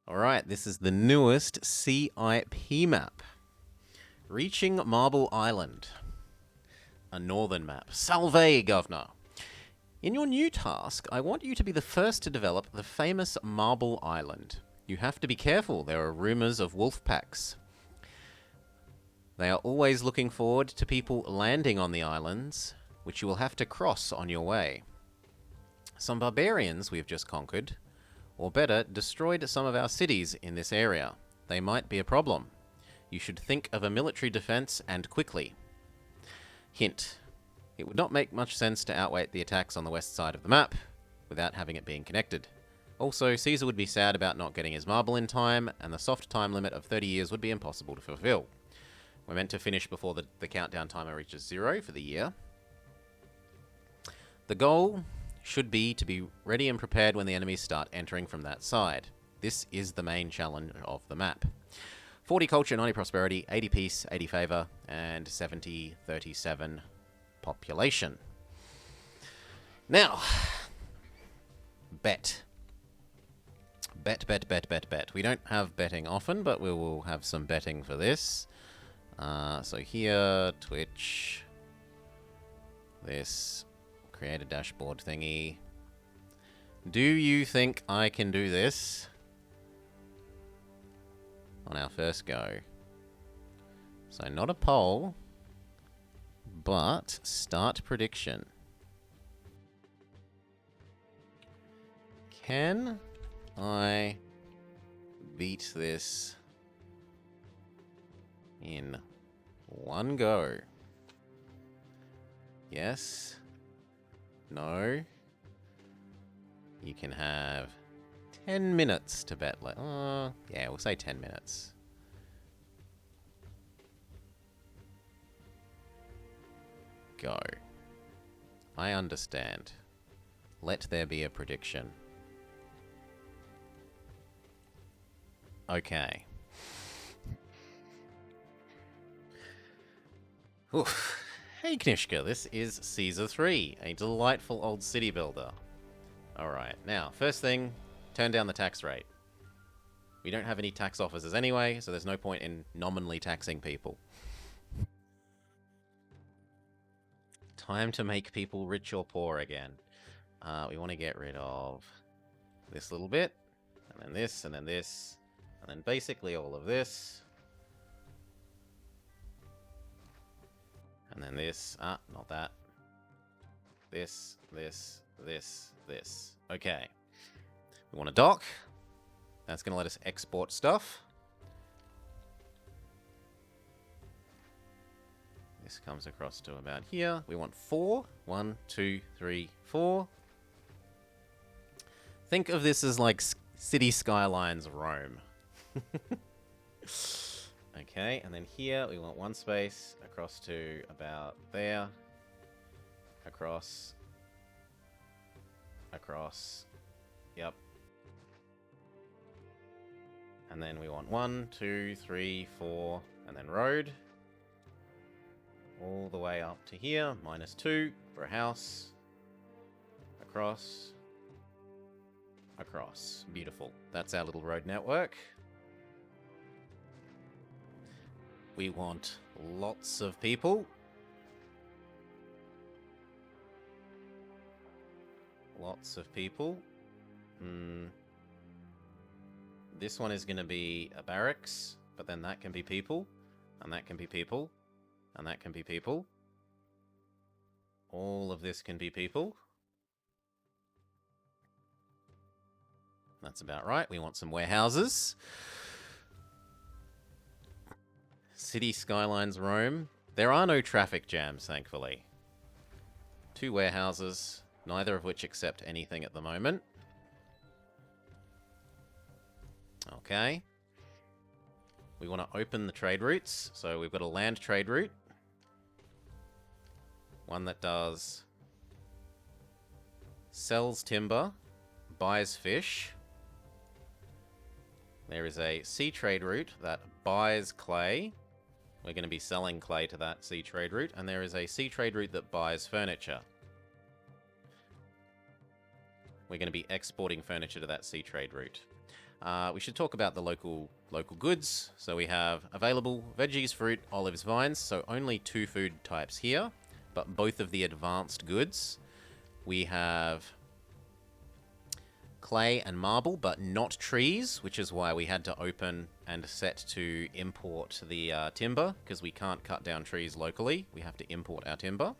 Alright, this is the newest CIP map. Reaching Marble Island. A northern map. Salve, Governor! In your new task, I want you to be the first to develop the famous Marble Island. You have to be careful, there are rumours of wolf packs. They are always looking forward to people landing on the islands, which you will have to cross on your way. Some barbarians we have just conquered, or better, destroyed some of our cities in this area. They might be a problem. You should think of a military defense and quickly. Hint. It would not make much sense to outweight the attacks on the west side of the map without having it being connected. Also, Caesar would be sad about not getting his marble in time, and the soft time limit of 30 years would be impossible to fulfill. We're meant to finish before the countdown timer reaches 0 for the year. The goal should be to be ready and prepared when the enemies start entering from that side. This is the main challenge of the map. 40 culture, 90 prosperity, 80 peace, 80 favor, and 70-37 population. Now, bet. Bet. We don't have betting often, but we will have some betting for this. So here, Twitch, this, create a dashboard thingy. Do you think I can do this on our first go? So not a poll, but start prediction. Can I beat this in one go? Yes. No. You can have 10 minutes to bet. Yeah, we'll say 10 minutes. Go. I understand. Let there be a prediction. Okay. Oof. Hey Knishka, this is Caesar 3, a delightful old city builder. Alright, now, first thing, turn down the tax rate. We don't have any tax officers anyway, so there's no point in nominally taxing people. Time to make people rich or poor again. We want to get rid of this little bit, and then this, and then this, and then basically all of this. And then this. Not that. This. Okay. We want a dock. That's going to let us export stuff. This comes across to about here. We want 4. 1, 2, 3, 4. Think of this as like City Skylines Rome. Okay, and then here we want one space across to about there. Across. Yep. And then we want 1, 2, 3, 4, and then road. All the way up to here, -2 for a house. Across. Beautiful. That's our little road network. We want lots of people. This one is going to be a barracks, but then that can be people, and that can be people, and that can be people. All of this can be people. That's about right. We want some warehouses. City Skylines Rome. There are no traffic jams, thankfully. 2 warehouses, neither of which accept anything at the moment. Okay. We want to open the trade routes, so we've got a land trade route. One that does sells timber, buys fish. There is a sea trade route that buys clay. We're going to be selling clay to that sea trade route. And there is a sea trade route that buys furniture. We're going to be exporting furniture to that sea trade route. We should talk about the local goods. So we have available veggies, fruit, olives, vines. So only 2 food types here, but both of the advanced goods. We have clay and marble, but not trees, which is why we had to open and set to import the timber, because we can't cut down trees locally. We have to import our timber.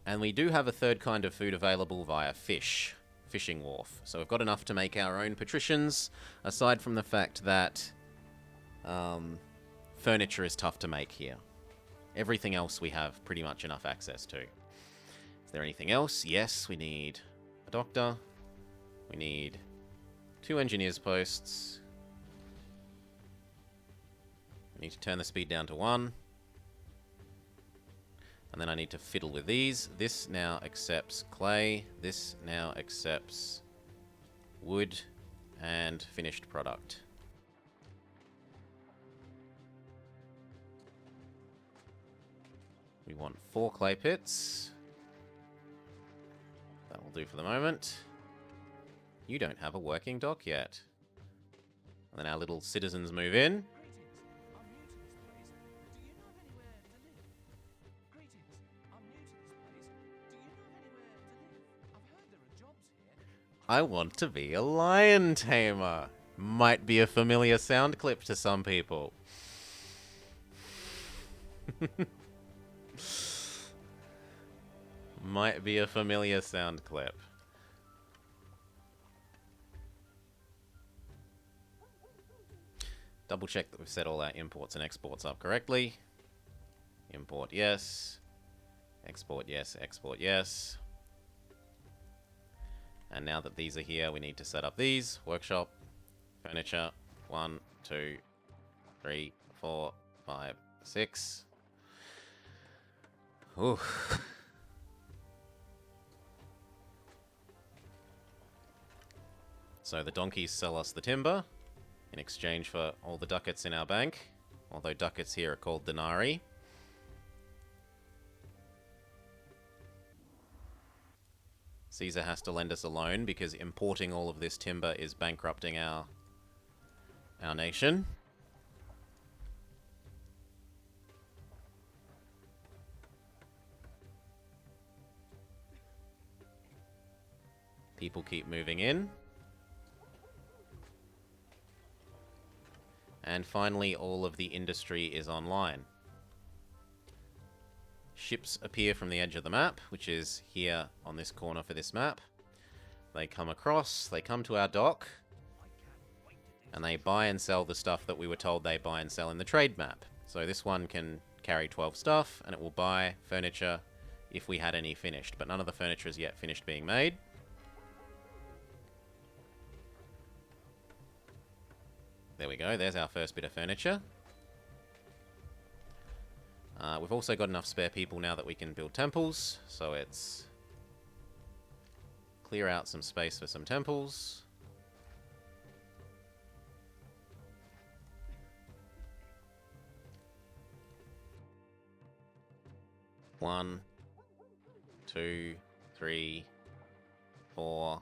And we do have a third kind of food available via fishing wharf. So we've got enough to make our own patricians, aside from the fact that furniture is tough to make here. Everything else we have pretty much enough access to. Is there anything else? Yes, we need a doctor. We need 2 engineers posts. I need to turn the speed down to 1. And then I need to fiddle with these. This now accepts clay. This now accepts wood and finished product. We want 4 clay pits. That will do for the moment. You don't have a working dock yet. And then our little citizens move in. I want to be a lion tamer. Might be a familiar sound clip to some people. Might be a familiar sound clip. Double check that we've set all our imports and exports up correctly. Import yes. Export yes, export yes. And now that these are here, we need to set up these. Workshop, furniture, 1, 2, 3, 4, 5, 6. Ooh. So the donkeys sell us the timber in exchange for all the ducats in our bank, although ducats here are called denarii. Caesar has to lend us a loan because importing all of this timber is bankrupting our nation. People keep moving in. And finally, all of the industry is online. Ships appear from the edge of the map, which is here on this corner for this map. They come across, they come to our dock, and they buy and sell the stuff that we were told they buy and sell in the trade map. So this one can carry 12 stuff, and it will buy furniture if we had any finished, but none of the furniture is yet finished being made. There we go, there's our first bit of furniture. We've also got enough spare people now that we can build temples, so it's clear out some space for some temples. One, 2, 3, 4,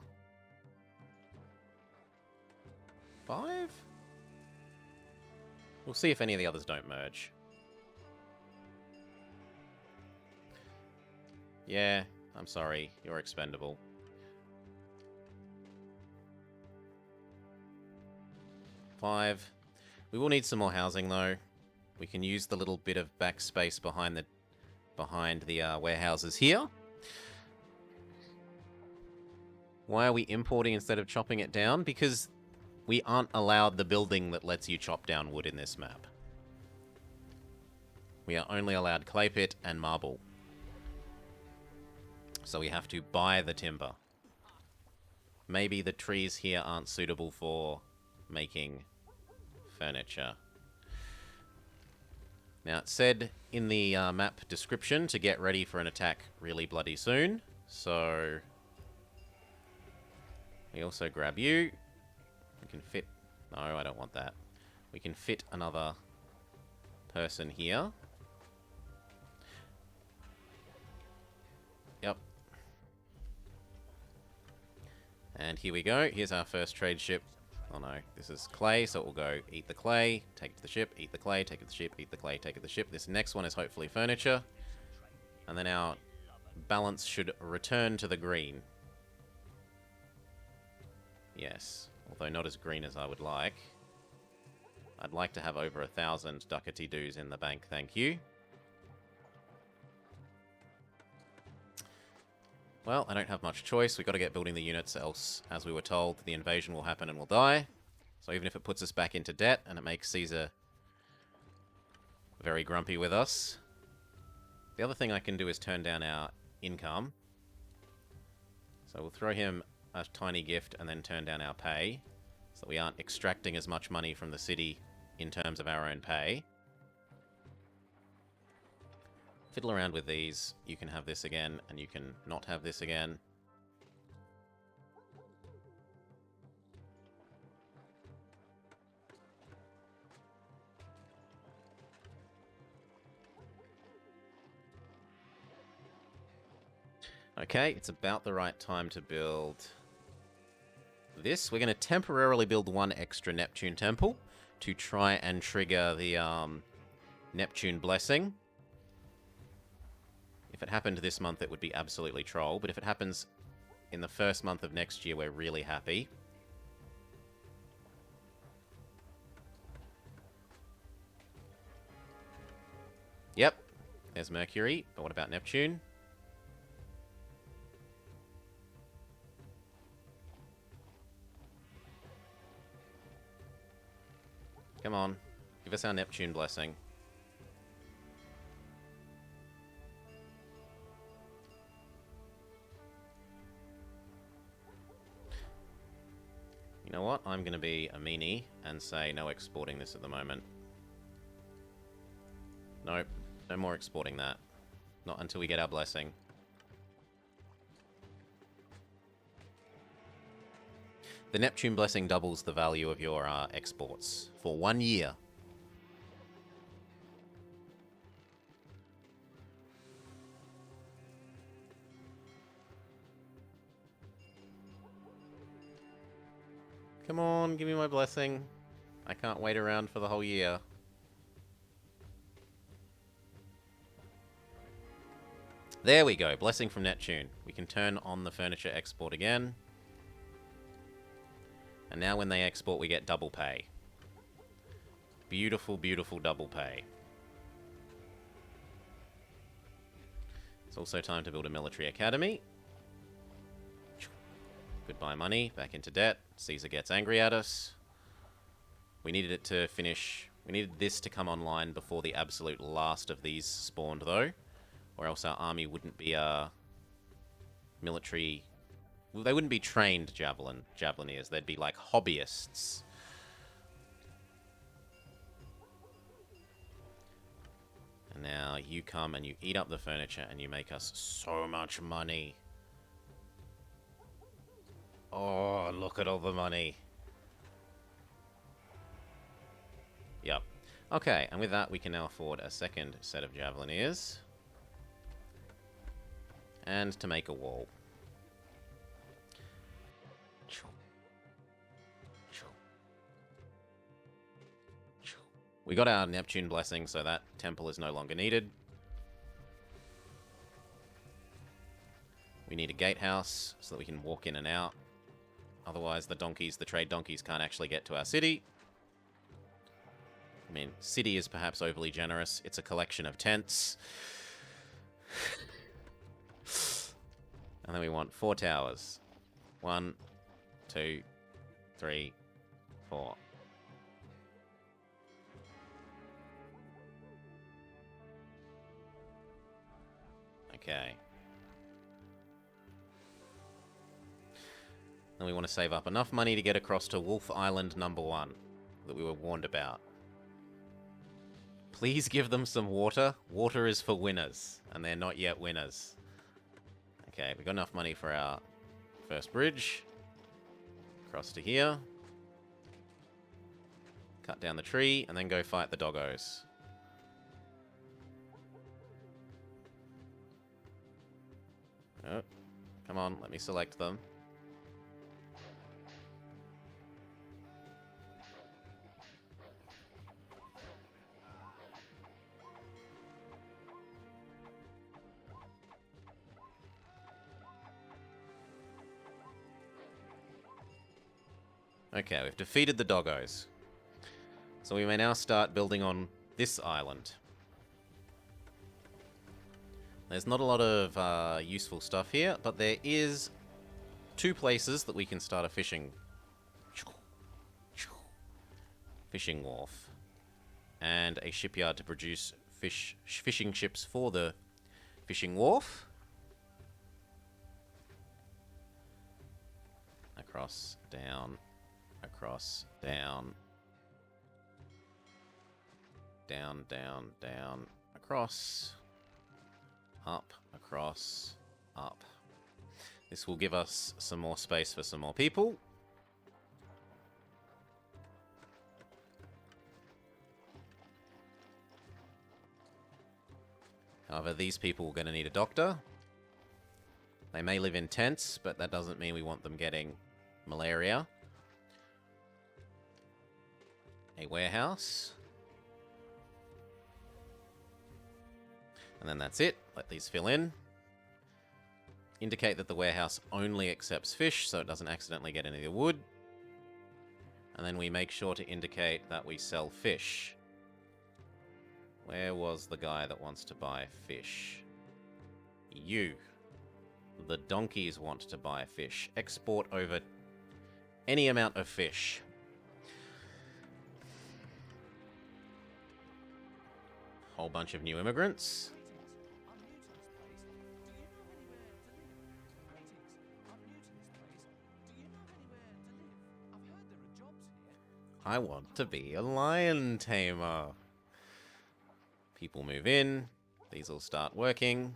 5? We'll see if any of the others don't merge. Yeah, I'm sorry. You're expendable. Five. We will need some more housing, though. We can use the little bit of backspace behind the warehouses here. Why are we importing instead of chopping it down? Because we aren't allowed the building that lets you chop down wood in this map. We are only allowed clay pit and marble. So we have to buy the timber. Maybe the trees here aren't suitable for making furniture. Now, it said in the map description to get ready for an attack really bloody soon. So we also grab you. We can fit... No, I don't want that. We can fit another person here. Yep. And here we go. Here's our first trade ship Oh no, this is clay, so it will go eat the clay, take it to the ship, eat the clay, take it to the ship, eat the clay, take it to the ship. This next one is hopefully furniture. And then our balance should return to the green. Yes, although not as green as I would like. I'd like to have over 1,000 ducatty-doos in the bank, thank you. Well, I don't have much choice. We've got to get building the units, else, as we were told, the invasion will happen and we'll die. So even if it puts us back into debt and it makes Caesar very grumpy with us. The other thing I can do is turn down our income. So we'll throw him a tiny gift and then turn down our pay, so that we aren't extracting as much money from the city in terms of our own pay. Fiddle around with these. You can have this again, and you can not have this again. Okay, it's about the right time to build this. We're going to temporarily build one extra Neptune temple to try and trigger the Neptune blessing. If it happened this month, it would be absolutely troll, but if it happens in the first month of next year, we're really happy. Yep, there's Mercury, but what about Neptune? Come on, give us our Neptune blessing. You know what? I'm going to be a meanie and say no exporting this at the moment. Nope, no more exporting that. Not until we get our blessing. The Neptune blessing doubles the value of your exports for 1 year. Come on, give me my blessing. I can't wait around for the whole year. There we go, blessing from Neptune. We can turn on the furniture export again. And now when they export, we get double pay. Beautiful, beautiful double pay. It's also time to build a military academy. Goodbye money, back into debt. Caesar gets angry at us. We needed it to finish. We needed this to come online before the absolute last of these spawned, though. Or else our army wouldn't be military. Well, they wouldn't be trained javelineers. They'd be like hobbyists. And now you come and you eat up the furniture and you make us so much money. Oh, look at all the money. Yep. Okay, and with that we can now afford a second set of javelineers. And to make a wall. We got our Neptune blessing, so that temple is no longer needed. We need a gatehouse so that we can walk in and out. Otherwise, the trade donkeys can't actually get to our city. I mean, city is perhaps overly generous. It's a collection of tents. And then we want 4 towers. 1, 2, 3, 4. Okay. Then we want to save up enough money to get across to Wolf Island number 1 that we were warned about. Please give them some water. Water is for winners, and they're not yet winners. Okay, we got enough money for our first bridge. Across to here. Cut down the tree, and then go fight the doggos. Oh, come on, let me select them. Okay, we've defeated the doggos. So we may now start building on this island. There's not a lot of useful stuff here, but there is 2 places that we can start a fishing wharf. And a shipyard to produce fishing ships for the fishing wharf. Across, down, across, down. Down, down, down, across. Up, across, up. This will give us some more space for some more people. However, these people are going to need a doctor. They may live in tents, but that doesn't mean we want them getting malaria. A warehouse. And then that's it. Let these fill in. Indicate that the warehouse only accepts fish, so it doesn't accidentally get any of the wood. And then we make sure to indicate that we sell fish. Where was the guy that wants to buy fish? You. The donkeys want to buy fish. Export over any amount of fish. Whole bunch of new immigrants. I want to be a lion tamer. People move in. These will start working.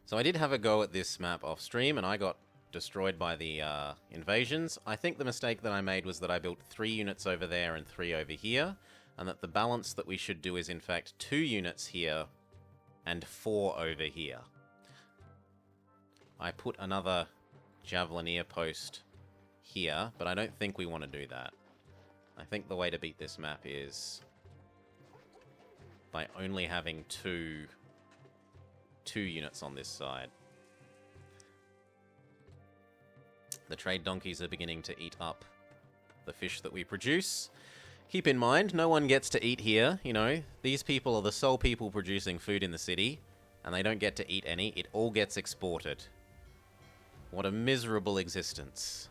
So I did have a go at this map off stream, and I got destroyed by the invasions. I think the mistake that I made was that I built 3 units over there and 3 over here, and that the balance that we should do is in fact 2 units here and 4 over here. I put another Javelineer post here, but I don't think we want to do that. I think the way to beat this map is by only having two units on this side. The trade donkeys are beginning to eat up the fish that we produce. Keep in mind, no one gets to eat here, you know. These people are the sole people producing food in the city, and they don't get to eat any. It all gets exported. What a miserable existence.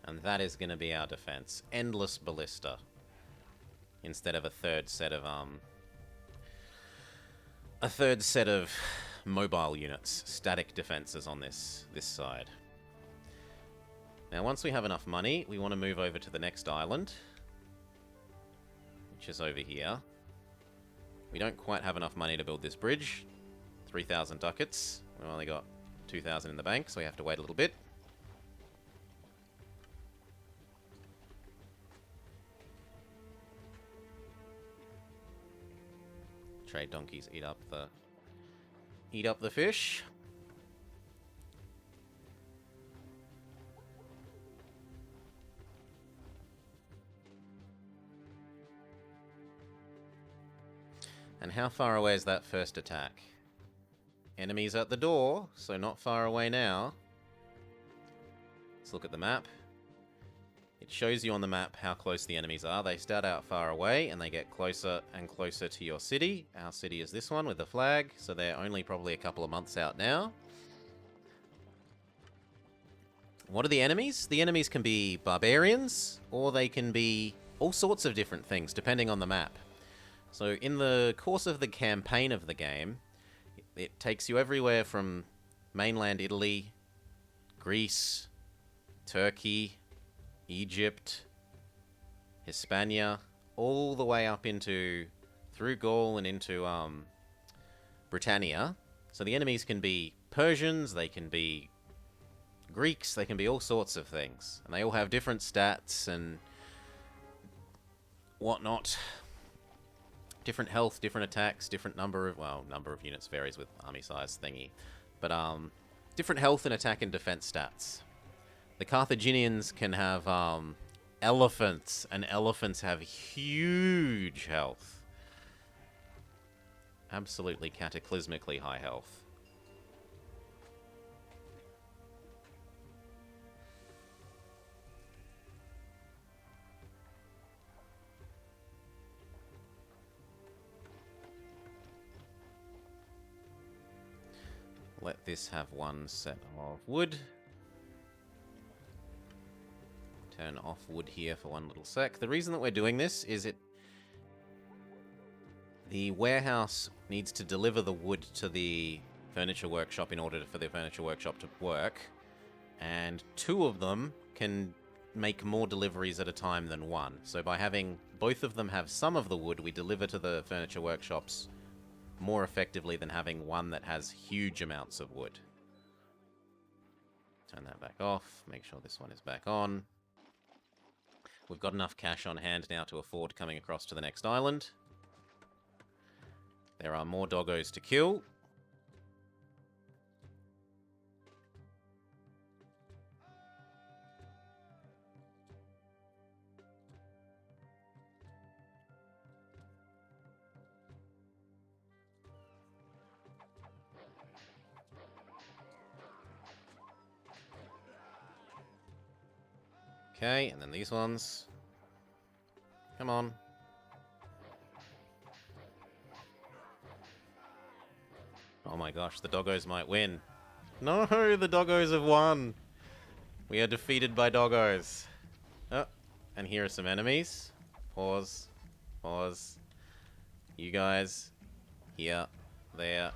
And that is going to be our defense. Endless ballista. Instead of a third set of mobile units, static defenses on this side. Now, once we have enough money, we want to move over to the next island, which is over here. We don't quite have enough money to build this bridge. 3,000 ducats. We've only got 2,000 in the bank, so we have to wait a little bit. Trade donkeys eat up the fish. And how far away is that first attack? Enemies at the door, so not far away now. Let's look at the map. It shows you on the map how close the enemies are. They start out far away and they get closer and closer to your city. Our city is this one with the flag, so they're only probably a couple of months out now. What are the enemies? The enemies can be barbarians, or they can be all sorts of different things, depending on the map. So in the course of the campaign of the game, it takes you everywhere from mainland Italy, Greece, Turkey, Egypt, Hispania, all the way up through Gaul and into Britannia. So the enemies can be Persians, they can be Greeks, they can be all sorts of things. And they all have different stats and whatnot. Different health, different attacks, different number of units varies with army size thingy. But Different health and attack and defense stats. The Carthaginians can have elephants, and elephants have huge health. Absolutely cataclysmically high health. Let this have one set of wood. Turn off wood here for one little sec. The reason that we're doing this is the warehouse needs to deliver the wood to the furniture workshop in order for the furniture workshop to work. And 2 of them can make more deliveries at a time than 1. So by having both of them have some of the wood, we deliver to the furniture workshops more effectively than having one that has huge amounts of wood. Turn that back off. Make sure this one is back on. We've got enough cash on hand now to afford coming across to the next island. There are more doggos to kill. Okay, and then these ones. Come on. Oh my gosh, the doggos might win. No, the doggos have won. We are defeated by doggos. Oh, and here are some enemies. Pause. Pause. You guys. Here. There.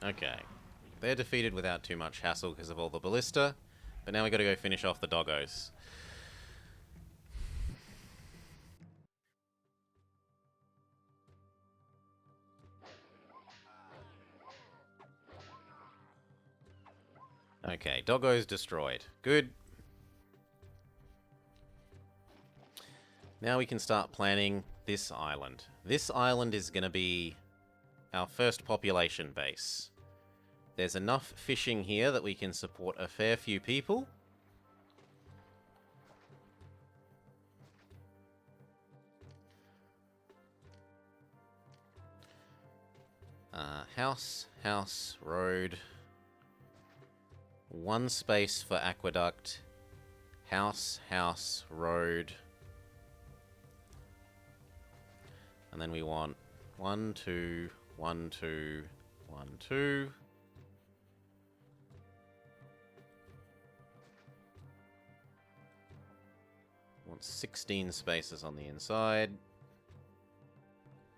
Okay. They're defeated without too much hassle because of all the ballista. But now we got to go finish off the doggos. Okay, doggos destroyed. Good. Now we can start planning this island. This island is going to be our first population base. There's enough fishing here that we can support a fair few people. House, road. 1 space for aqueduct. House, road. And then we want 1, 2, 1, 2, 1, 2. Want 16 spaces on the inside.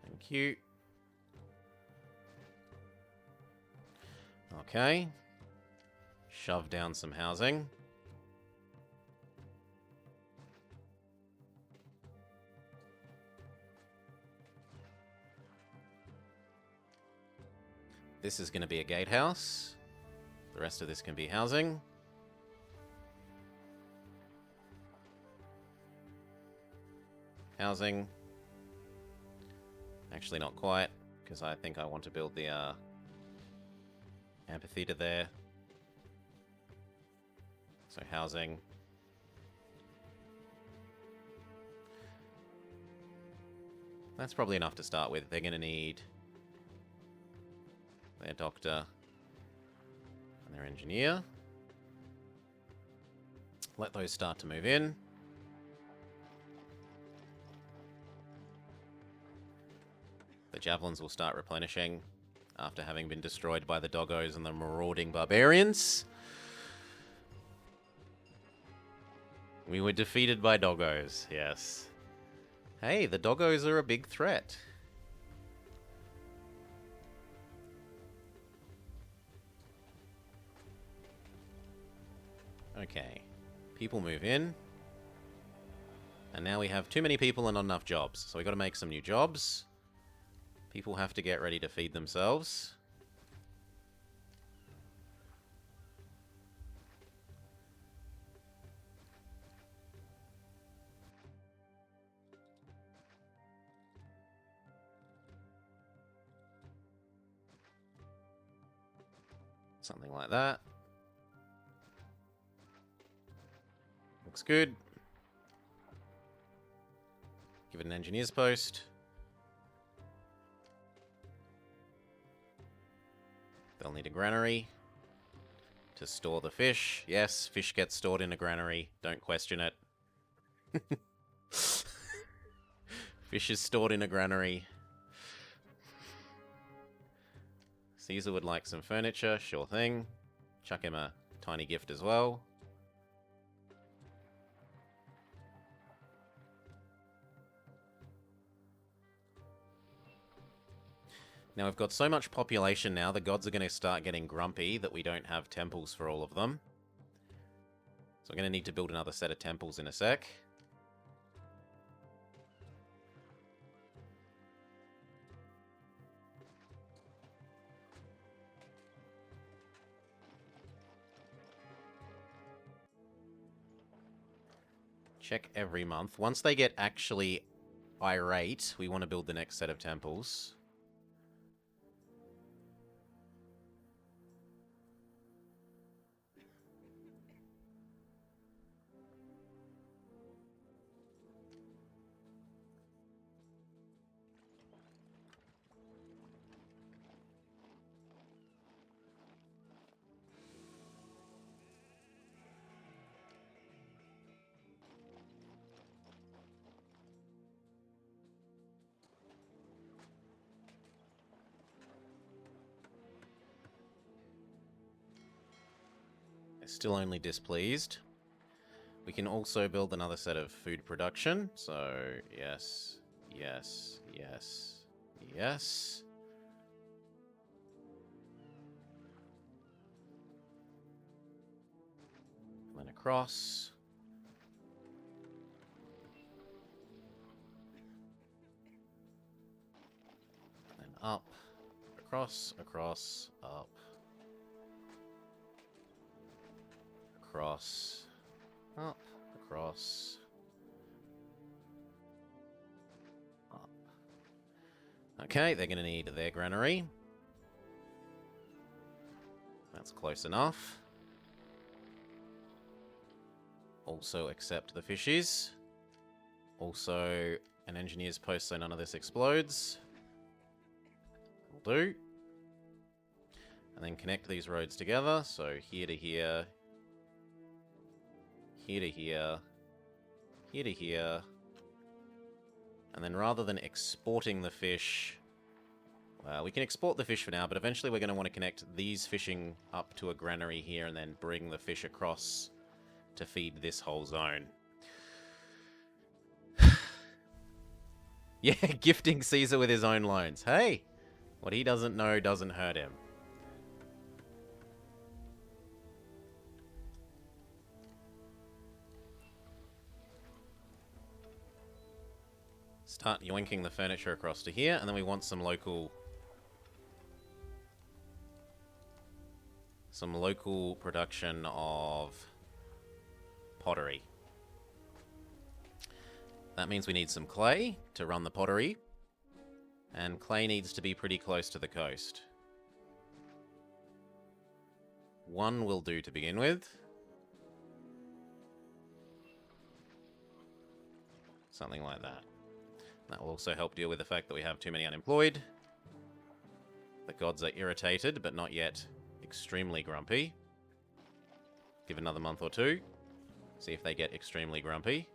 Thank you. Okay. Shove down some housing. This is going to be a gatehouse. The rest of this can be housing. Housing. Actually, not quite, because I think I want to build the amphitheater there. So housing. That's probably enough to start with. They're going to need their doctor and their engineer. Let those start to move in. The javelins will start replenishing after having been destroyed by the doggos and the marauding barbarians. We were defeated by doggos, yes. Hey, the doggos are a big threat. Okay. People move in. And now we have too many people and not enough jobs. So we got to make some new jobs. People have to get ready to feed themselves. Something like that. Looks good. Give it an engineer's post. They'll need a granary to store the fish. Yes, fish gets stored in a granary. Don't question it. Fish is stored in a granary. Caesar would like some furniture. Sure thing. Chuck him a tiny gift as well. Now we've got so much population now, the gods are going to start getting grumpy that we don't have temples for all of them. So we're going to need to build another set of temples in a sec. Check every month. Once they get actually irate, we want to build the next set of temples. Still only displeased. We can also build another set of food production. So, yes, yes, yes, yes. And then across. And then up. Across, across, up. Across, up, across, up. Okay, they're going to need their granary. That's close enough. Also accept the fishies. Also an engineer's post so none of this explodes. Will do. And then connect these roads together, so here to here, here to here, here to here. And then rather than exporting the fish, well, we can export the fish for now, but eventually we're going to want to connect these fishing up to a granary here and then bring the fish across to feed this whole zone. Yeah, gifting Caesar with his own loans. Hey, what he doesn't know doesn't hurt him. Start yoinking the furniture across to here, and then we want some local production of pottery. That means we need some clay to run the pottery, and clay needs to be pretty close to the coast. 1 will do to begin with. Something like that. That will also help deal with the fact that we have too many unemployed. The gods are irritated, but not yet extremely grumpy. Give another month or two. See if they get extremely grumpy.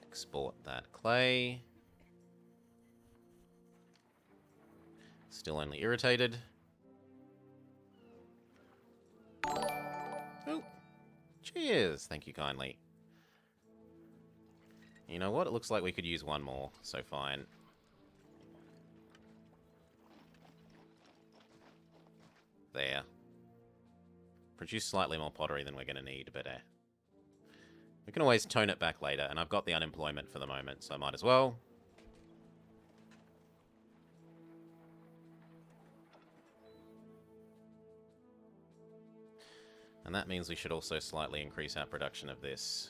Export that clay. Still only irritated. Oh, cheers. Thank you kindly. You know what? It looks like we could use one more, so fine. There. Produce slightly more pottery than we're going to need, but we can always tone it back later, and I've got the unemployment for the moment, so I might as well. And that means we should also slightly increase our production of this.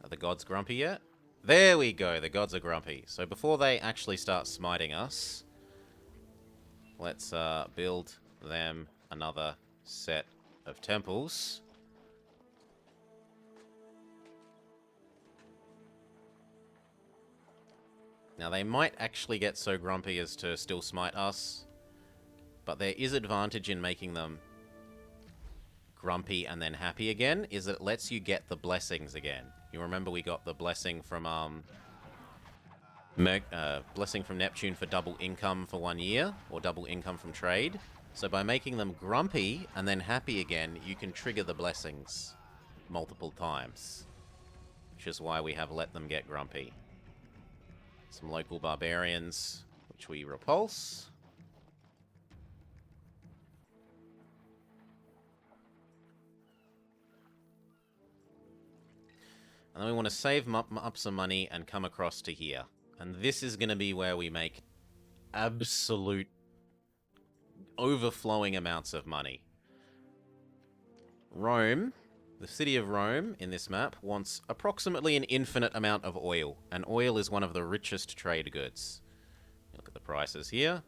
Are the gods grumpy yet? There we go, the gods are grumpy. So before they actually start smiting us, let's build them another set of temples. Now they might actually get so grumpy as to still smite us, but there is advantage in making them grumpy and then happy again, is that it lets you get the blessings again. You remember we got the blessing from blessing from Neptune for double income for 1 year, or double income from trade. So by making them grumpy and then happy again, you can trigger the blessings multiple times, which is why we have let them get grumpy. Some local barbarians, which we repulse. And then we want to save up some money and come across to here. And this is going to be where we make absolute overflowing amounts of money. Rome, the city of Rome in this map, wants approximately an infinite amount of oil. And oil is one of the richest trade goods. Look at the prices here.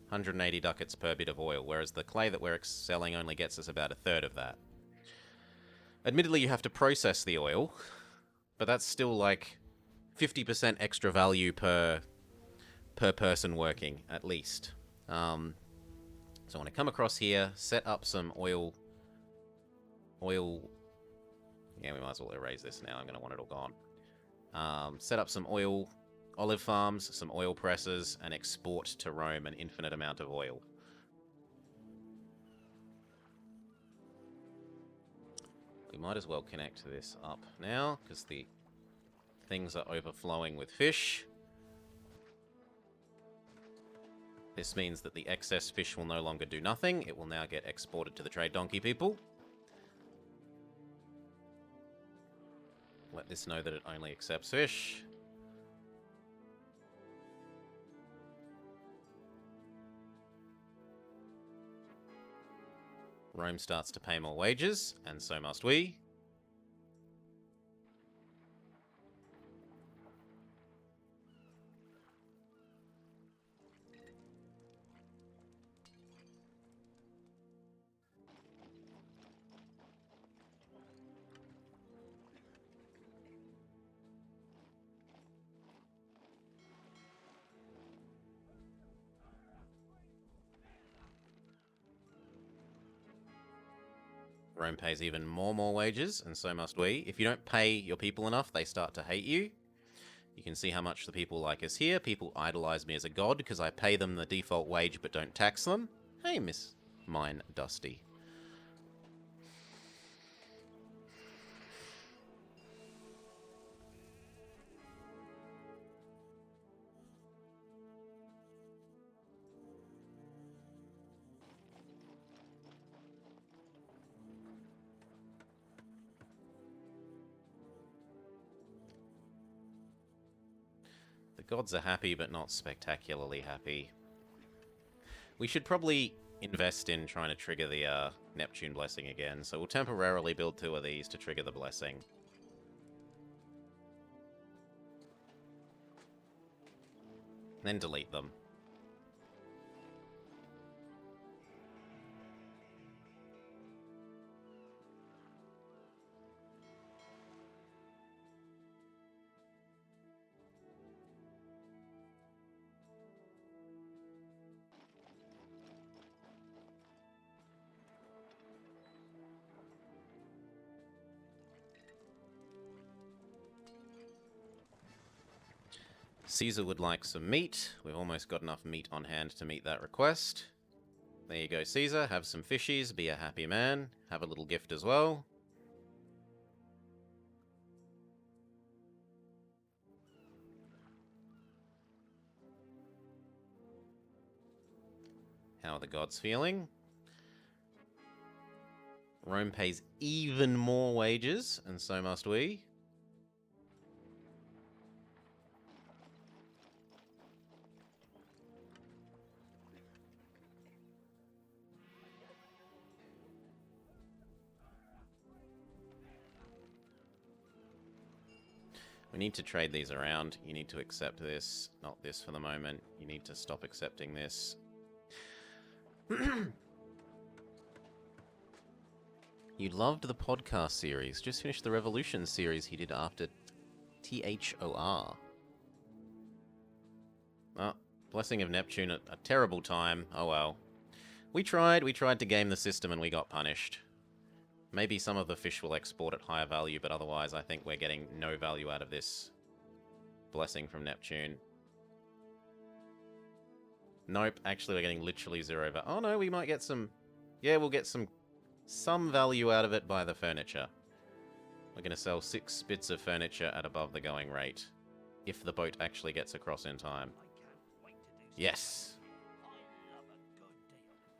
180 ducats per bit of oil, whereas the clay that we're selling only gets us about a third of that. Admittedly, you have to process the oil, but that's still like 50% extra value per person working, at least. So I want to come across here, set up some oil. Yeah, we might as well erase this now. I'm going to want it all gone. Set up some olive farms, some oil presses, and export to Rome an infinite amount of oil. We might as well connect this up now, because the things are overflowing with fish. This means that the excess fish will no longer do nothing. It will now get exported to the trade donkey people. Let this know that it only accepts fish. Rome starts to pay more wages, and so must we. Rome pays even more wages, and so must we. If you don't pay your people enough, they start to hate you. You can see how much the people like us here. People idolize me as a god because I pay them the default wage but don't tax them. Hey, Miss Mine Dusty. The gods are happy, but not spectacularly happy. We should probably invest in trying to trigger the Neptune blessing again, so we'll temporarily build 2 of these to trigger the blessing. Then delete them. Caesar would like some meat. We've almost got enough meat on hand to meet that request. There you go, Caesar. Have some fishies. Be a happy man. Have a little gift as well. How are the gods feeling? Rome pays even more wages, and so must we. We need to trade these around. You need to accept this, not this for the moment. You need to stop accepting this. You loved the podcast series. Just finished the Revolution series he did after THOR. Oh, Blessing of Neptune at a terrible time. Oh well. We tried to game the system and we got punished. Maybe some of the fish will export at higher value, but otherwise I think we're getting no value out of this Blessing from Neptune. Nope, actually we're getting literally zero value. Oh no, we might get some... Yeah, we'll get some value out of it by the furniture. We're going to sell 6 bits of furniture at above the going rate. If the boat actually gets across in time. Yes!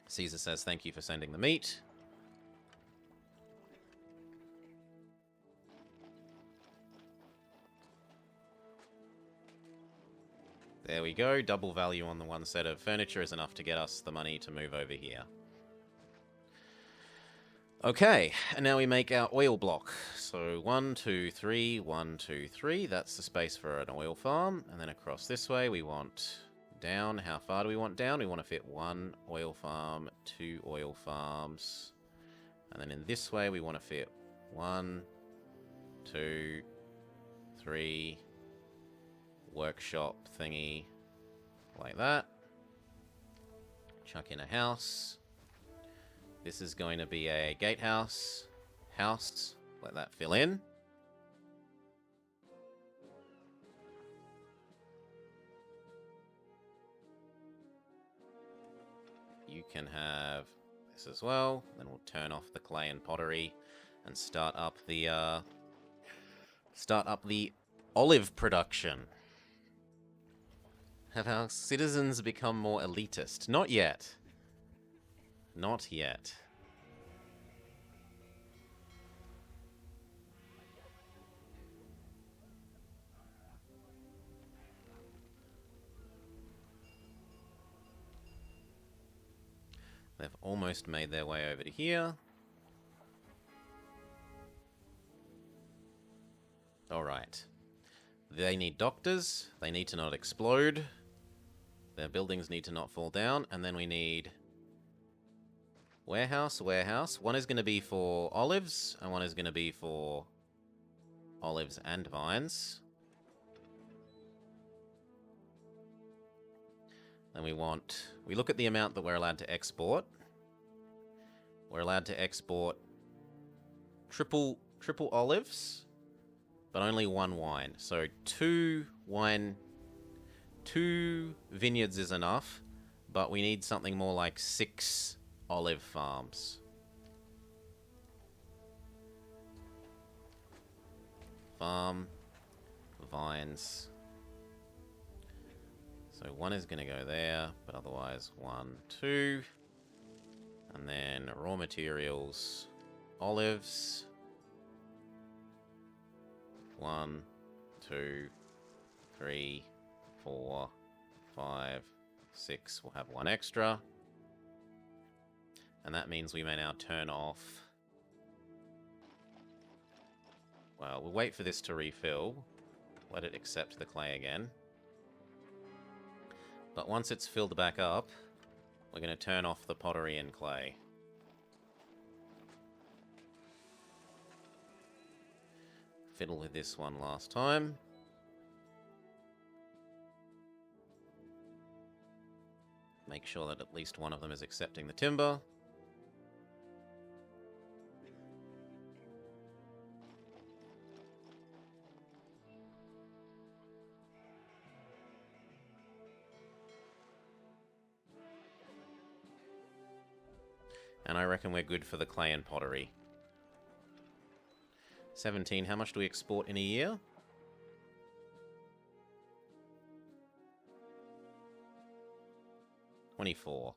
Caesar says thank you for sending the meat. There we go. Double value on the one set of furniture is enough to get us the money to move over here. Okay, and now we make our oil block. So 1, 2, 3, 1, 2, 3. That's the space for an oil farm. And then across this way we want down. How far do we want down? We want to fit 1 oil farm, 2 oil farms. And then in this way we want to fit 1, 2, 3... workshop thingy like that. Chuck in a house. This is going to be a gatehouse. House. Let that fill in. You can have this as well. Then we'll turn off the clay and pottery and start up the olive production. Have our citizens become more elitist? Not yet. Not yet. They've almost made their way over to here. Alright. They need doctors. They need to not explode. Their buildings need to not fall down. And then we need warehouse, warehouse. One is going to be for olives, and one is going to be for olives and vines. Then we look at the amount that we're allowed to export. We're allowed to export triple olives, but only 1 wine. So 2 vineyards is enough, but we need something more like 6 olive farms. Farm, vines. So 1 is going to go there, but otherwise 1, 2. And then raw materials, olives. 1, 2, 3, 4, 5, 6. We'll have 1 extra. And that means we may now turn off... Well, we'll wait for this to refill. Let it accept the clay again. But once it's filled back up, we're going to turn off the pottery and clay. Fiddle with this one last time. Make sure that at least one of them is accepting the timber. And I reckon we're good for the clay and pottery. 17, how much do we export in a year? $24.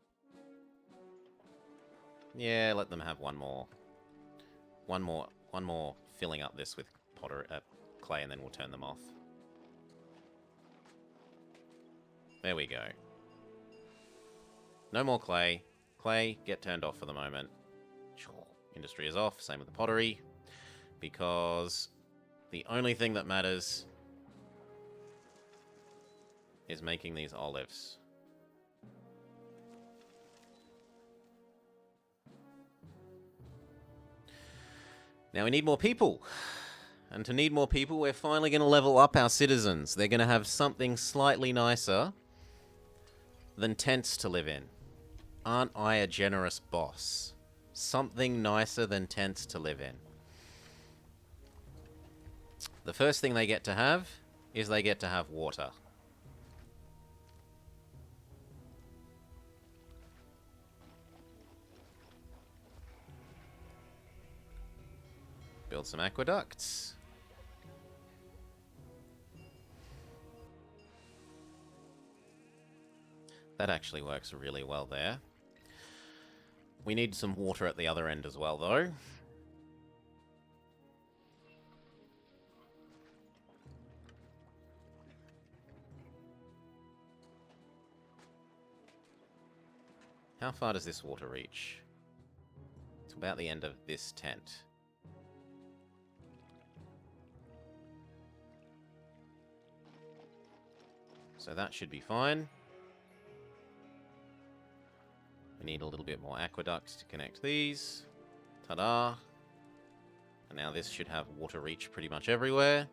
Yeah, let them have one more. One more filling up this with clay, and then we'll turn them off. There we go. No more clay. Clay, get turned off for the moment. Industry is off, same with the pottery. Because the only thing that matters is making these olives. Now we need more people. And to need more people, we're finally going to level up our citizens. They're going to have something slightly nicer than tents to live in. Aren't I a generous boss? Something nicer than tents to live in. The first thing they get to have is they get to have water. Build some aqueducts. That actually works really well there. We need some water at the other end as well, though. How far does this water reach? It's about the end of this tent. So that should be fine. We need a little bit more aqueducts to connect these. Ta-da! And now this should have water reach pretty much everywhere.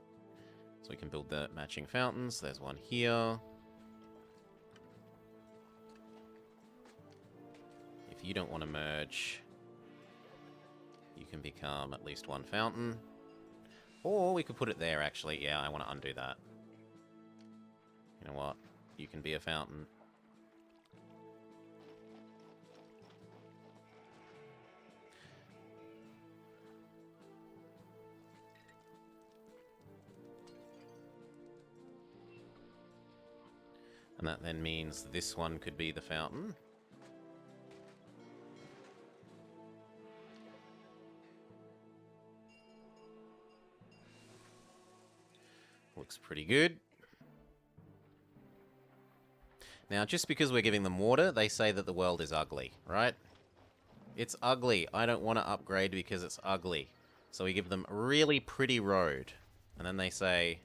So we can build the matching fountains. There's one here. If you don't want to merge, you can become at least one fountain. Or we could put it there, actually. Yeah, I want to undo that. You know what? You can be a fountain. And that then means this one could be the fountain. Looks pretty good. Now, just because we're giving them water, they say that the world is ugly, right? It's ugly. I don't want to upgrade because it's ugly. So we give them a really pretty road. And then they say,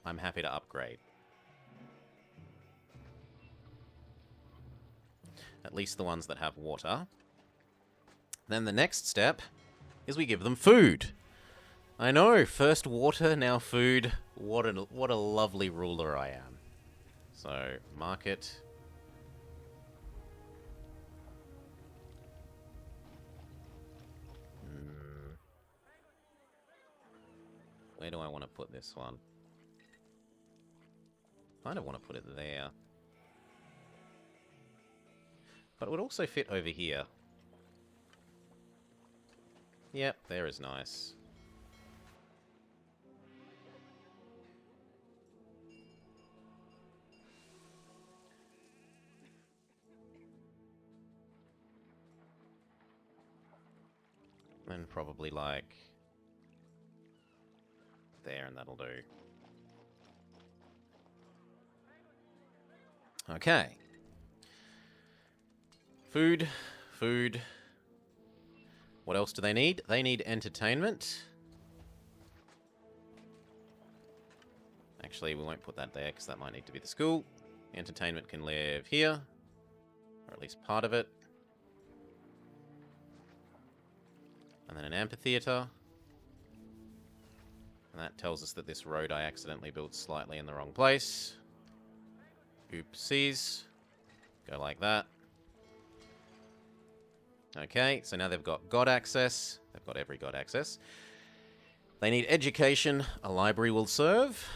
I'm happy to upgrade. At least the ones that have water. Then the next step is we give them food. I know, first water, now food. What a lovely ruler I am. So, market. Where do I want to put this one? I don't want to put it there. But it would also fit over here. Yep, there is nice. And probably like there, and that'll do. Okay. Food, food. What else do they need? They need entertainment. Actually, we won't put that there because that might need to be the school. Entertainment can live here, or at least part of it. And then an amphitheater. And that tells us that this road I accidentally built slightly in the wrong place. Oopsies. Go like that. Okay, so now they've got God access. They've got every God access. They need education. A library will serve.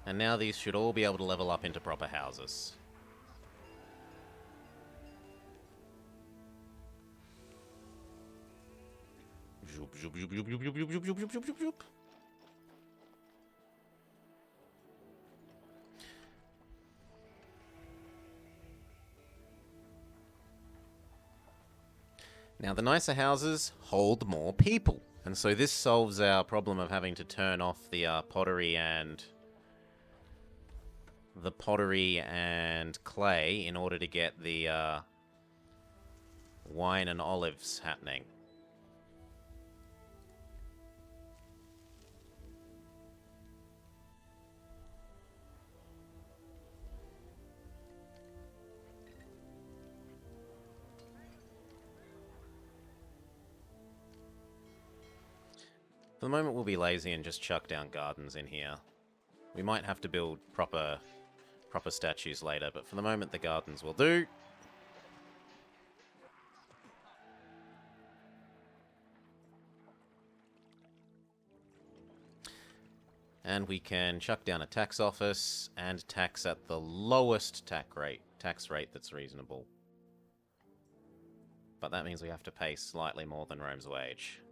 And now these should all be able to level up into proper houses. Zoop, zoop, zoop, zoop, zoop, zoop, zoop, zoop, zoop, zoop, zoop, zoop. Now, the nicer houses hold more people. And so this solves our problem of having to turn off the pottery and clay in order to get the wine and olives happening. For the moment, we'll be lazy and just chuck down gardens in here. We might have to build proper statues later, but for the moment, the gardens will do. And we can chuck down a tax office and tax at the lowest tax rate that's reasonable. But that means we have to pay slightly more than Rome's wage.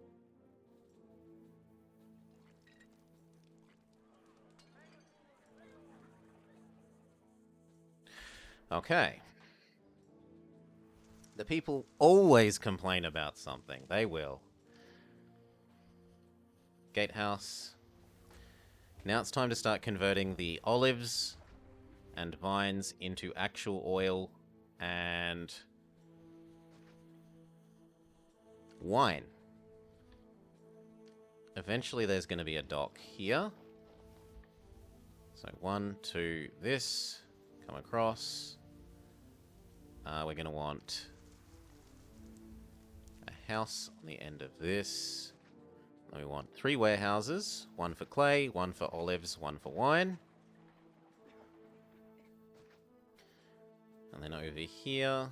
Okay. The people always complain about something. They will. Gatehouse. Now it's time to start converting the olives and vines into actual oil and wine. Eventually there's going to be a dock here. So 1, 2, this. Come across. We're going to want a house on the end of this. And we want 3 warehouses. 1 for clay, 1 for olives, 1 for wine. And then over here,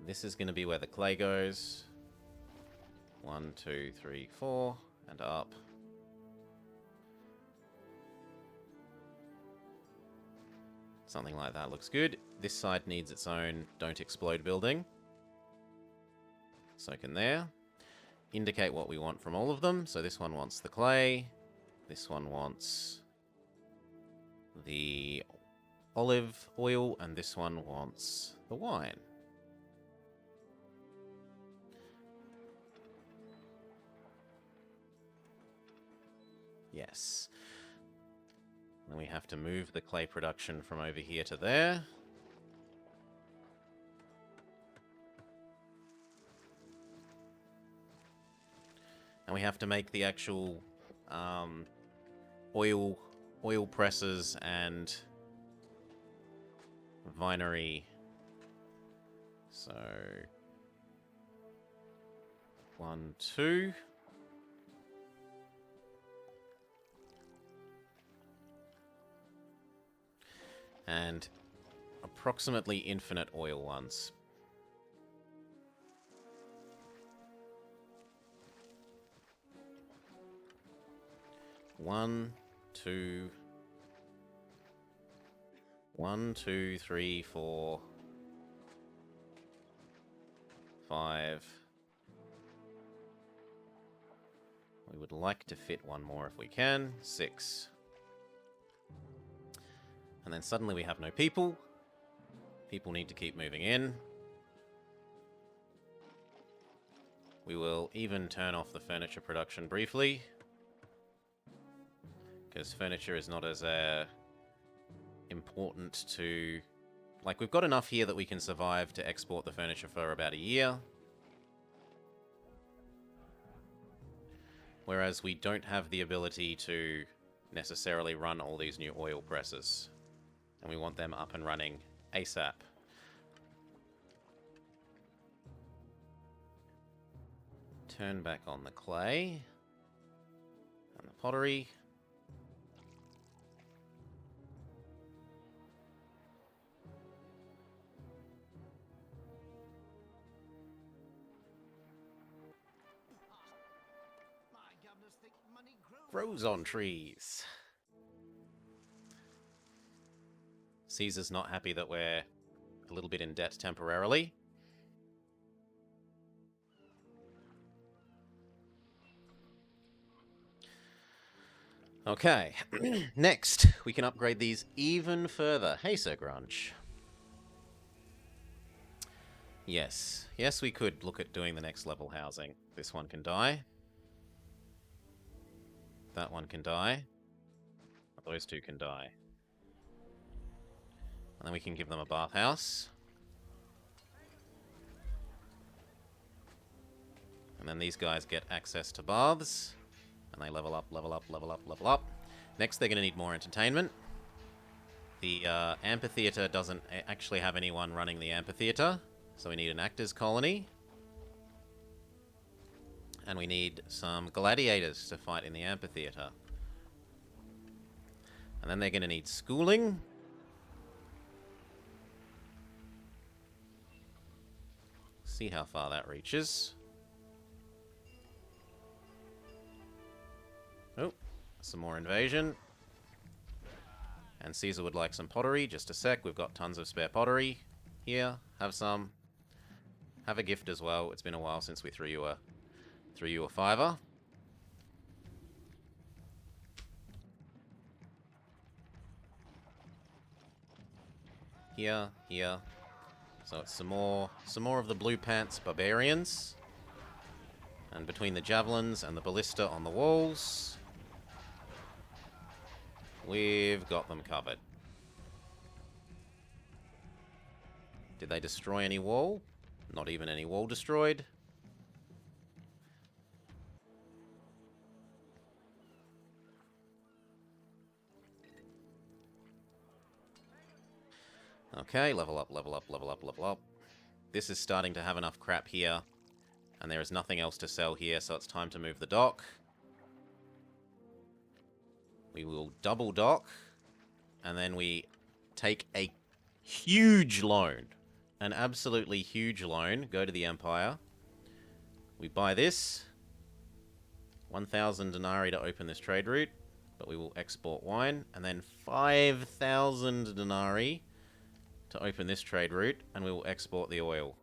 this is going to be where the clay goes. 1, 2, 3, 4, and up. Something like that looks good. This side needs its own don't explode building. So can there. Indicate what we want from all of them. So this one wants the clay. This one wants the olive oil. And this one wants the wine. Yes. Then we have to move the clay production from over here to there. And we have to make the actual oil presses and vinery. So 1, 2. And approximately infinite oil ones. One, two, 1, 2, 3, 4, 5. We would like to fit one more if we can. 6. And then suddenly we have no people. People need to keep moving in. We will even turn off the furniture production briefly. Because furniture is not as important to... Like, we've got enough here that we can survive to export the furniture for about a year. Whereas we don't have the ability to necessarily run all these new oil presses. And we want them up and running ASAP. Turn back on the clay. And the pottery. Grows on trees. Caesar's not happy that we're a little bit in debt temporarily. Okay, next we can upgrade these even further. Hey, Sir Grunge. Yes, we could look at doing the next level housing. This one can die. That one can die. Those two can die. And then we can give them a bathhouse. And then these guys get access to baths. And they level up, level up, level up, level up. Next, they're going to need more entertainment. The amphitheater doesn't actually have anyone running the amphitheater. So we need an actors colony. And we need some gladiators to fight in the amphitheater. And then they're going to need schooling. See how far that reaches. Oh, some more invasion. And Caesar would like some pottery. Just a sec, we've got tons of spare pottery. Here, have some. Have a gift as well. It's been a while since we threw you a fiver. Here, here. So it's some more of the blue pants barbarians. And between the javelins and the ballista on the walls, we've got them covered. Did they destroy any wall? Not even any wall destroyed. Okay, level up, level up, level up, level up. This is starting to have enough crap here. And there is nothing else to sell here, so it's time to move the dock. We will double dock. And then we take a huge loan. An absolutely huge loan. Go to the Empire. We buy this. 1,000 denarii to open this trade route. But we will export wine. And then 5,000 denarii to open this trade route, and we will export the oil.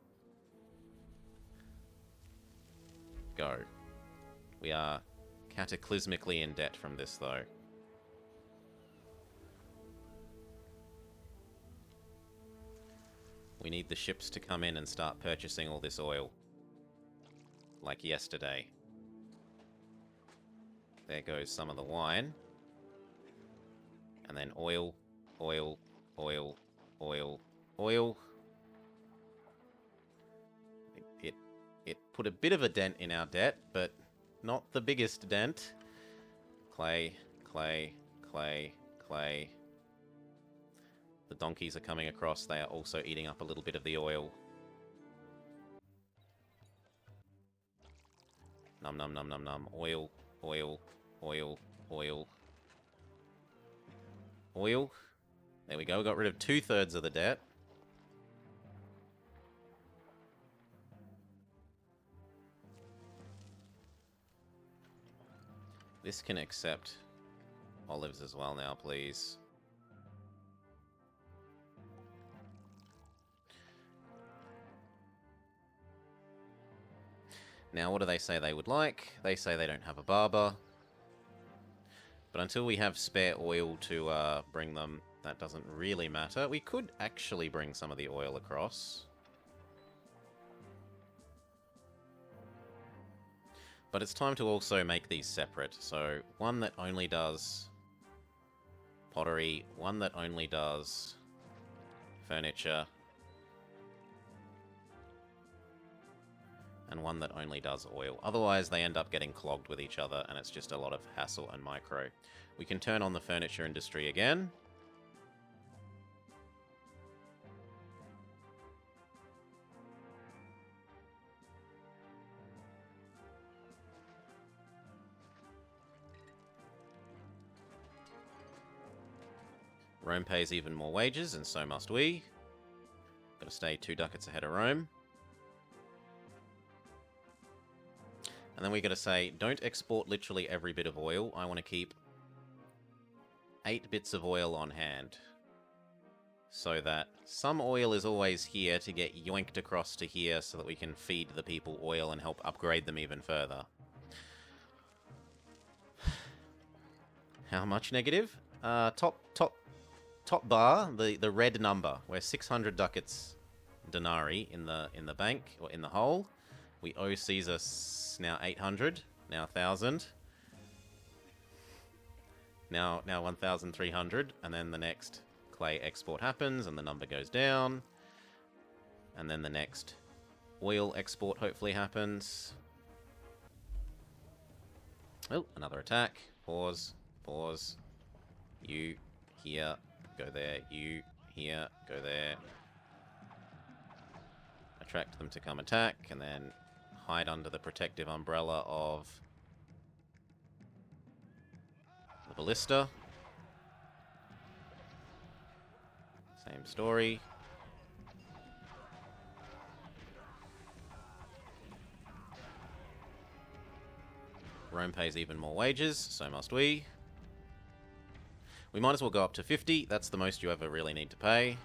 Go. We are cataclysmically in debt from this, though. We need the ships to come in and start purchasing all this oil. Like yesterday. There goes some of the wine. And then oil, oil, oil, oil, oil. It put a bit of a dent in our debt, but not the biggest dent. Clay, clay, clay, clay. The donkeys are coming across. They are also eating up a little bit of the oil. Num num num num num. Oil, oil, oil, oil. Oil. There we go, we got rid of 2/3 of the debt. This can accept olives as well now, please. Now, what do they say they would like? They say they don't have a barber. But until we have spare oil to bring them, that doesn't really matter. We could actually bring some of the oil across. But it's time to also make these separate. So, one that only does pottery, one that only does furniture, and one that only does oil. Otherwise, they end up getting clogged with each other, and it's just a lot of hassle and micro. We can turn on the furniture industry again. Rome pays even more wages, and so must we. Gotta stay 2 ducats ahead of Rome. And then we gotta say, don't export literally every bit of oil. I want to keep 8 bits of oil on hand. So that some oil is always here to get yoinked across to here so that we can feed the people oil and help upgrade them even further. How much negative? Top bar, the red number. We're 600 ducats denarii in the bank, or in the hole. We owe Caesar now 800, now 1,000. Now 1,300, and then the next clay export happens, and the number goes down. And then the next oil export hopefully happens. Oh, another attack. Pause, pause. You here, go there. You here, go there. Attract them to come attack, and then hide under the protective umbrella of the ballista. Same story. Rome pays even more wages, so must we. We might as well go up to 50. That's the most you ever really need to pay.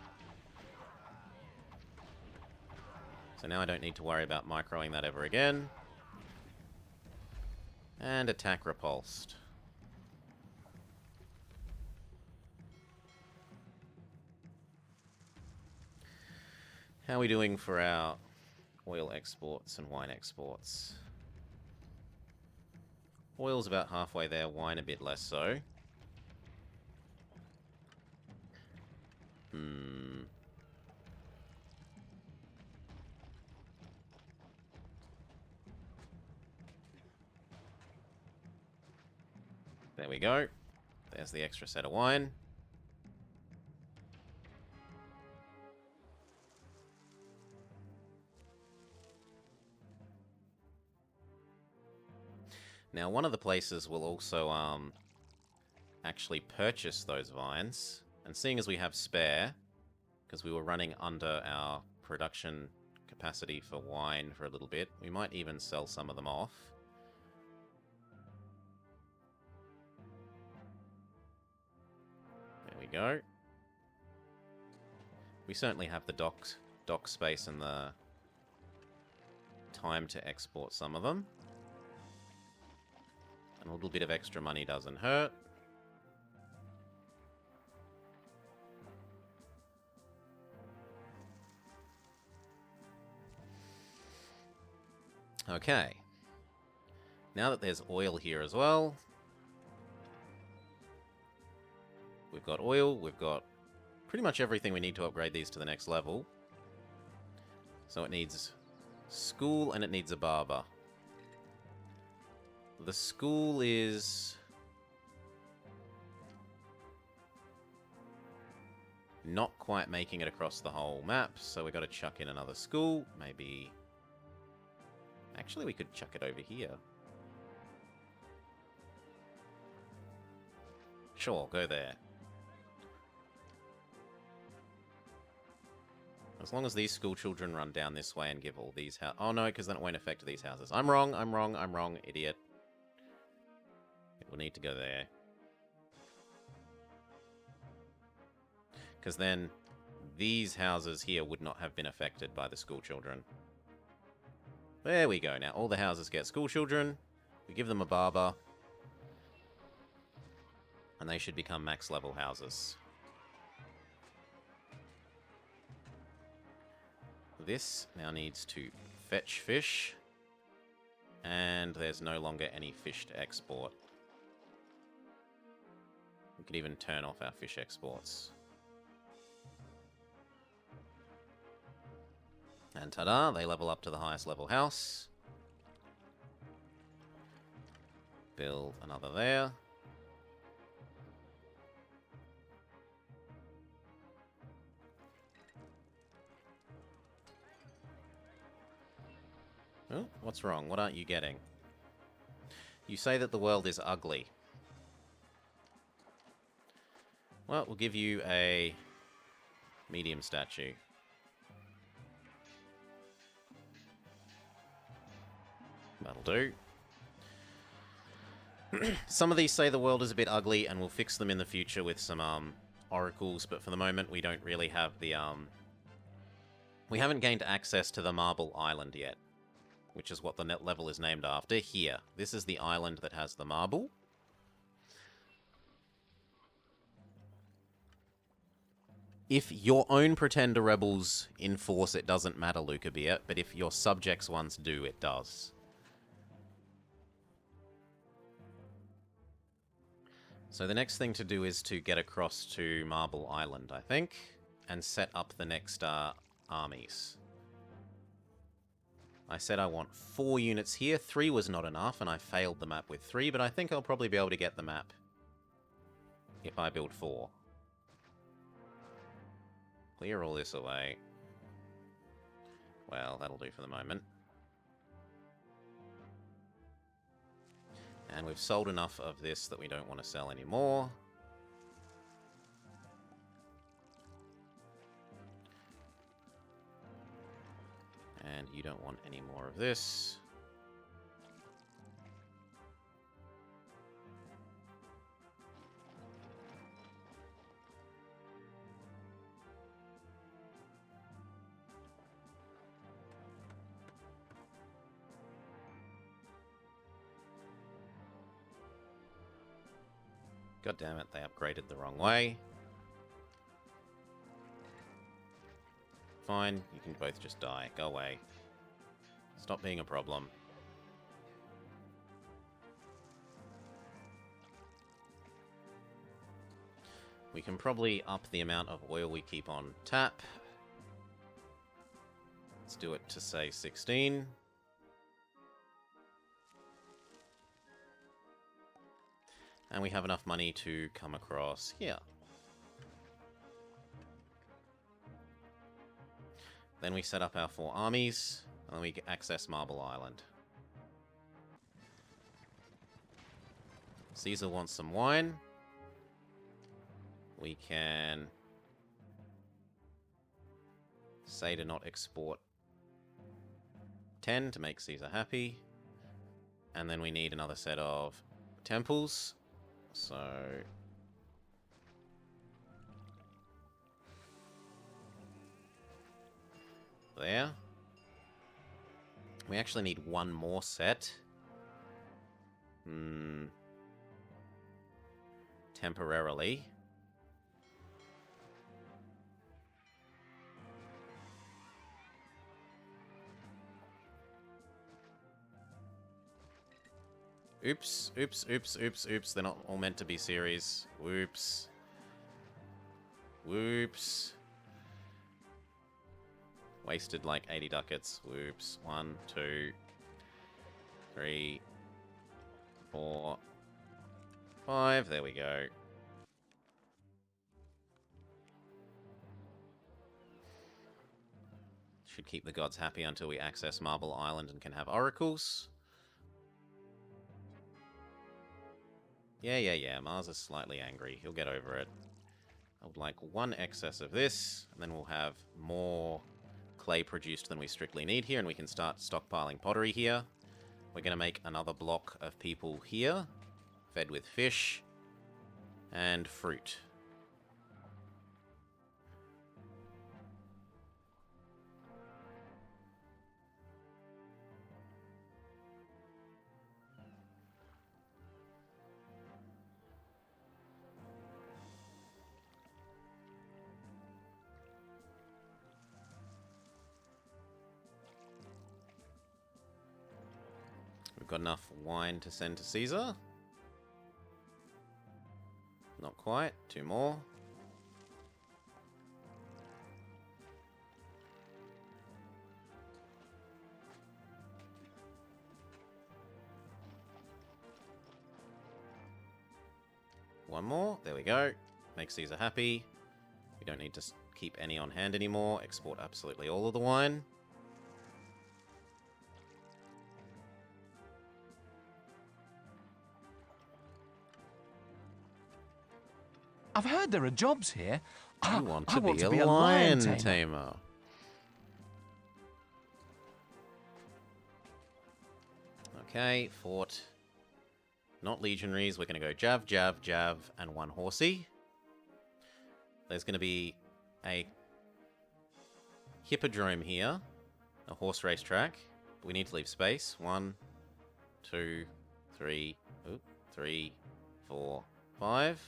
So now I don't need to worry about microing that ever again. And attack repulsed. How are we doing for our oil exports and wine exports? Oil's about halfway there, wine a bit less so. There we go. There's the extra set of wine. Now, one of the places will also actually purchase those vines. And seeing as we have spare, because we were running under our production capacity for wine for a little bit, we might even sell some of them off. There we go. We certainly have the dock space and the time to export some of them. And a little bit of extra money doesn't hurt. Okay. Now that there's oil here as well, we've got oil, we've got pretty much everything we need to upgrade these to the next level. So it needs school and it needs a barber. The school is not quite making it across the whole map, so we've got to chuck in another school. Maybe... Actually, we could chuck it over here. Sure, go there. As long as these school children run down this way and give all these houses... Oh no, because then it won't affect these houses. I'm wrong, idiot. It will need to go there. Because then these houses here would not have been affected by the school children. There we go. Now all the houses get school children. We give them a barber. And they should become max level houses. This now needs to fetch fish. And there's no longer any fish to export. We could even turn off our fish exports. And ta-da, they level up to the highest level house. Build another there. Oh, what's wrong? What aren't you getting? You say that the world is ugly. Well, we'll give you a medium statue. That'll do. Some of these say the world is a bit ugly, and we'll fix them in the future with some oracles, but for the moment we don't really have the... We haven't gained access to the Marble Island yet, which is what the net level is named after. Here. This is the island that has the marble. If your own pretender rebels enforce, it doesn't matter, Lucabia, but if your subjects ones do, it does. So the next thing to do is to get across to Marble Island, I think, and set up the next armies. I said I want 4 units here. 3 was not enough, and I failed the map with 3, but I think I'll probably be able to get the map if I build 4. Clear all this away. Well, that'll do for the moment. And we've sold enough of this that we don't want to sell anymore. And you don't want any more of this. God damn it, they upgraded the wrong way. Fine, you can both just die. Go away. Stop being a problem. We can probably up the amount of oil we keep on tap. Let's do it to, say, 16. And we have enough money to come across here. Then we set up our 4 armies, and then we access Marble Island. Caesar wants some wine. We can say to not export 10 to make Caesar happy. And then we need another set of temples. So there. We actually need one more set. Temporarily. Oops, oops, oops, oops, oops. They're not all meant to be series. Whoops. Whoops. Wasted like 80 ducats. Whoops. 1, 2, 3, 4, 5. There we go. Should keep the gods happy until we access Marble Island and can have oracles. Yeah. Mars is slightly angry. He'll get over it. I would like 1 excess of this, and then we'll have more clay produced than we strictly need here, and we can start stockpiling pottery here. We're going to make another block of people here, fed with fish and fruit. We've got enough wine to send to Caesar. Not quite. 2 more. One more. There we go. Make Caesar happy. We don't need to keep any on hand anymore. Export absolutely all of the wine. I've heard there are jobs here. I want to be a lion tamer. Okay, fort. Not legionaries. We're going to go Jav, Jav, Jav, and 1 horsey. There's going to be a Hippodrome here. A horse race track. But we need to leave space. 1, 2, 3, 4, 5.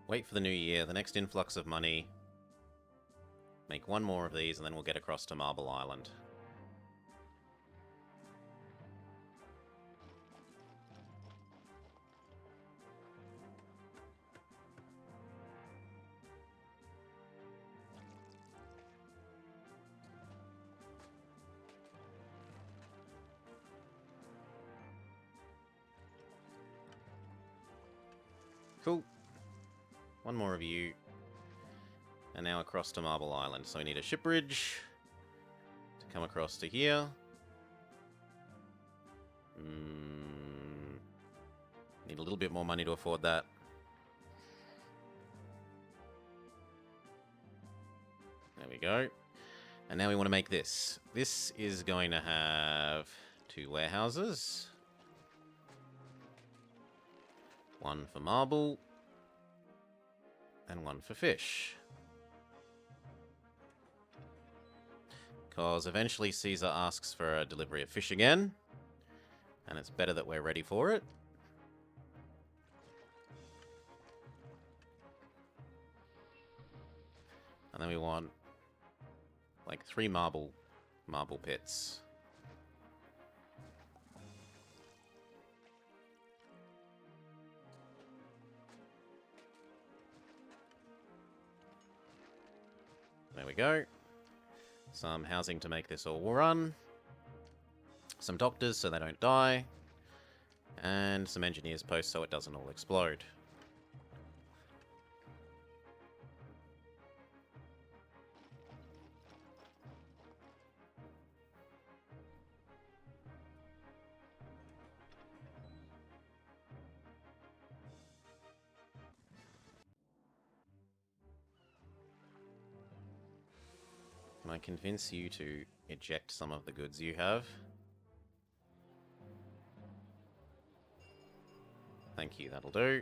Wait for the new year, the next influx of money. Make one more of these, and then we'll get across to Marble Island. Cool. One more of you. And now across to Marble Island. So we need a ship bridge to come across to here. Need a little bit more money to afford that. There we go. And now we want to make this. This is going to have 2 warehouses. One for marble. And one for fish. Because eventually Caesar asks for a delivery of fish again. And it's better that we're ready for it. And then we want like 3 marble pits. There we go. Some housing to make this all run. Some doctors so they don't die. And some engineers posts so it doesn't all explode. Can I convince you to eject some of the goods you have? Thank you, that'll do.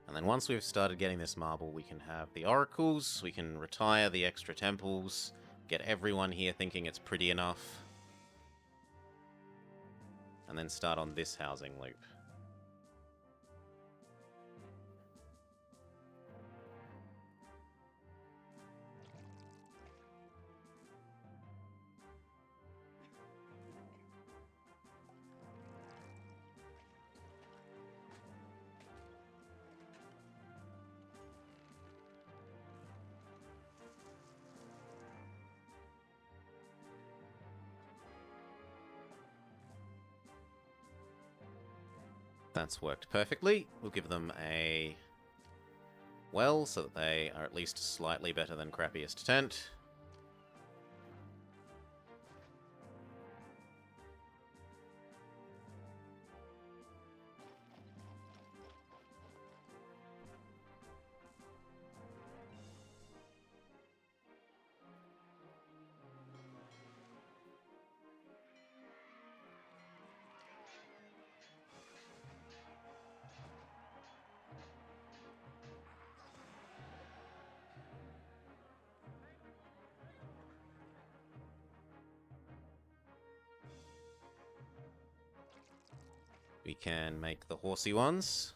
And then once we've started getting this marble, we can have the oracles, we can retire the extra temples, get everyone here thinking it's pretty enough, and then start on this housing loop. That's worked perfectly. We'll give them a well, so that they are at least slightly better than crappiest tent. We can make the horsey ones.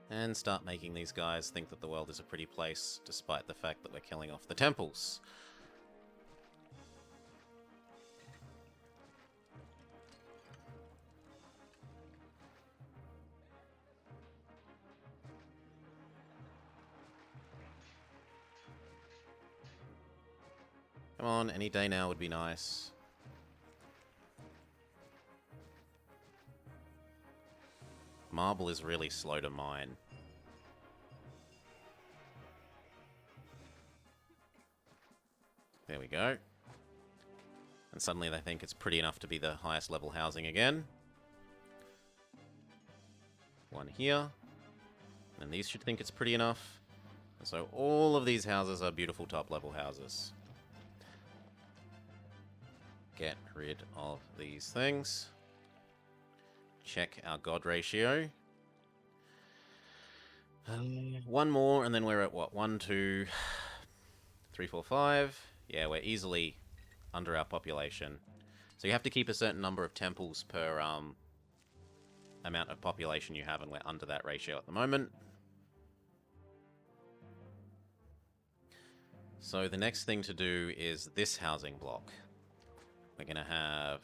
And start making these guys think that the world is a pretty place, despite the fact that we're killing off the temples. Come on, any day now would be nice. Marble is really slow to mine. There we go. And suddenly they think it's pretty enough to be the highest level housing again. One here. And these should think it's pretty enough. And so all of these houses are beautiful top level houses. get rid of these things. Check our God ratio. One more, and then we're at what? 1, 2, 3, 4, 5. Yeah, we're easily under our population. So you have to keep a certain number of temples per amount of population you have, and we're under that ratio at the moment. So the next thing to do is this housing block. We're going to have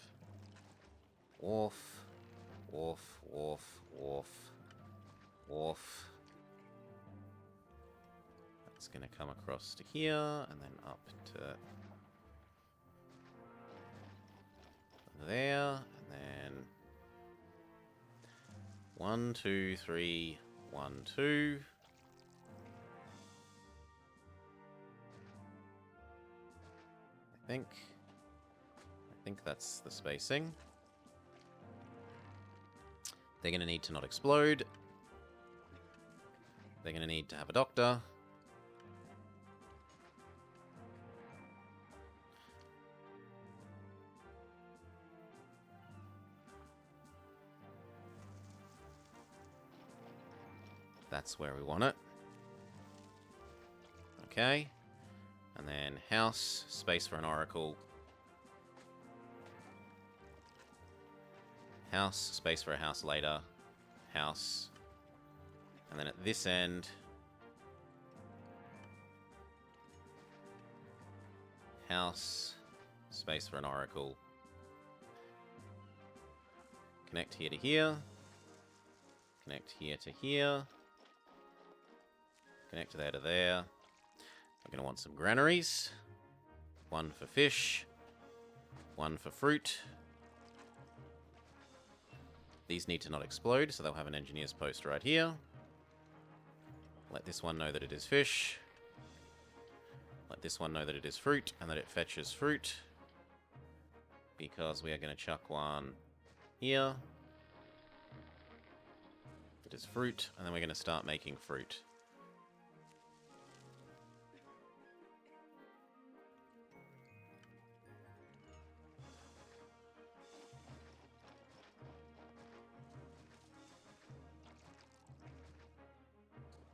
wharf, wharf, wharf, wharf, wharf. That's going to come across to here, and then up to there, and then 1, 2, 3, 1, 2. I think that's the spacing. They're going to need to not explode. They're going to need to have a doctor. That's where we want it. Okay. And then house, space for an oracle. House, space for a house later. House. And then at this end, house, space for an oracle. Connect here to here. Connect here to here. Connect there to there. We're going to want some granaries. 1 for fish. 1 for fruit. These need to not explode, so they'll have an engineer's post right here. Let this one know that it is fish. Let this one know that it is fruit, and that it fetches fruit. Because we are going to chuck one here. It is fruit, and then we're going to start making fruit.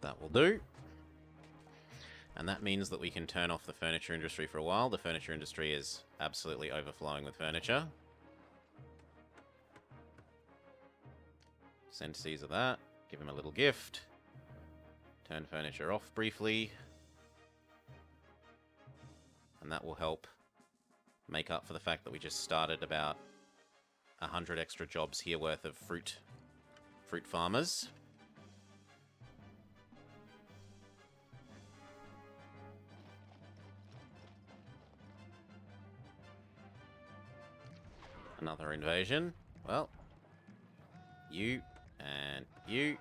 That will do. And that means that we can turn off the furniture industry for a while. The furniture industry is absolutely overflowing with furniture. Send Caesar that. Give him a little gift. Turn furniture off briefly. And that will help make up for the fact that we just started about 100 extra jobs here worth of fruit farmers. Another invasion. Well, you and you.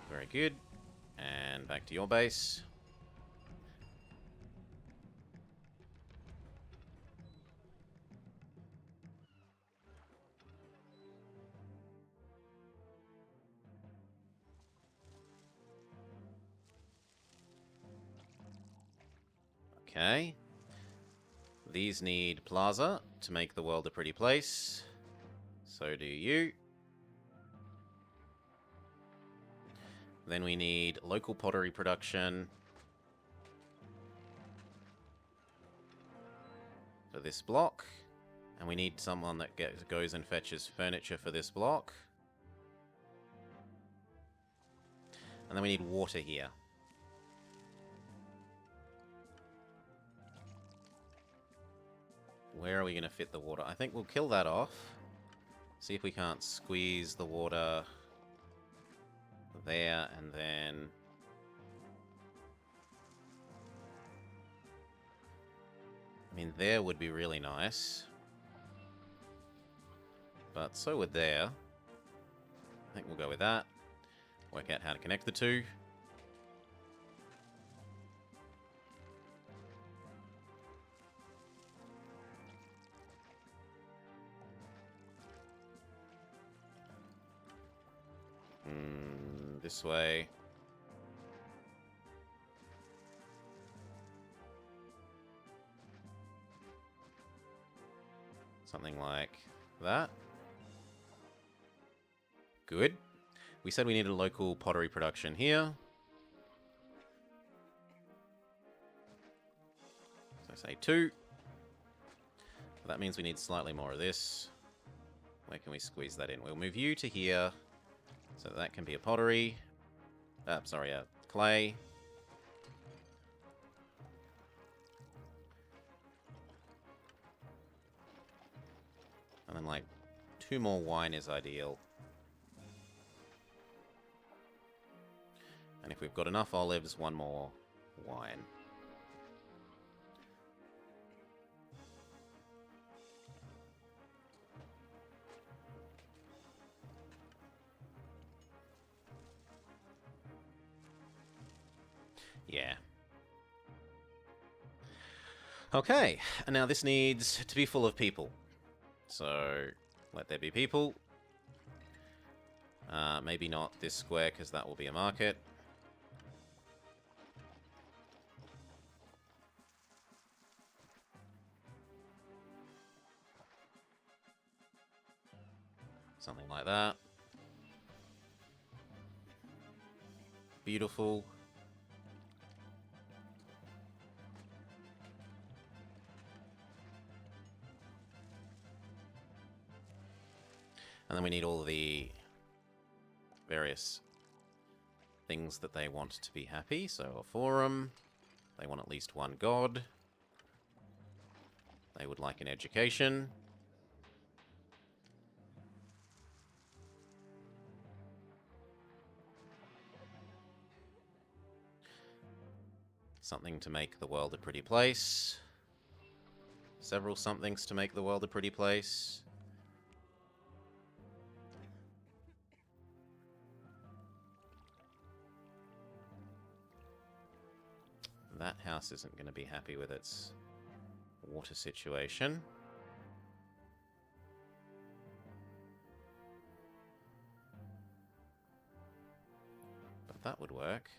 Very good. And back to your base. Okay. These need plaza to make the world a pretty place. So do you. Then we need local pottery production for this block. And we need someone that goes and fetches furniture for this block. And then we need water here. Where are we going to fit the water? I think we'll kill that off. See if we can't squeeze the water there and then... I mean, there would be really nice. But so would there. I think we'll go with that. Work out how to connect the two. this way. Something like that. Good. We said we needed a local pottery production here. So say 2. That means we need slightly more of this. Where can we squeeze that in? We'll move you to here. So that can be a pottery. Sorry, a clay. And then like 2 more wine is ideal. And if we've got enough olives, 1 more wine. Yeah. Okay, and now this needs to be full of people. So, let there be people. Maybe not this square, because that will be a market. Something like that. Beautiful. And then we need all the various things that they want to be happy. So a forum. They want at least 1 god. They would like an education. Something to make the world a pretty place. Several somethings to make the world a pretty place. That house isn't going to be happy with its water situation. But that would work.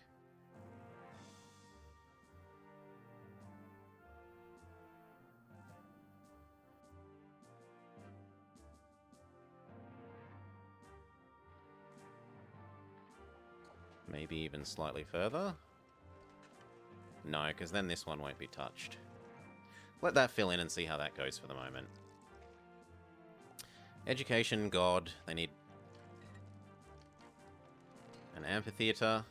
Maybe even slightly further. No, because then this one won't be touched. Let that fill in and see how that goes for the moment. Education, God. They need an amphitheater.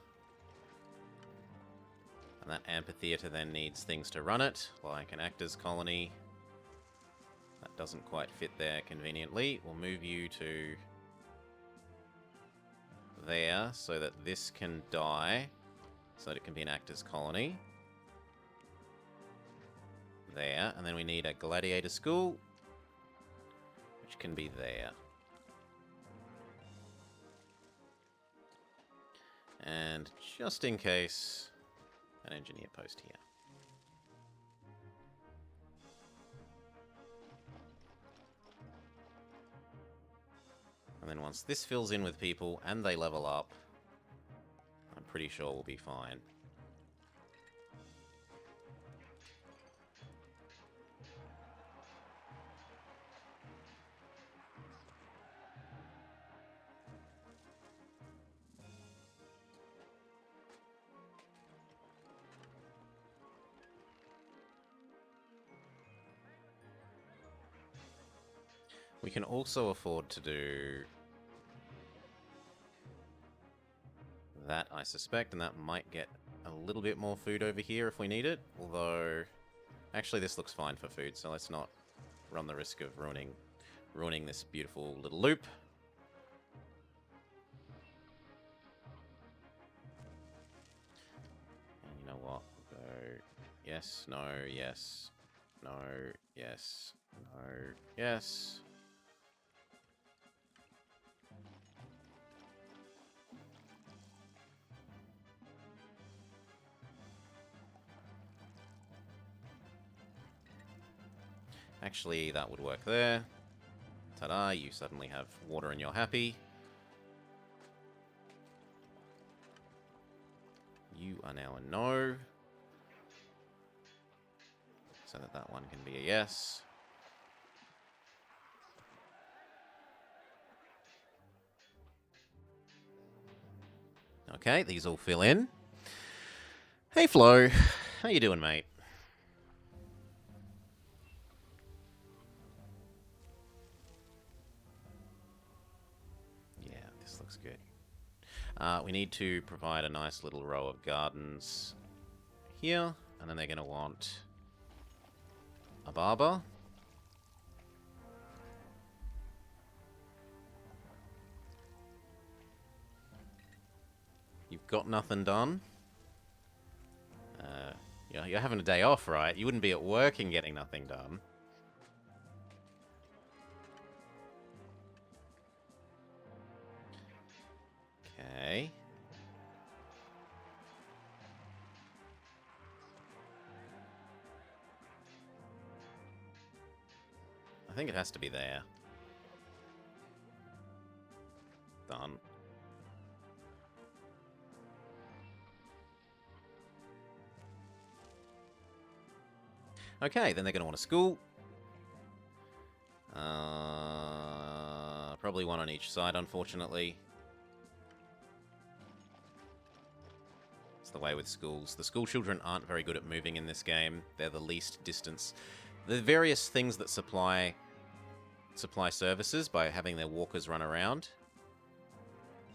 And that amphitheater then needs things to run it, like an actors colony. That doesn't quite fit there conveniently. We'll move you to there so that this can die, so that it can be an actors colony. There, and then we need a gladiator school, which can be there. And just in case, an engineer post here. And then once this fills in with people and they level up, I'm pretty sure we'll be fine. We can also afford to do that, I suspect, and that might get a little bit more food over here if we need it. Although, actually this looks fine for food, so let's not run the risk of ruining this beautiful little loop. And you know what? We'll go yes, no, yes, no, yes, no, yes. Actually, that would work there. Ta-da, you suddenly have water and you're happy. You are now a no. So that that one can be a yes. Okay, these all fill in. Hey Flo, how you doing, mate? Yeah, this looks good. We need to provide a nice little row of gardens here, and then they're going to want a barber. You've got nothing done. You're having a day off, right? You wouldn't be at work and getting nothing done. Okay. I think it has to be there. Done. Okay, then they're going to want a school. Probably one on each side, unfortunately. It's the way with schools. The school children aren't very good at moving in this game. They're the least distance. The various things that supply services by having their walkers run around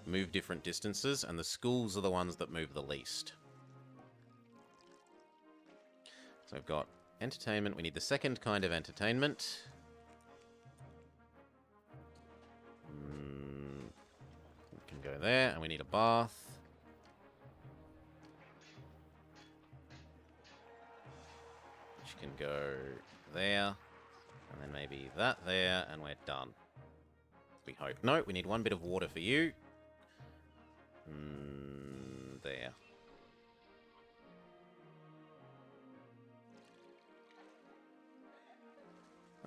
move different distances, and the schools are the ones that move the least. So we've got entertainment. We need the second kind of entertainment. We can go there, and we need a bath. Which can go there, and then maybe that there, and we're done. We hope. No, we need one bit of water for you. There.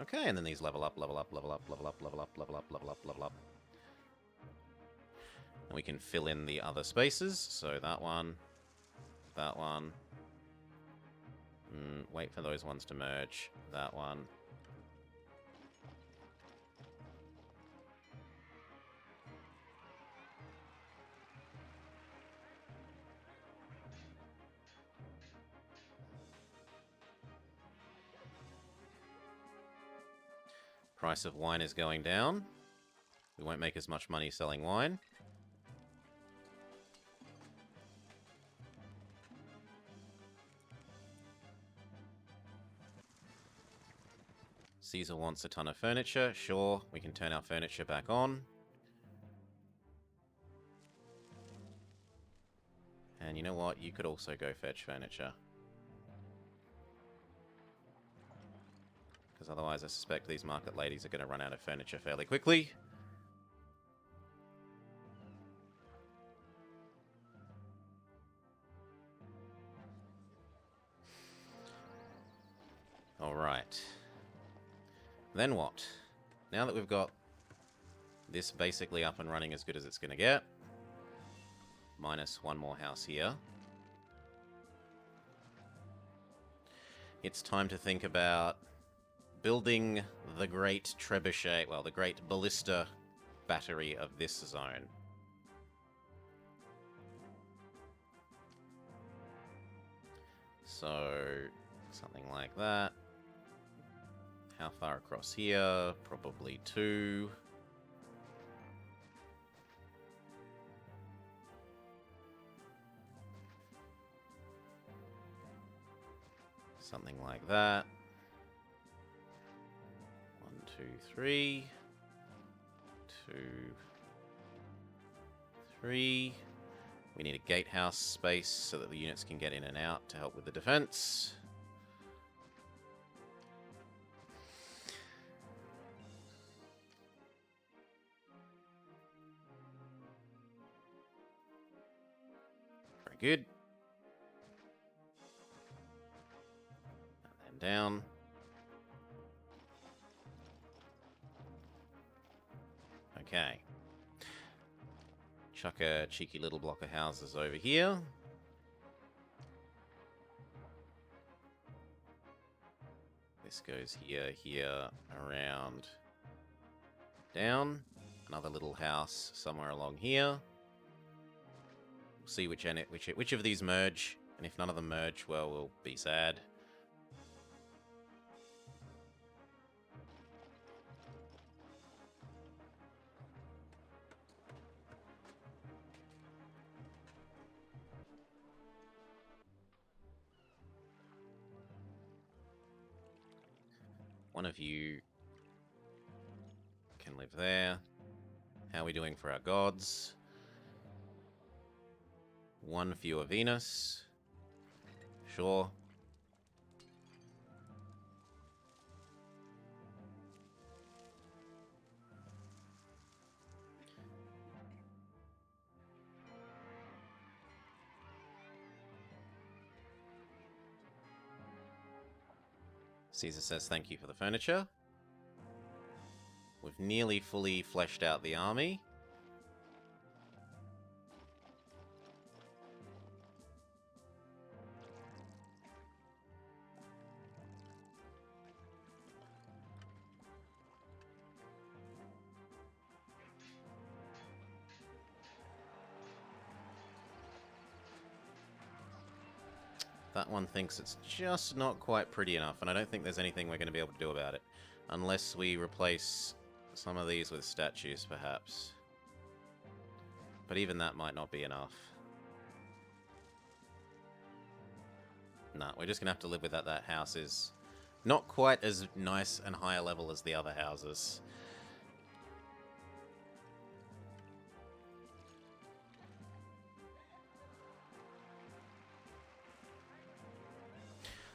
Okay, and then these level up, level up, level up, level up, level up, level up, level up, level up. And we can fill in the other spaces. So that one, that one. Wait for those ones to merge. That one. Price of wine is going down. We won't make as much money selling wine. Caesar wants a ton of furniture. Sure, we can turn our furniture back on. And you know what? You could also go fetch furniture. Because otherwise I suspect these market ladies are going to run out of furniture fairly quickly. Alright. Then what? Now that we've got this basically up and running as good as it's going to get, minus one more house here, it's time to think about building the great Trebuchet, well, the great ballista battery of this zone. So, something like that. How far across here? Probably 2. Something like that. 1, 2, 3. 2, 3. We need a gatehouse space so that the units can get in and out to help with the defense. Very good. And then down. Okay. Chuck a cheeky little block of houses over here. This goes here, here, around, down. Another little house somewhere along here. We'll see which of these merge, and if none of them merge, well, we'll be sad. One of you can live there. How are we doing for our gods? One fewer Venus. Sure. Caesar says thank you for the furniture. We've nearly fully fleshed out the army. That one thinks it's just not quite pretty enough, and I don't think there's anything we're going to be able to do about it. Unless we replace some of these with statues, perhaps. But even that might not be enough. Nah, we're just going to have to live with that. That house is not quite as nice and higher level as the other houses.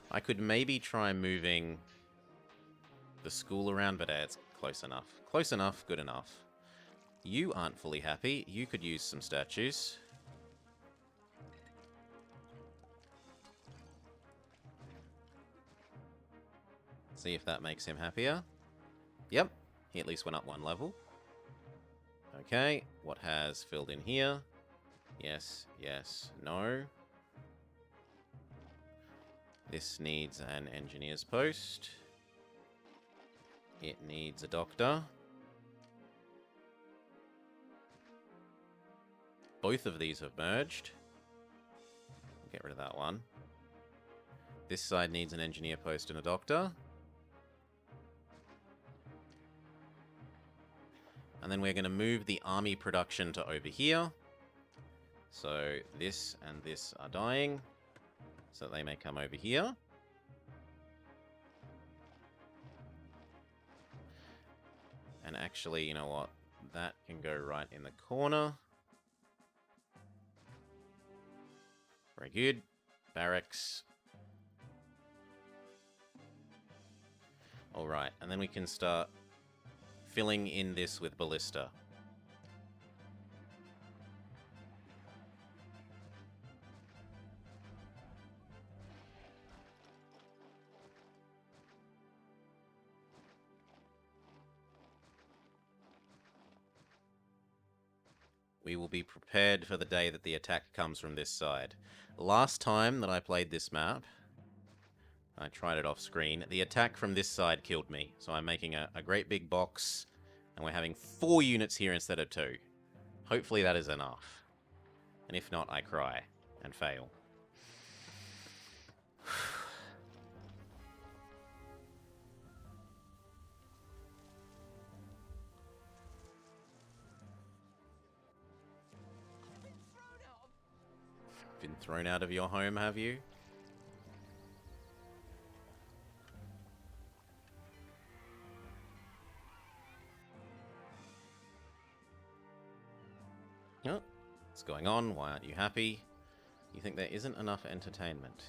I could maybe try moving the school around, but it's close enough. Close enough, good enough. You aren't fully happy. You could use some statues. See if that makes him happier. Yep, he at least went up one level. Okay, what has filled in here? Yes, yes, no. This needs an engineer's post. It needs a doctor. Both of these have merged. Get rid of that one. This side needs an engineer post and a doctor. And then we're going to move the army production to over here. So this and this are dying. So that they may come over here. And actually, you know what? That can go right in the corner. Very good. Barracks. Alright, and then we can start filling in this with ballista. We will be prepared for the day that the attack comes from this side. Last time that I played this map, I tried it off screen, the attack from this side killed me. So I'm making a great big box, and we're having 4 units here instead of 2. Hopefully that is enough. And if not, I cry and fail. Been thrown out of your home, have you? Oh, what's going on? Why aren't you happy? You think there isn't enough entertainment.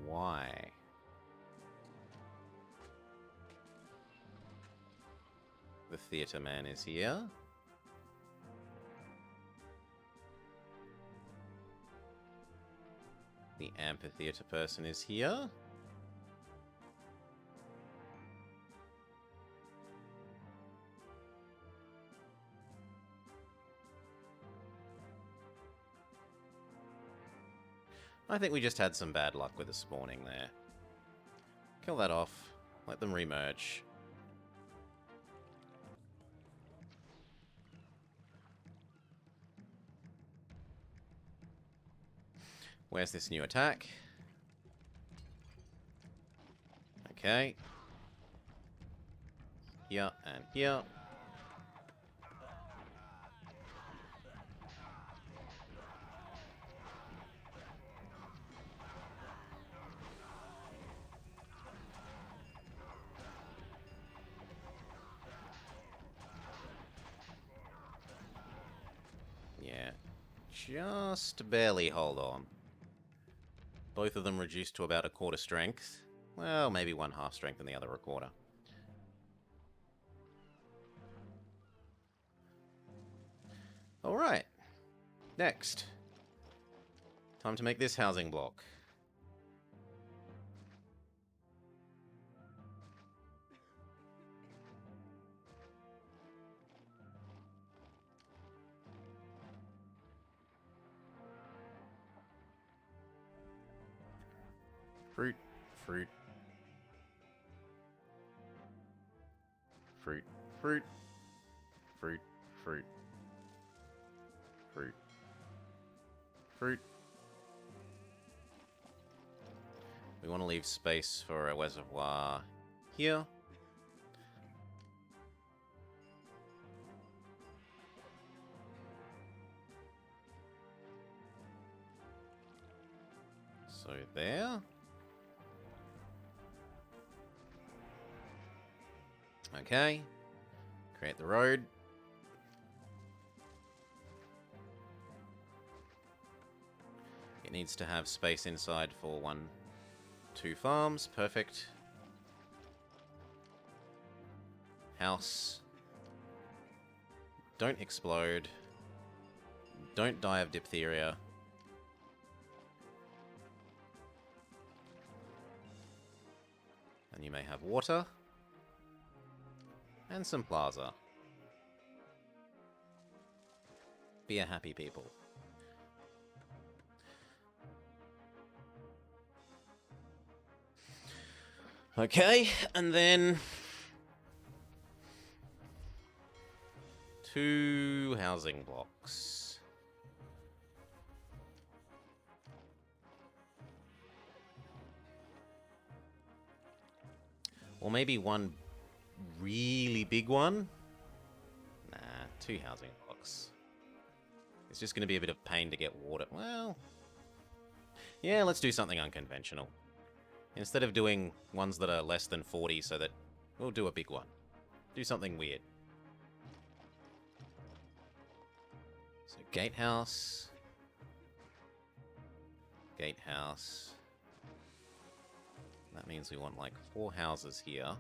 Why? The theatre man is here. The amphitheatre person is here. I think we just had some bad luck with the spawning there. Kill that off. Let them remerge. Where's this new attack? Okay. Here and here. Yeah. Just barely hold on. Both of them reduced to about a quarter strength. Well, maybe one half strength and the other a quarter. Alright. Next. Time to make this housing block. Fruit, fruit. Fruit, fruit. Fruit, fruit. Fruit. Fruit. We want to leave space for a reservoir here. So there. Okay. Create the road. It needs to have space inside for 2 farms. Perfect. House. Don't explode. Don't die of diphtheria. And you may have water. And some plaza. Be a happy people. Okay, and then 2 housing blocks. Or maybe one really big one? Nah, 2 housing blocks. It's just going to be a bit of pain to get water. Well, yeah, let's do something unconventional. Instead of doing ones that are less than 40, so that we'll do a big one. Do something weird. So gatehouse. Gatehouse. That means we want like 4 houses here.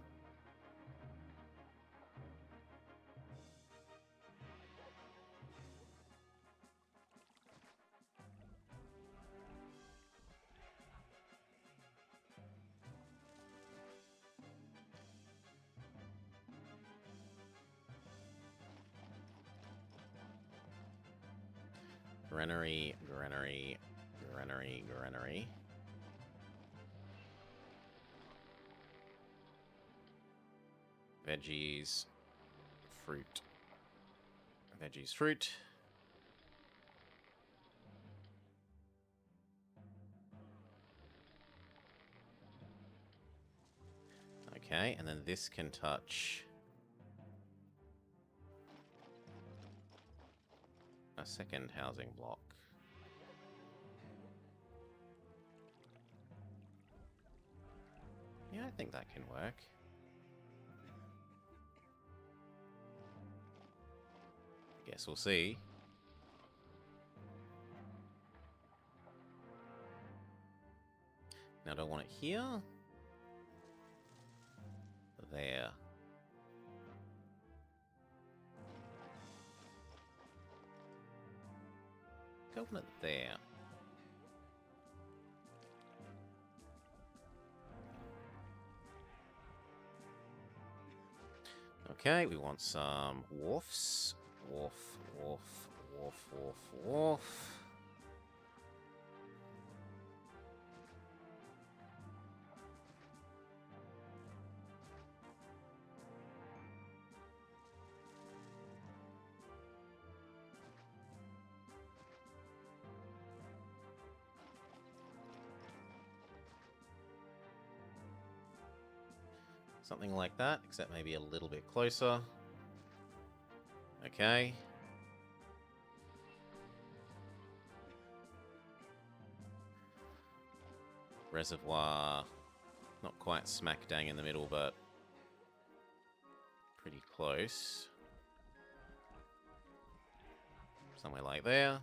Granary, granary, granary, granary. Veggies, fruit. Veggies, fruit. Okay, and then this can touch a second housing block. Yeah, I think that can work. Guess we'll see. Now, do I want it here? There. Coconut there. Okay, we want some wharfs. Wharf, wharf, wharf, wharf, wharf. Something like that, except maybe a little bit closer. Okay. Reservoir, not quite smack dang in the middle, but pretty close. Somewhere like there.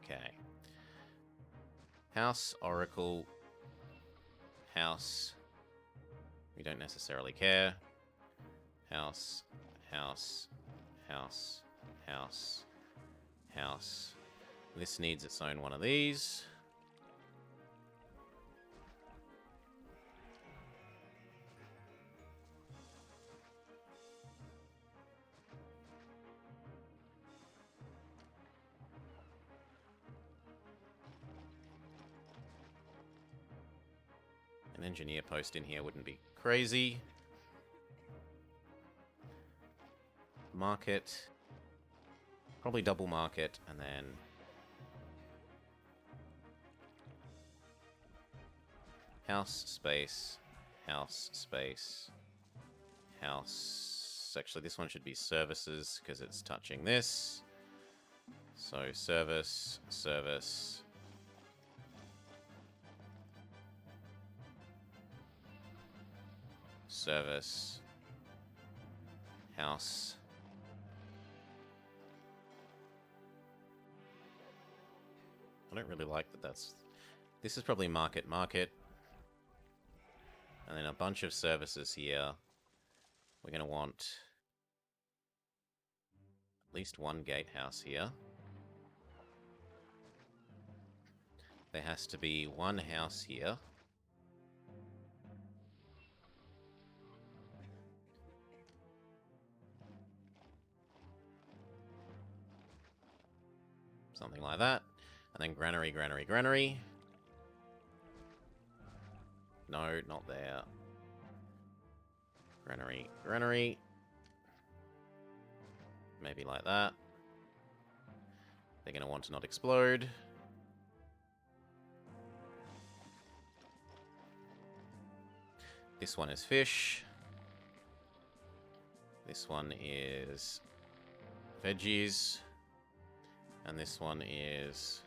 Okay. House, Oracle, house. We don't necessarily care. House, house, house, house, house. This needs its own one of these. An engineer post in here wouldn't be crazy. Market. Probably double market, and then house, space, house, space, house. Actually, this one should be services because it's touching this. So service, service. Service. House. I don't really like that that's... This is probably market, market. And then a bunch of services here. We're going to want at least one gatehouse here. There has to be one house here. Something like that. And then granary, granary, granary. No, not there. Granary, granary. Maybe like that. They're going to want to not explode. This one is fish. This one is veggies. And this one is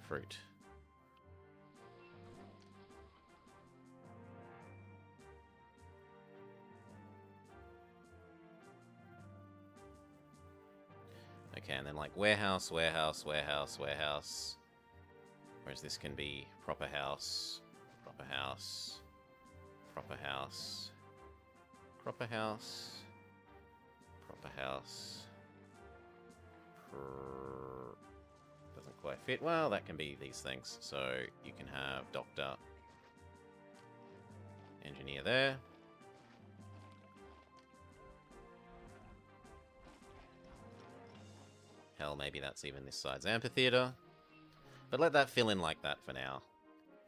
fruit. Okay, and then like warehouse, warehouse, warehouse, warehouse. Whereas this can be proper house, proper house, proper house, proper house, proper house. Doesn't quite fit. Well, that can be these things. So you can have doctor, engineer there. Hell, maybe that's even this side's amphitheater. But let that fill in like that for now.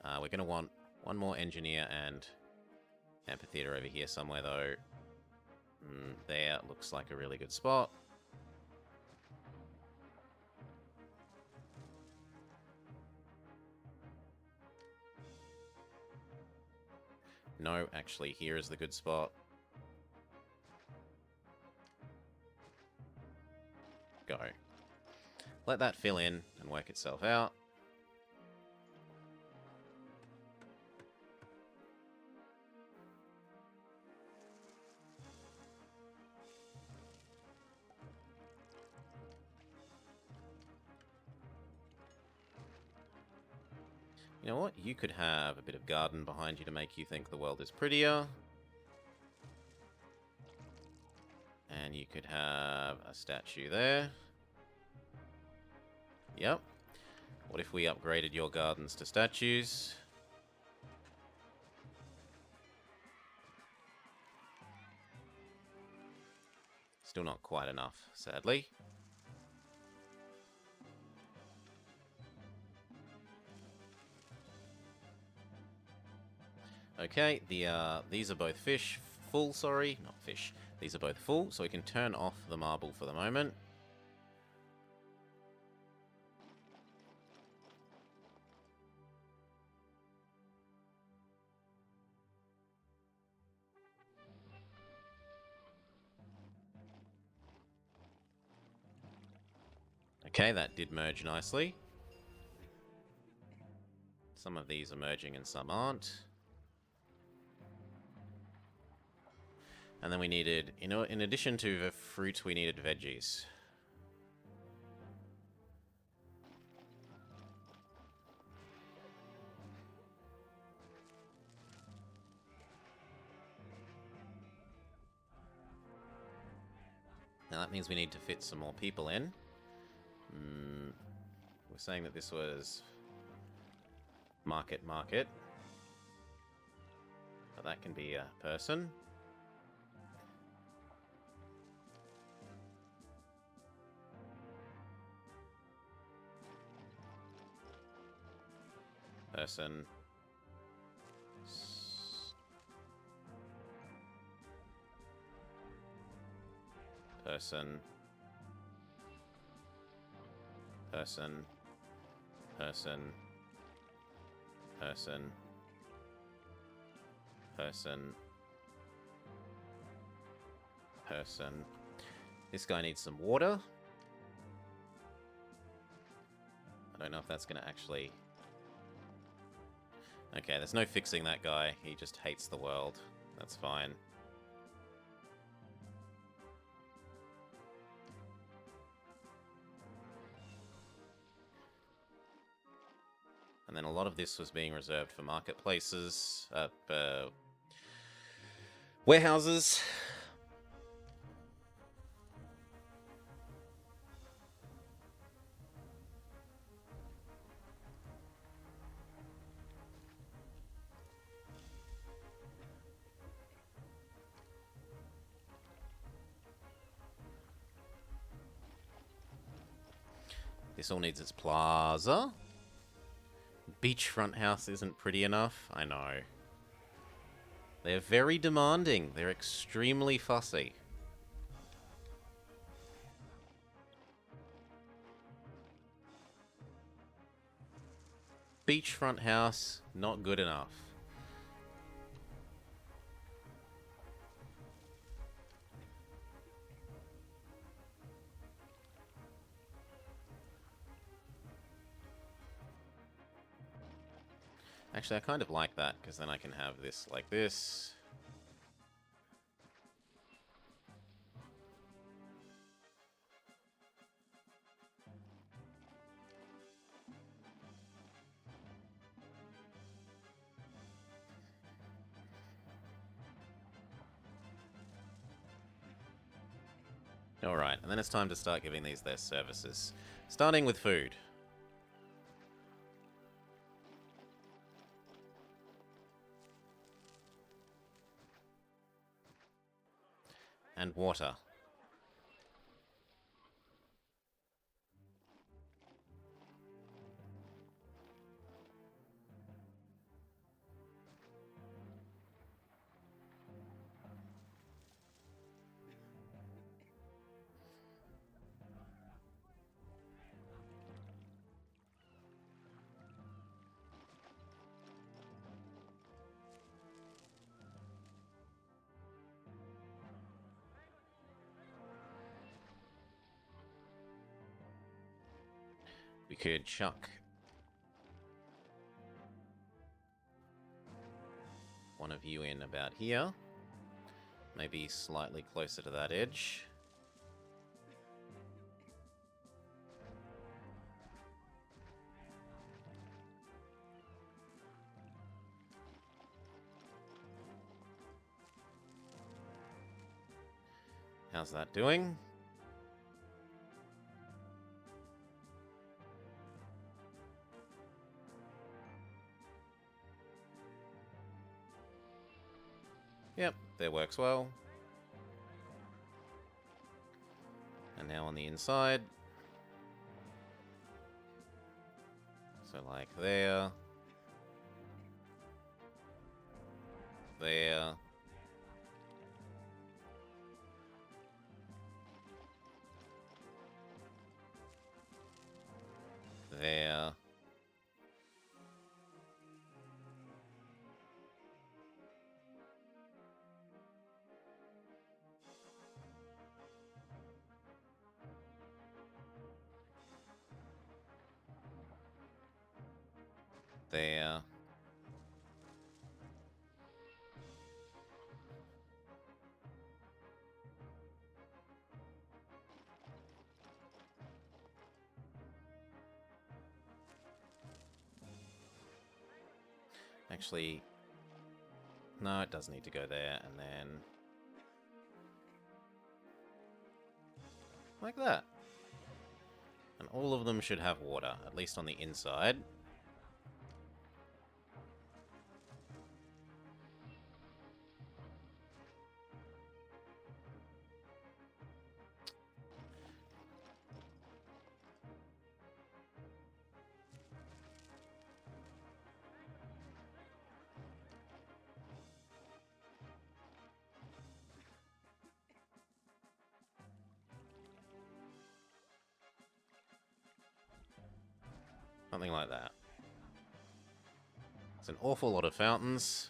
We're going to want one more engineer and amphitheater over here somewhere, though. There looks like a really good spot. No, actually, here is the good spot. Go. Let that fill in and work itself out. You know what? You could have a bit of garden behind you to make you think the world is prettier. And you could have a statue there. Yep. What if we upgraded your gardens to statues? Still not quite enough, sadly. Okay, these are both full, sorry, not fish. These are both full, so we can turn off the marble for the moment. Okay, that did merge nicely. Some of these are merging and some aren't. And then we needed, in addition to the fruit, we needed veggies. Now that means we need to fit some more people in. We're saying that this was market. But that can be a person. Person. Person. Person. Person. Person. Person. Person. This guy needs some water. I don't know if that's going to actually... Okay, there's no fixing that guy. He just hates the world. That's fine. And then a lot of this was being reserved for marketplaces, warehouses. This all needs its plaza. Beachfront house isn't pretty enough. I know. They're very demanding. They're extremely fussy. Beachfront house, not good enough. Actually, I kind of like that, because then I can have this like this. Alright, and then it's time to start giving these their services. Starting with food. And water. We could chuck one of you in about here. Maybe slightly closer to that edge. How's that doing? Yep, that works well. And now on the inside. So like there. There. There. there. Actually, no, it does need to go there, and then like that. And all of them should have water, at least on the inside. Something like that. It's an awful lot of fountains.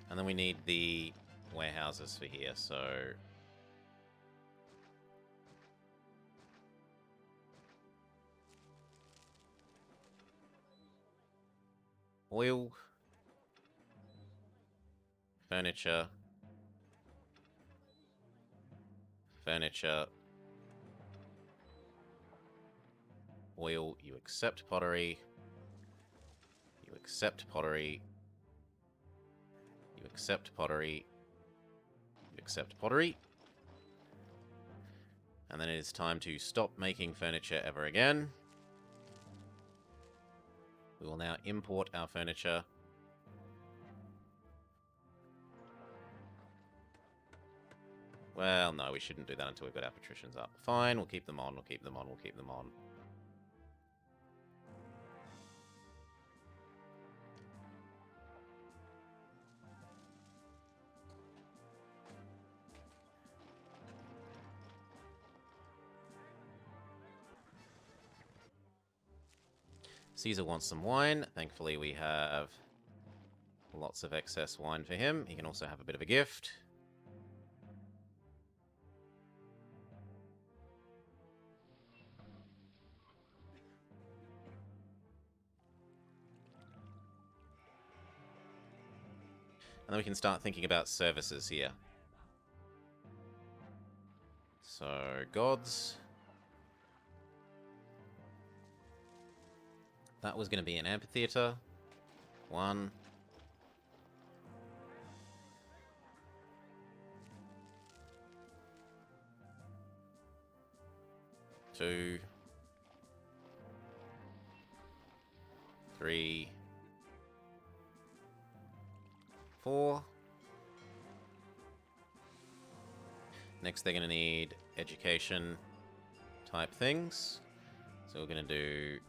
And then we need the warehouses for here, so... oil. Furniture. Furniture. Oil. You accept pottery. You accept pottery. You accept pottery. You accept pottery. And then it is time to stop making furniture ever again. We will now import our furniture. Well, no, we shouldn't do that until we've got our patricians up. Fine, we'll keep them on, we'll keep them on, we'll keep them on. Caesar wants some wine. Thankfully, we have lots of excess wine for him. He can also have a bit of a gift. And then we can start thinking about services here. So, gods. That was going to be an amphitheater. 1. 2. 3. 4. Next, they're going to need education type things. So we're going to do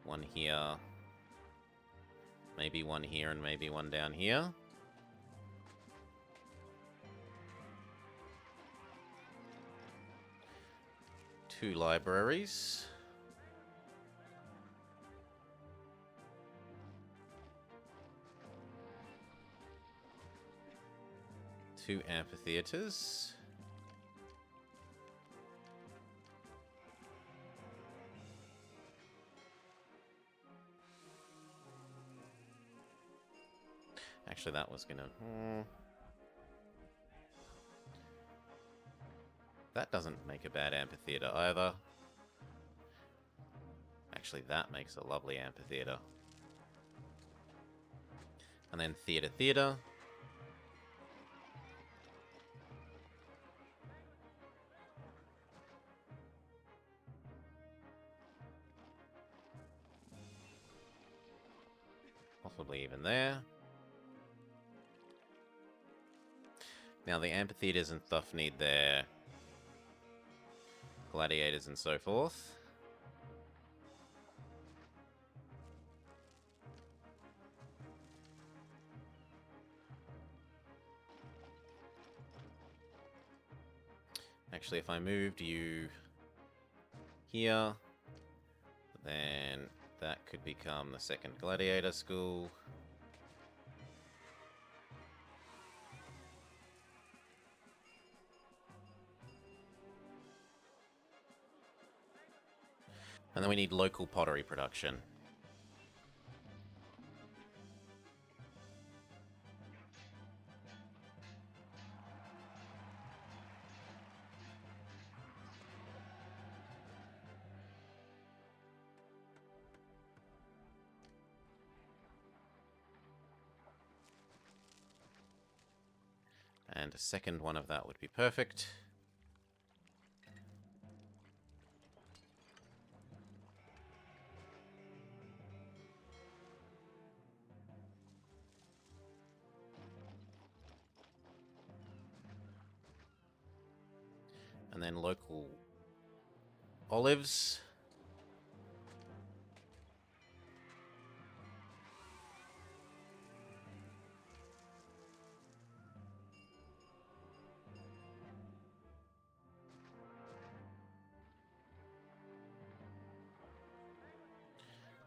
one here, maybe one here, and maybe one down here. Two libraries. Two amphitheaters. Actually, that was gonna... That doesn't make a bad amphitheater either. Actually, that makes a lovely amphitheater. And then theater, theater. Possibly even there. Now the amphitheaters and stuff need their gladiators and so forth. Actually, if I moved you here, then that could become the second gladiator school. And then we need local pottery production. And a second one of that would be perfect. And then local olives.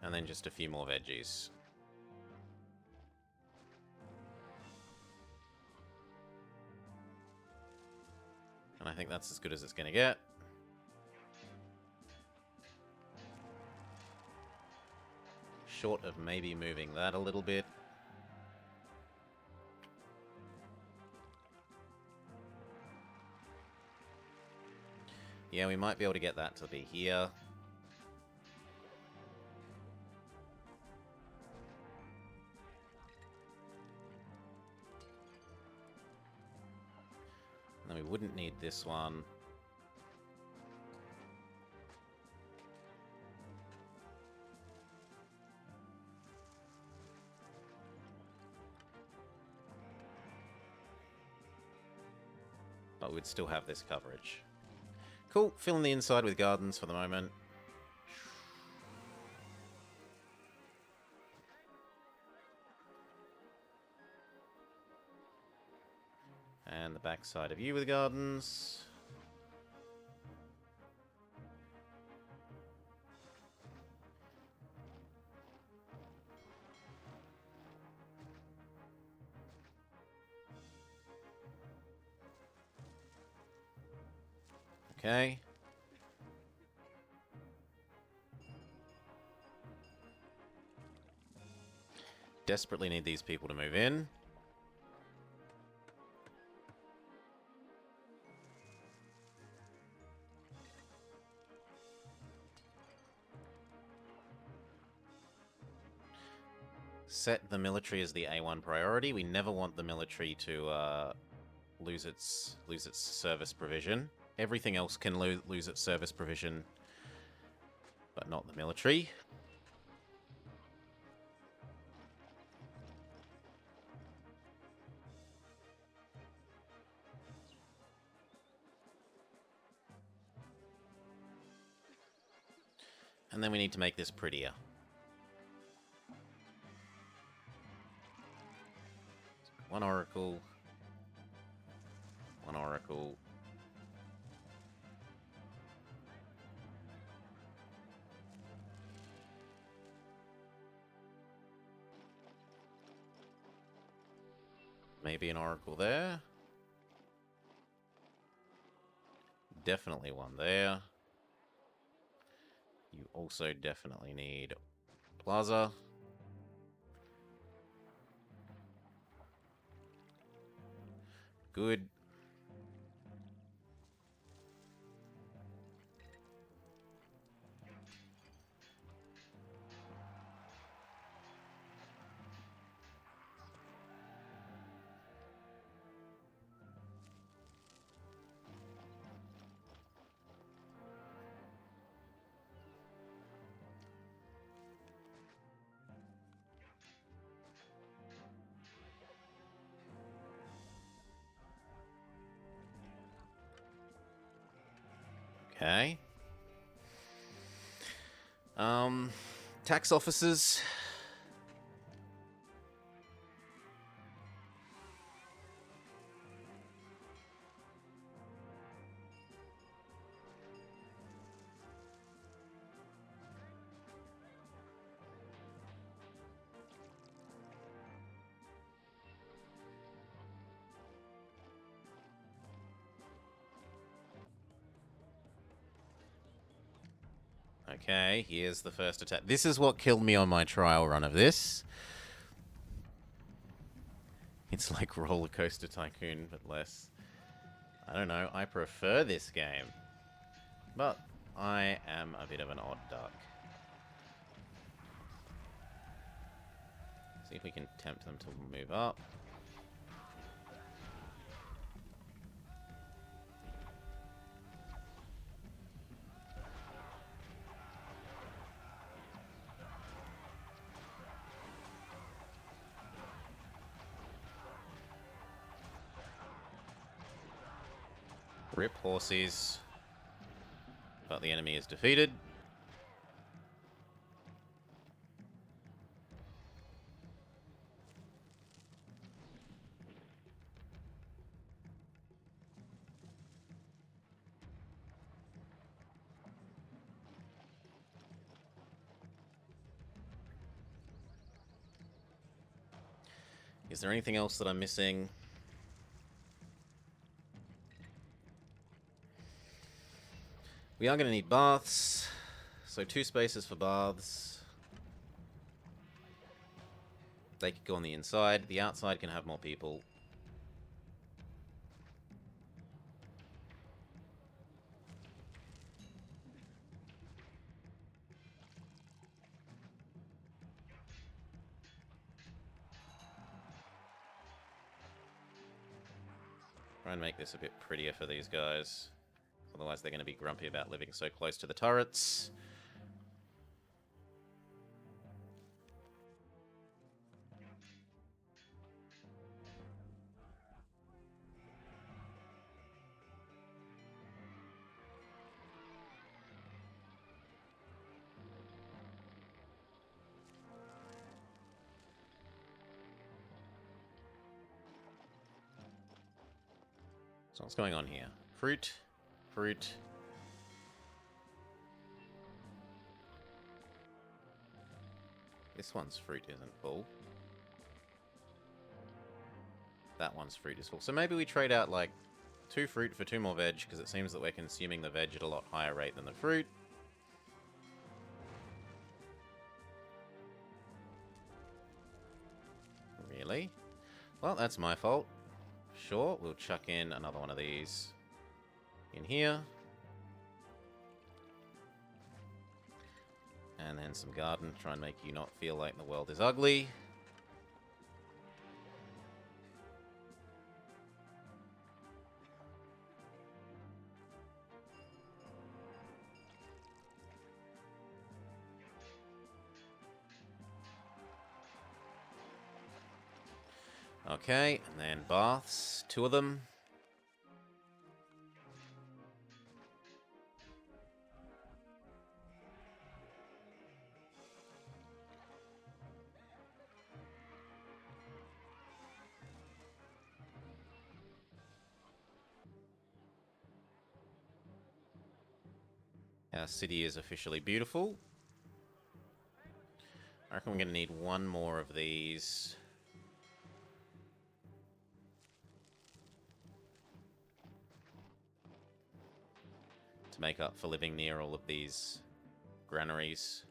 And then just a few more veggies. And I think that's as good as it's going to get. Short of maybe moving that a little bit. Yeah, we might be able to get that to be here. And then we wouldn't need this one. But we'd still have this coverage. Cool, filling the inside with gardens for the moment. And the back side of you with gardens. Okay. Desperately need these people to move in. Set the military as the A1 priority. We never want the military to lose its service provision. Everything else can lose its service provision, but not the military. And then we need to make this prettier. One oracle. One oracle. Maybe an oracle there. Definitely one there. You also definitely need plaza. Good. Okay. Tax officers. Okay, here's the first attack. This is what killed me on my trial run of this. It's like Roller Coaster Tycoon, but less. I don't know, I prefer this game. But I am a bit of an odd duck. See if we can tempt them to move up. Rip horses. But the enemy is defeated. Is there anything else that I'm missing? We are going to need baths. So 2 spaces for baths. They could go on the inside. The outside can have more people. Try and make this a bit prettier for these guys. Otherwise they're going to be grumpy about living so close to the turrets. So what's going on here? Fruit. Fruit. This one's fruit isn't full. That one's fruit is full. So maybe we trade out, like, 2 fruit for 2 more veg, because it seems that we're consuming the veg at a lot higher rate than the fruit. Really? Well, that's my fault. Sure, we'll chuck in another one of these in here. And then some garden, try and make you not feel like the world is ugly. Okay, and then baths, 2 of them. Our city is officially beautiful. I reckon we're going to need 1 more of these. To make up for living near all of these granaries.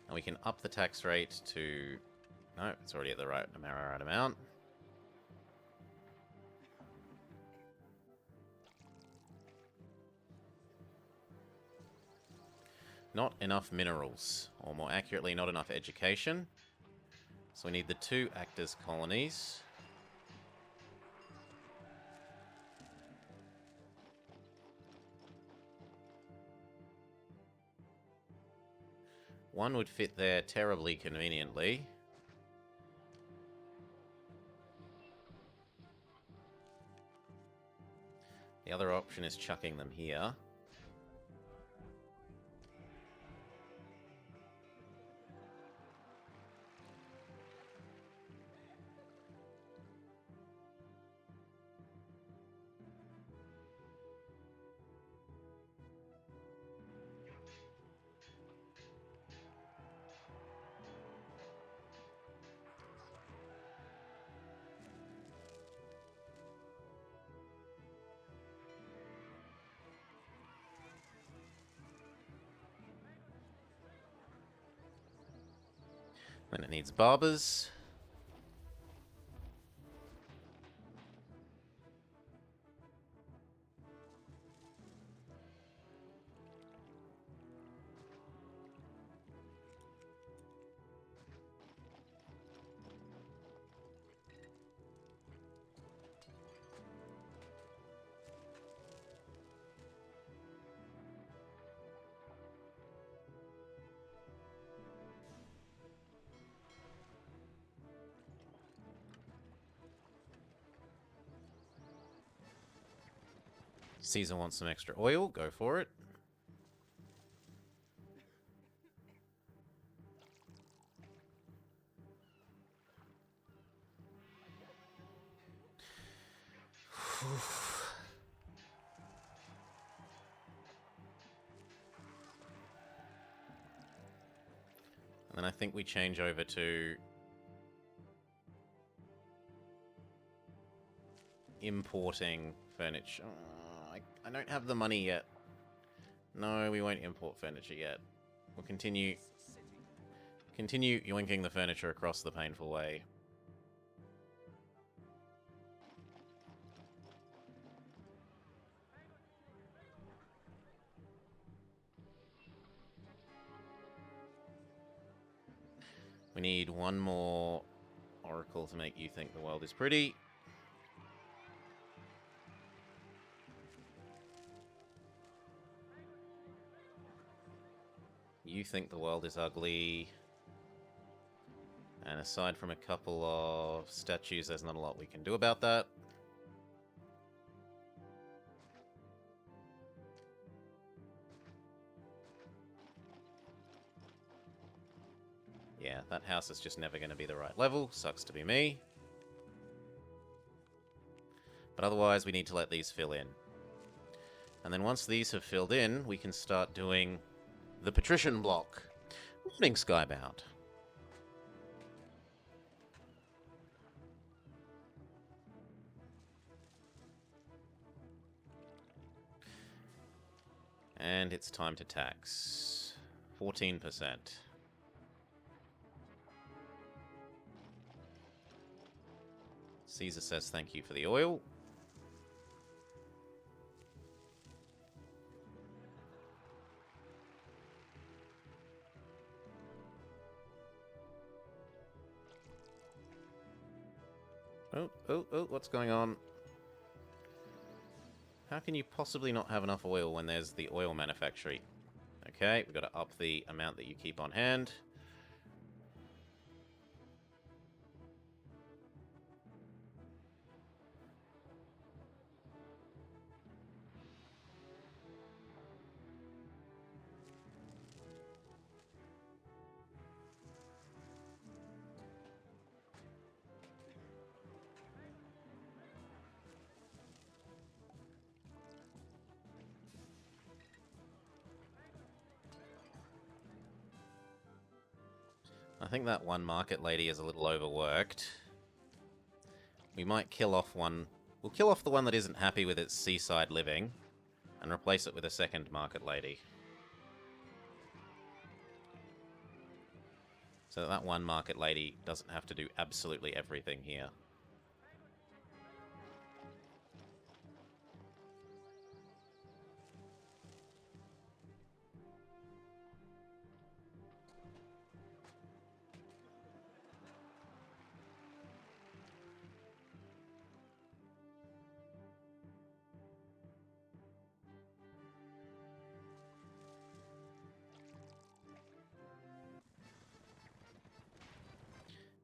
And we can up the tax rate to... No, it's already at the right amount. Not enough minerals, or more accurately, not enough education. So we need the 2 actors' colonies. One would fit there terribly conveniently. The other option is chucking them here. Then it needs barbers. Caesar wants some extra oil. Go for it. And then I think we change over to importing furniture. Oh, I don't have the money yet. No, we won't import furniture yet. We'll continue yoinking the furniture across the painful way. We need one more oracle to make you think the world is pretty. You think the world is ugly. And aside from a couple of statues, there's not a lot we can do about that. Yeah, that house is just never going to be the right level. Sucks to be me. But otherwise, we need to let these fill in. And then once these have filled in, we can start doing the Patrician block. Morning, Skybound. And it's time to tax. 14%. Caesar says thank you for the oil. Oh, what's going on? How can you possibly not have enough oil when there's the oil manufactory? Okay, we've got to up the amount that you keep on hand. I think that one market lady is a little overworked. We might kill off one. We'll kill off the one that isn't happy with its seaside living and replace it with a second market lady. So that one market lady doesn't have to do absolutely everything here.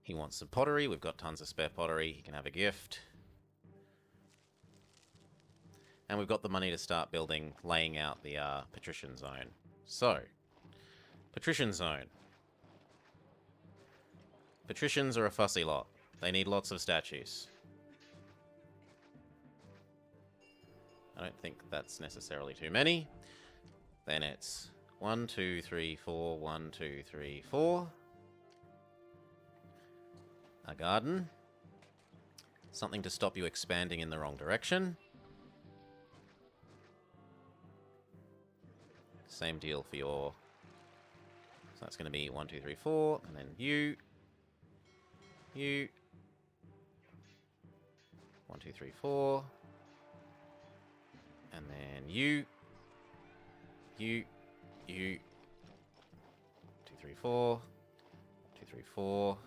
He wants some pottery. We've got tons of spare pottery. He can have a gift. And we've got the money to start laying out the Patrician Zone. So, Patrician Zone. Patricians are a fussy lot. They need lots of statues. I don't think that's necessarily too many. Then it's 1, 2, 3, 4, 1, 2, 3, 4. A garden. Something to stop you expanding in the wrong direction. Same deal for your... So that's going to be 1, 2, 3, 4, and then you. You. 1, 2, 3, 4. And then you. You. 2, 3, 4. 2, 3, 4.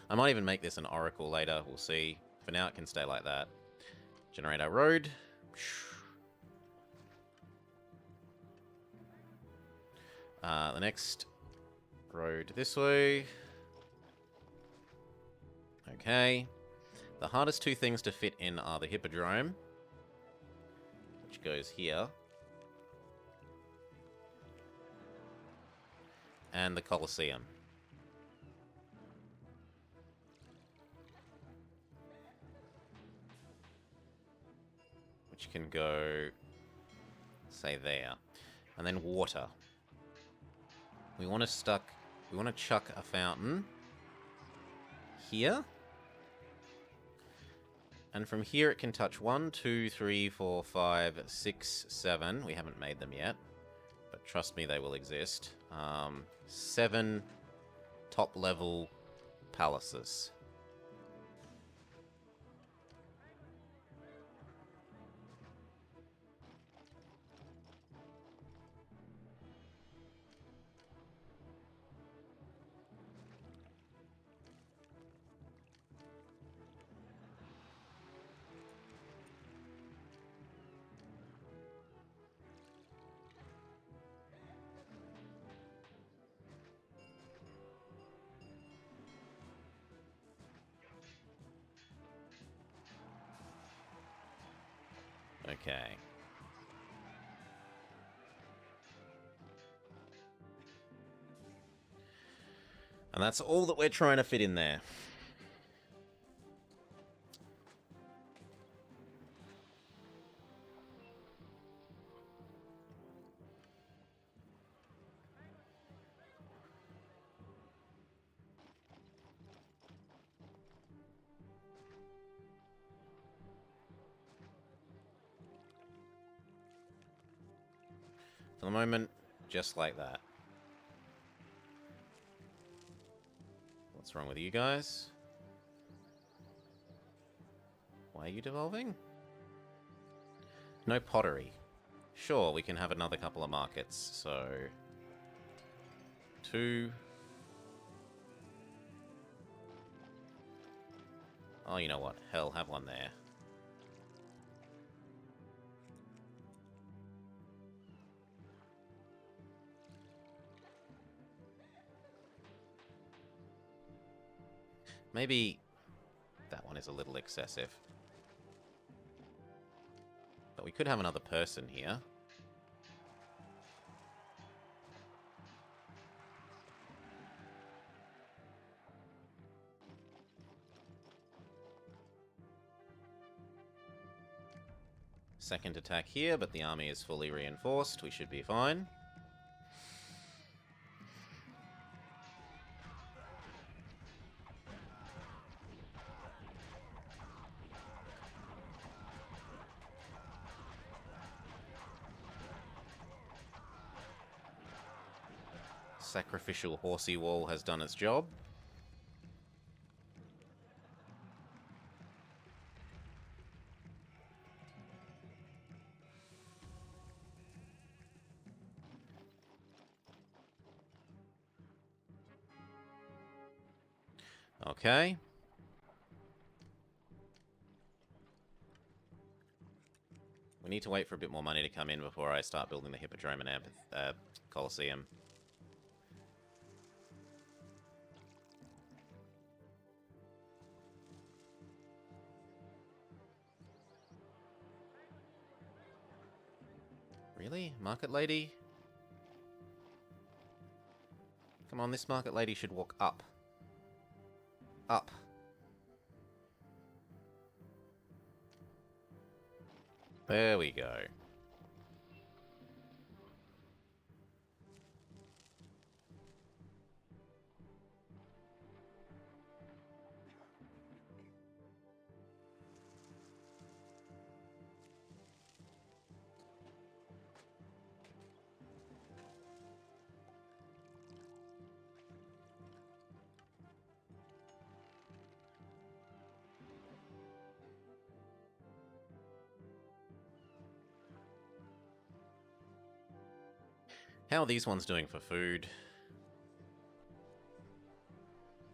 I might even make this an oracle later. We'll see. For now, it can stay like that. Generate our road. The next road this way. Okay. The hardest two things to fit in are the Hippodrome, which goes here, and the Colosseum. Which can go, say, there. And then water. We want to chuck a fountain here. And from here it can touch 1, 2, 3, 4, 5, 6, 7. We haven't made them yet, but trust me, they will exist. 7 top-level palaces. Okay. And that's all that we're trying to fit in there. For the moment, just like that. What's wrong with you guys? Why are you devolving? No pottery. Sure, we can have another couple of markets, so... 2... Oh, you know what? Hell, have one there. Maybe that one is a little excessive. But we could have another person here. Second attack here, but the army is fully reinforced. We should be fine. Sacrificial horsey wall has done its job. Okay. We need to wait for a bit more money to come in before I start building the Hippodrome and Colosseum. Really? Market lady? Come on, this market lady should walk up. Up. There we go. How are these ones doing for food?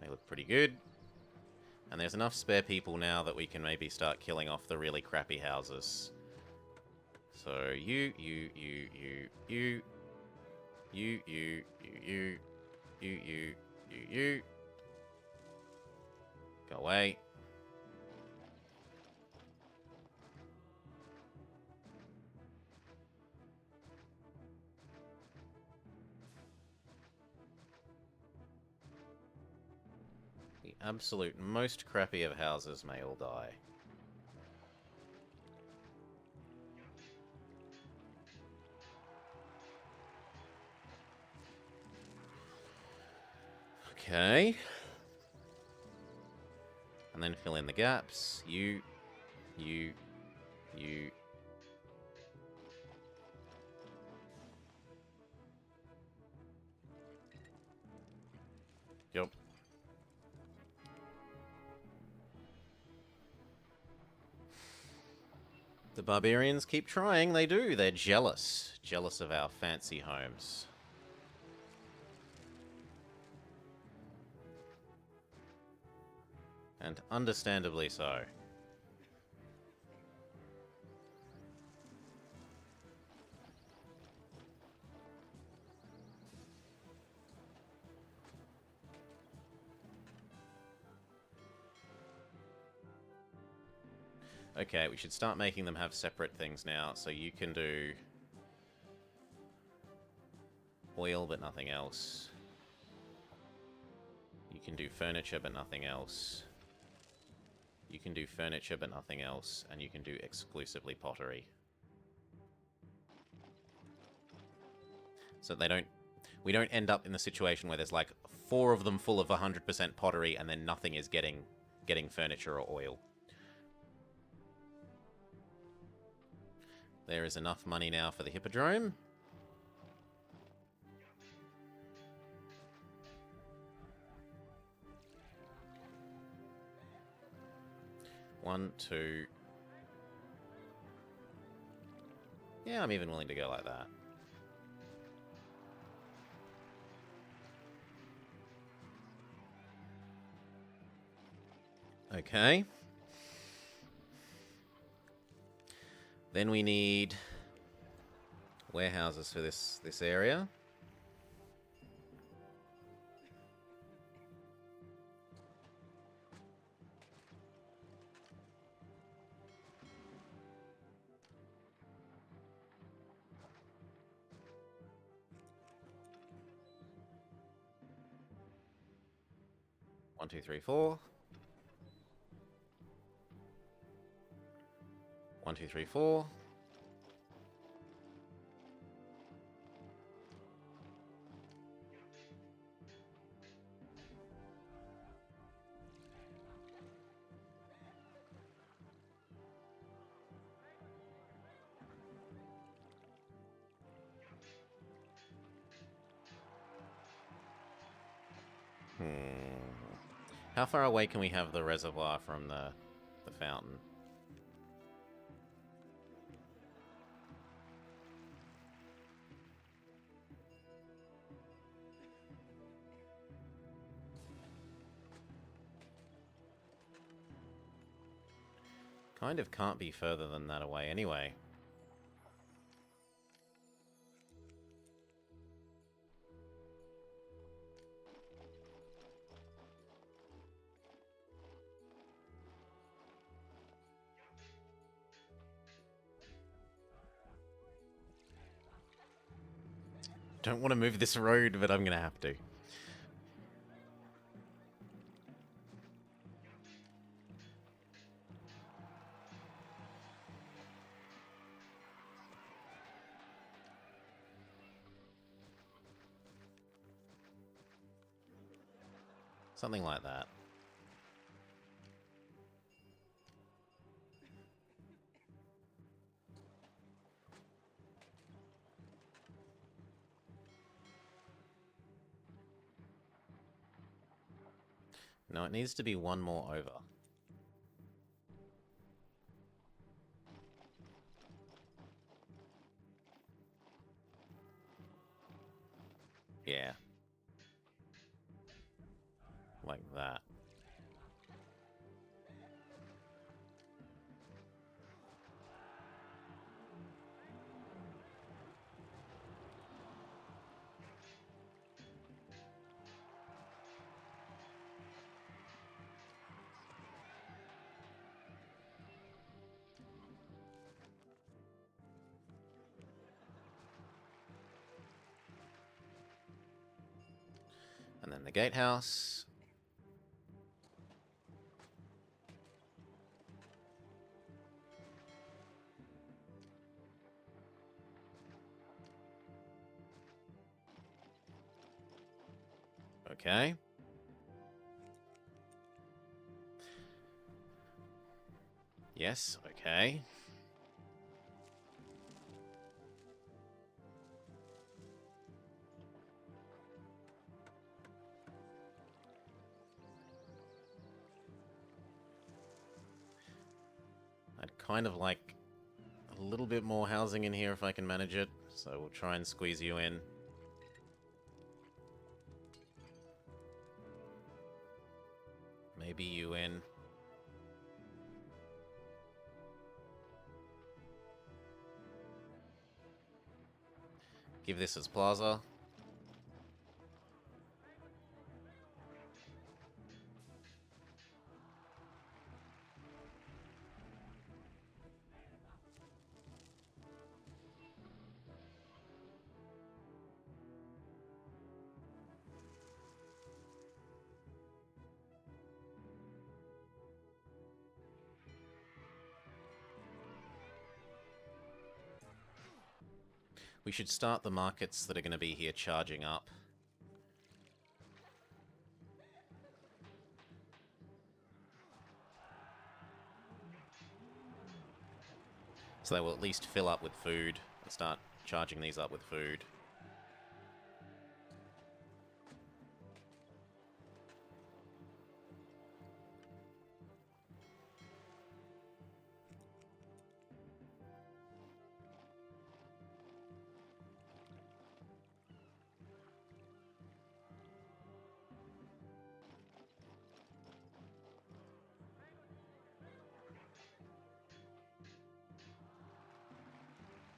They look pretty good. And there's enough spare people now that we can maybe start killing off the really crappy houses. So you. Go away. The absolute most crappy of houses may all die. Okay. And then fill in the gaps. You. Yep. The barbarians keep trying, they do. They're jealous. Jealous of our fancy homes. And understandably so. Okay, we should start making them have separate things now. So you can do oil, but nothing else. You can do furniture, but nothing else. You can do furniture, but nothing else. And you can do exclusively pottery. So we don't end up in the situation where there's like 4 of them full of 100% pottery and then nothing is getting furniture or oil. There is enough money now for the Hippodrome. One, two. Yeah, I'm even willing to go like that. Okay. Then we need warehouses for this area. One, two, three, four. 1, 2, 3, 4. How far away can we have the reservoir from the fountain? Kind of can't be further than that away anyway. Don't want to move this road, but I'm going to have to. Something like that. No, it needs to be one more over. Yeah. Like that. And then the gatehouse. Okay. Yes, okay. I'd kind of like a little bit more housing in here if I can manage it, so we'll try and squeeze you in. Maybe you in. Give this as plaza. We should start the markets that are going to be here charging up. So they will at least fill up with food and start charging these up with food.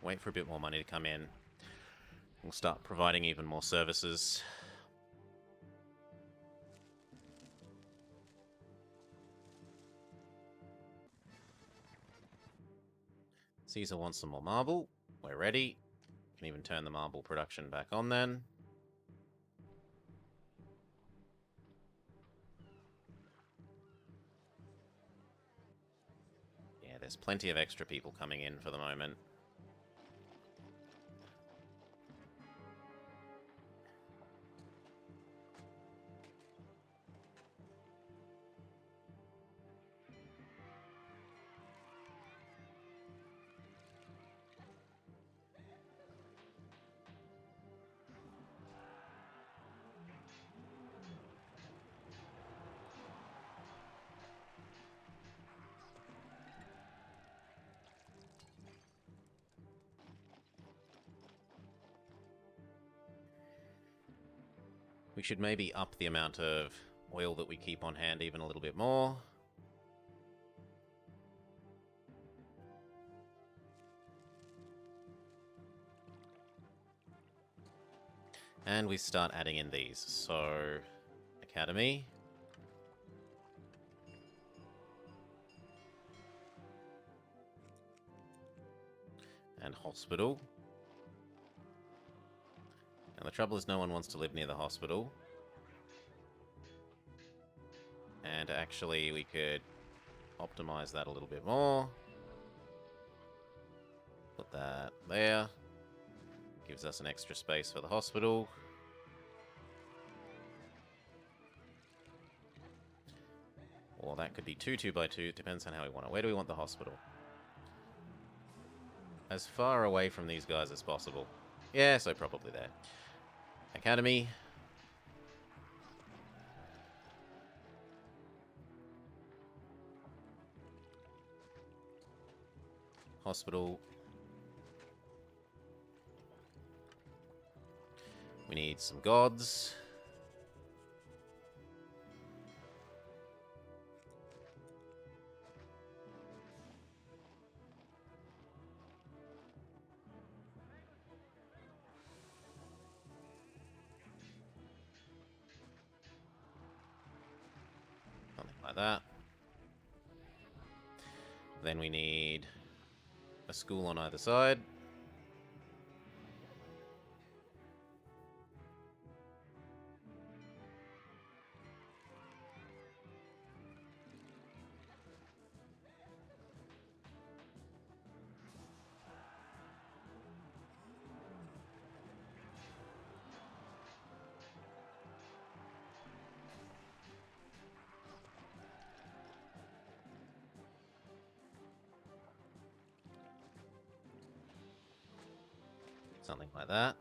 Wait for a bit more money to come in. We'll start providing even more services. Caesar wants some more marble. We're ready. Can even turn the marble production back on then. Yeah, there's plenty of extra people coming in for the moment. We should maybe up the amount of oil that we keep on hand even a little bit more. And we start adding in these. So, Academy. And Hospital. And the trouble is no one wants to live near the hospital. And actually we could optimize that a little bit more. Put that there. Gives us an extra space for the hospital. Or that could be 2x2, depends on how we want it. Where do we want the hospital? As far away from these guys as possible. Yeah, so probably there. Academy. Hospital. We need some gods. Something like that. Then we need a school on either side. Something like that.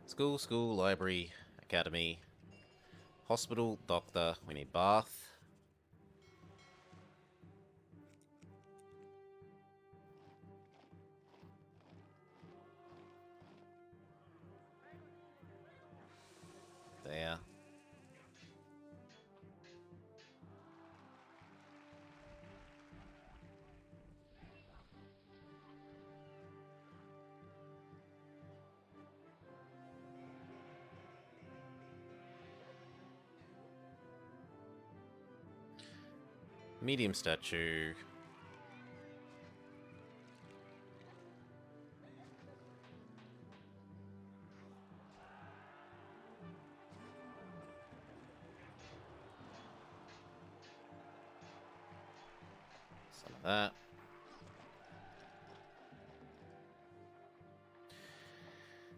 School, school, library, academy, hospital, doctor. We need bath. There. Medium statue. Some of that.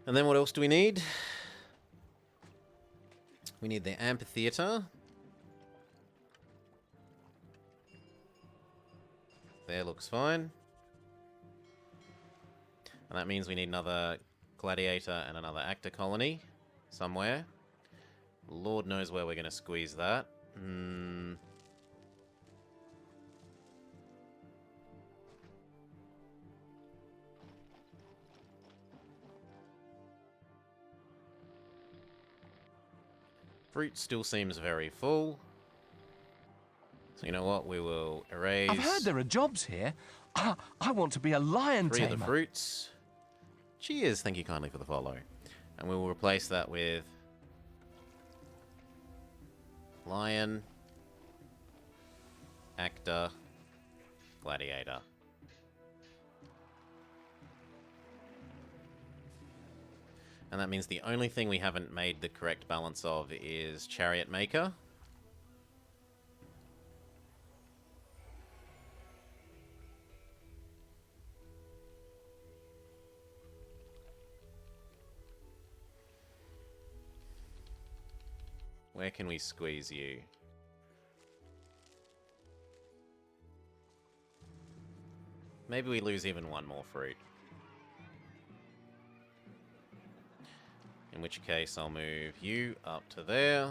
And then what else do we need? We need the amphitheater. There, looks fine. And that means we need another gladiator and another actor colony somewhere. Lord knows where we're going to squeeze that. Fruit still seems very full. So you know what? We will erase... I've heard there are jobs here. I want to be a lion 3 tamer. of the fruits. Cheers, thank you kindly for the follow. And we will replace that with... lion, actor, gladiator. And that means the only thing we haven't made the correct balance of is chariot maker. Where can we squeeze you? Maybe we lose even one more fruit. In which case I'll move you up to there.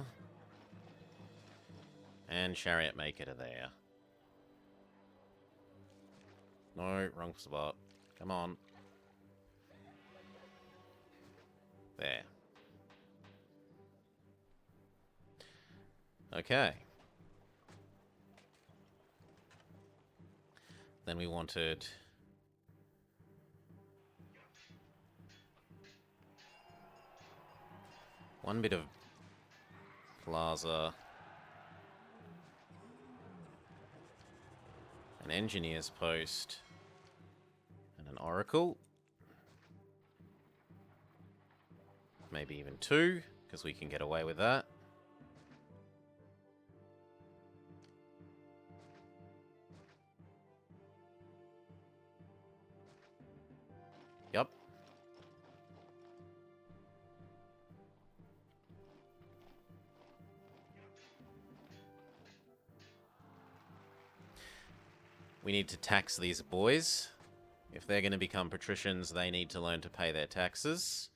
And chariot maker to there. No, wrong spot. Come on. There. Okay. Then we wanted... one bit of plaza. An engineer's post. And an oracle. Maybe even 2, because we can get away with that. Yup. We need to tax these boys. If they're going to become patricians, they need to learn to pay their taxes.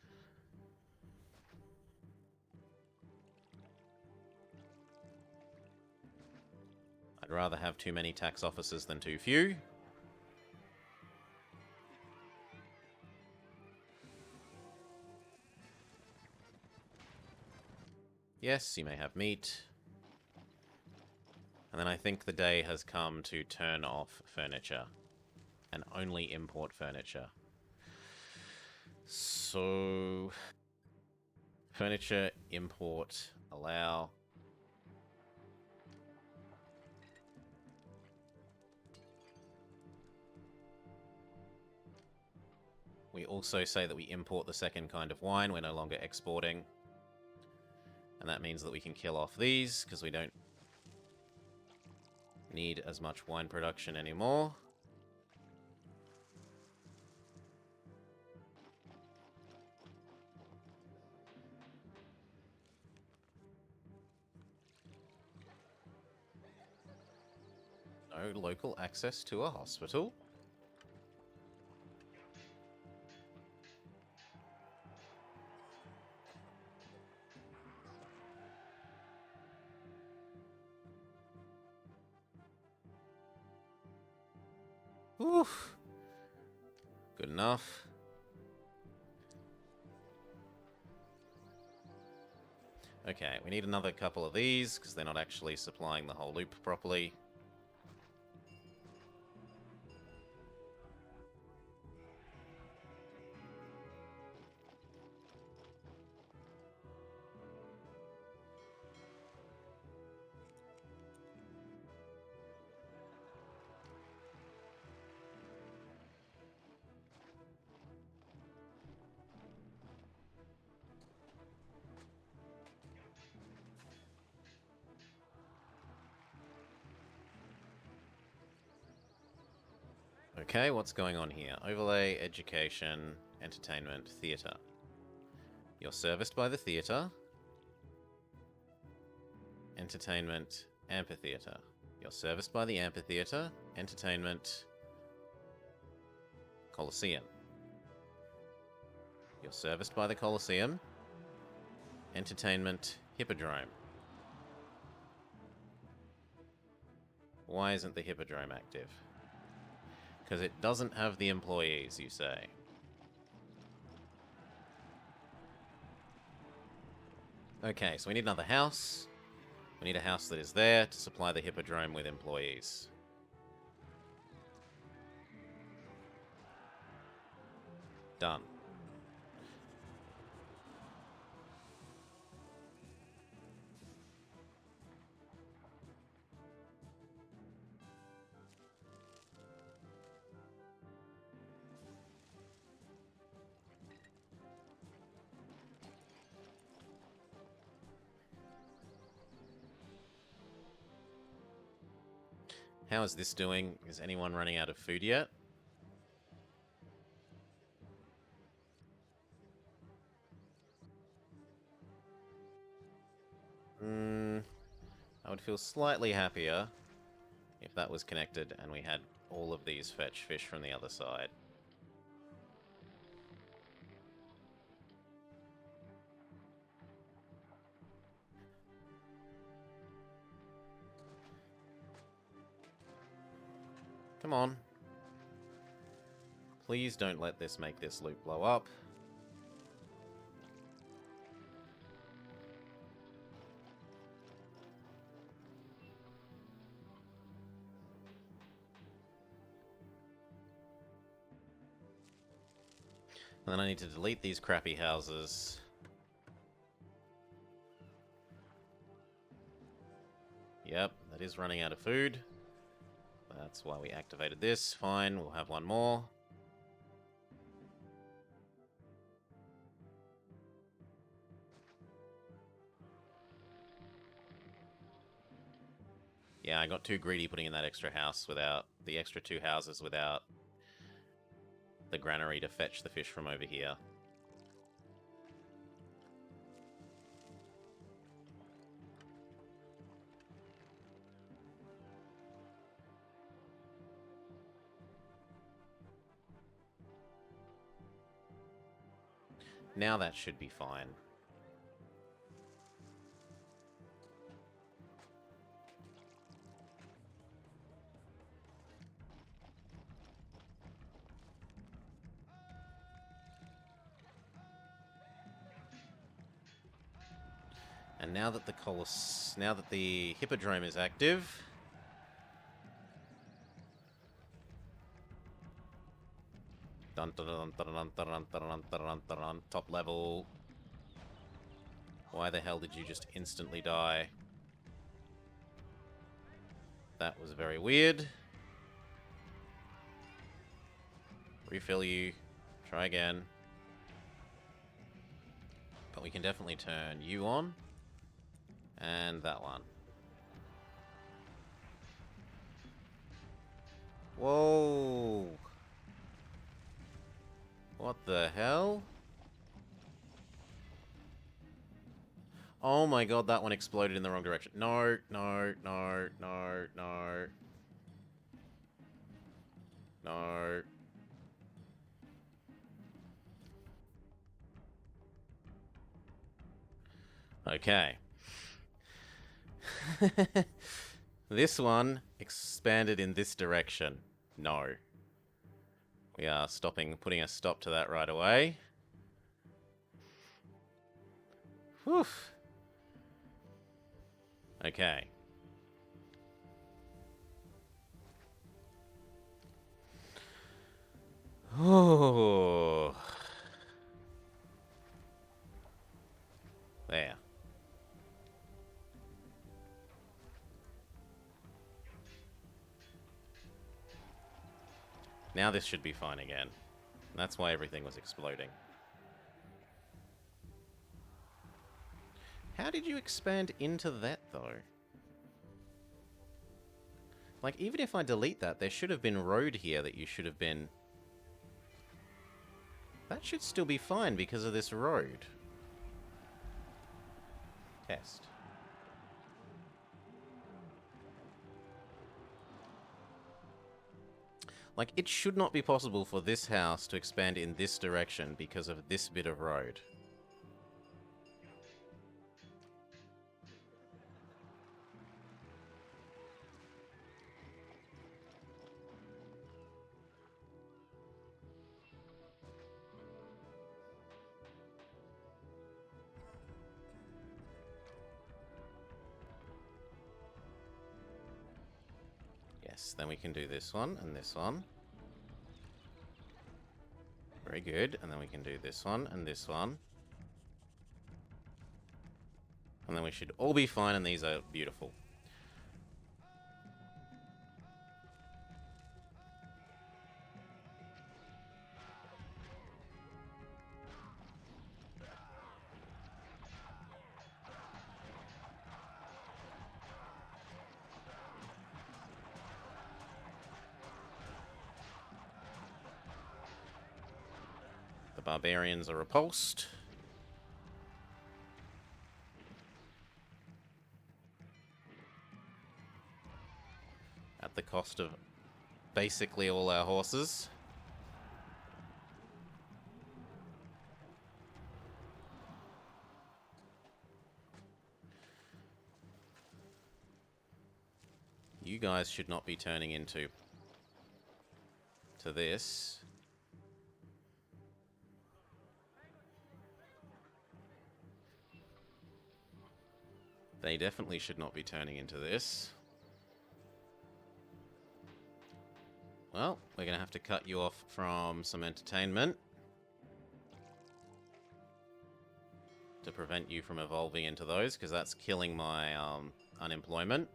I'd rather have too many tax officers than too few. Yes, you may have meat. And then I think the day has come to turn off furniture. And only import furniture. So... Furniture, import, allow. We also say that we import the second kind of wine. We're no longer exporting. And that means that we can kill off these, because we don't need as much wine production anymore. No local access to a hospital. Oof. Good enough. Okay, we need another couple of these, because they're not actually supplying the whole loop properly. Okay, what's going on here? Overlay, education, entertainment, theatre. You're serviced by the theatre. Entertainment, amphitheatre. You're serviced by the amphitheatre. Entertainment, Colosseum. You're serviced by the Colosseum. Entertainment, Hippodrome. Why isn't the Hippodrome active? Because it doesn't have the employees, you say. Okay, so we need another house. We need a house that is there to supply the Hippodrome with employees. Done. How is this doing? Is anyone running out of food yet? I would feel slightly happier if that was connected and we had all of these fetch fish from the other side. Come on. Please don't let this make this loop blow up. And then I need to delete these crappy houses. Yep, that is running out of food. That's why we activated this. Fine, we'll have one more. Yeah, I got too greedy putting in that extra house without... the extra two houses without the granary to fetch the fish from over here. Now that should be fine. And now that the Hippodrome is active, dun, dun, dun, dun, dun, dun, dun, dun, dun, dun, dun, top level. Why the hell did you just instantly die? That was very weird. Refill you. Try again. But we can definitely turn you on. And that one. Whoa! What the hell? Oh my god, that one exploded in the wrong direction. No, no, no, no, no. No. Okay. This one expanded in this direction. No. We are putting a stop to that right away. Whew. Okay. Oh. There. Now this should be fine again. That's why everything was exploding. How did you expand into that, though? Like, even if I delete that, there should have been road here that you should have been... That should still be fine because of this road. Test. Like, it should not be possible for this house to expand in this direction because of this bit of road. Yes, then we can do this one and this one. Very good. And then we can do this one and this one. And then we should all be fine, and these are beautiful. The barbarians are repulsed. At the cost of basically all our horses. You guys should not be turning into this. They definitely should not be turning into this. Well, we're going to have to cut you off from some entertainment to prevent you from evolving into those, because that's killing my unemployment.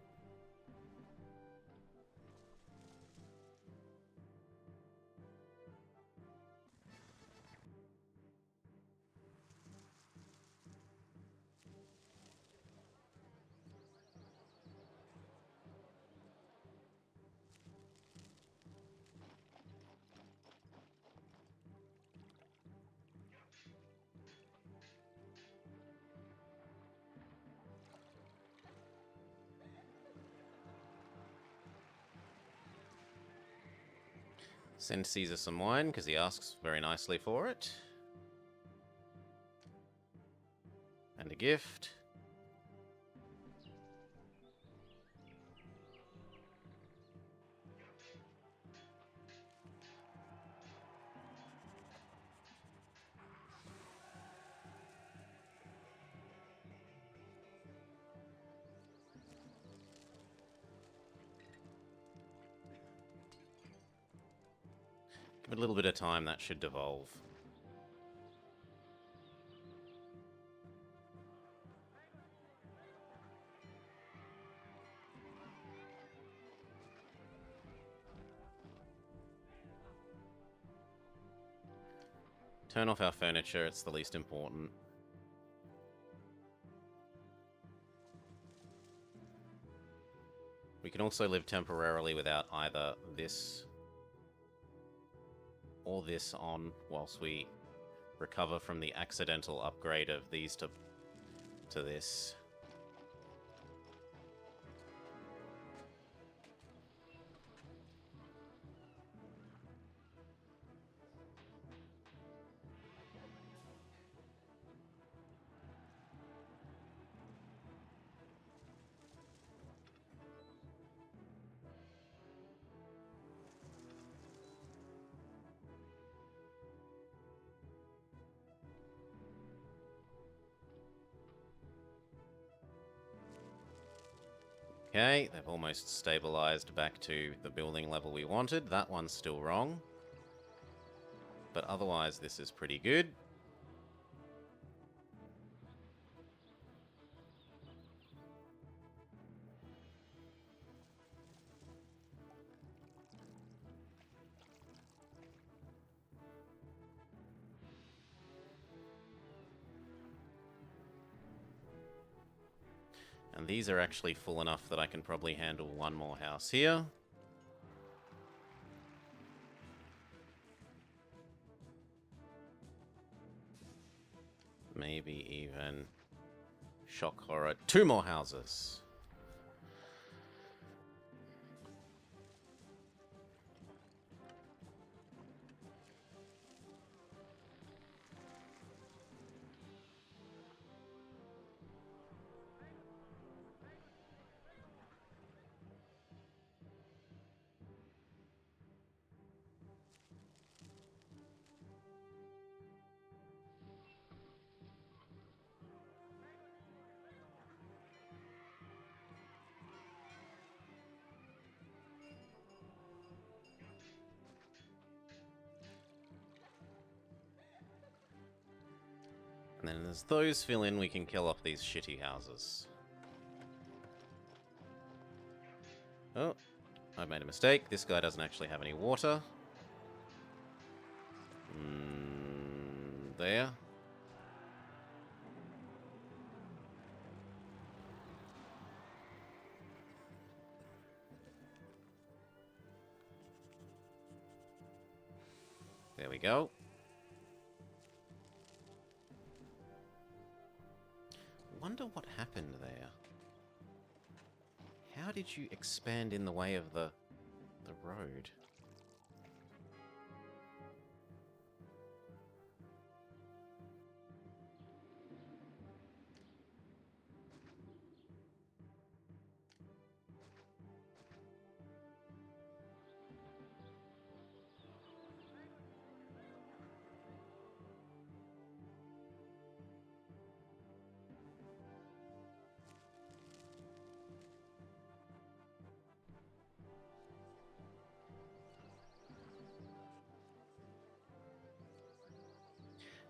Send Caesar some wine, because he asks very nicely for it. And a gift. Give it a little bit of time, that should devolve. Turn off our furniture, it's the least important. We can also live temporarily without either this or this on whilst we recover from the accidental upgrade of these to this. Okay, they've almost stabilized back to the building level we wanted. That one's still wrong. But otherwise, this is pretty good. And these are actually full enough that I can probably handle one more house here. Maybe even shock horror. 2 more houses. And then as those fill in, we can kill off these shitty houses. Oh, I've made a mistake. This guy doesn't actually have any water. There. There we go. Wonder what happened there. How did you expand in the way of the road?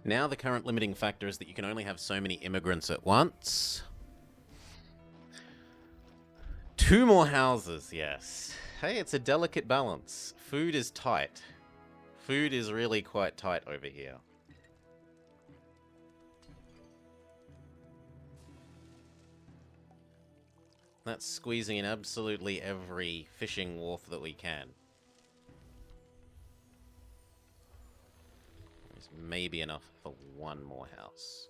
Now the current limiting factor is that you can only have so many immigrants at once. 2 more houses, yes. Hey, it's a delicate balance. Food is tight. Food is really quite tight over here. That's squeezing in absolutely every fishing wharf that we can. Maybe enough for 1 more house.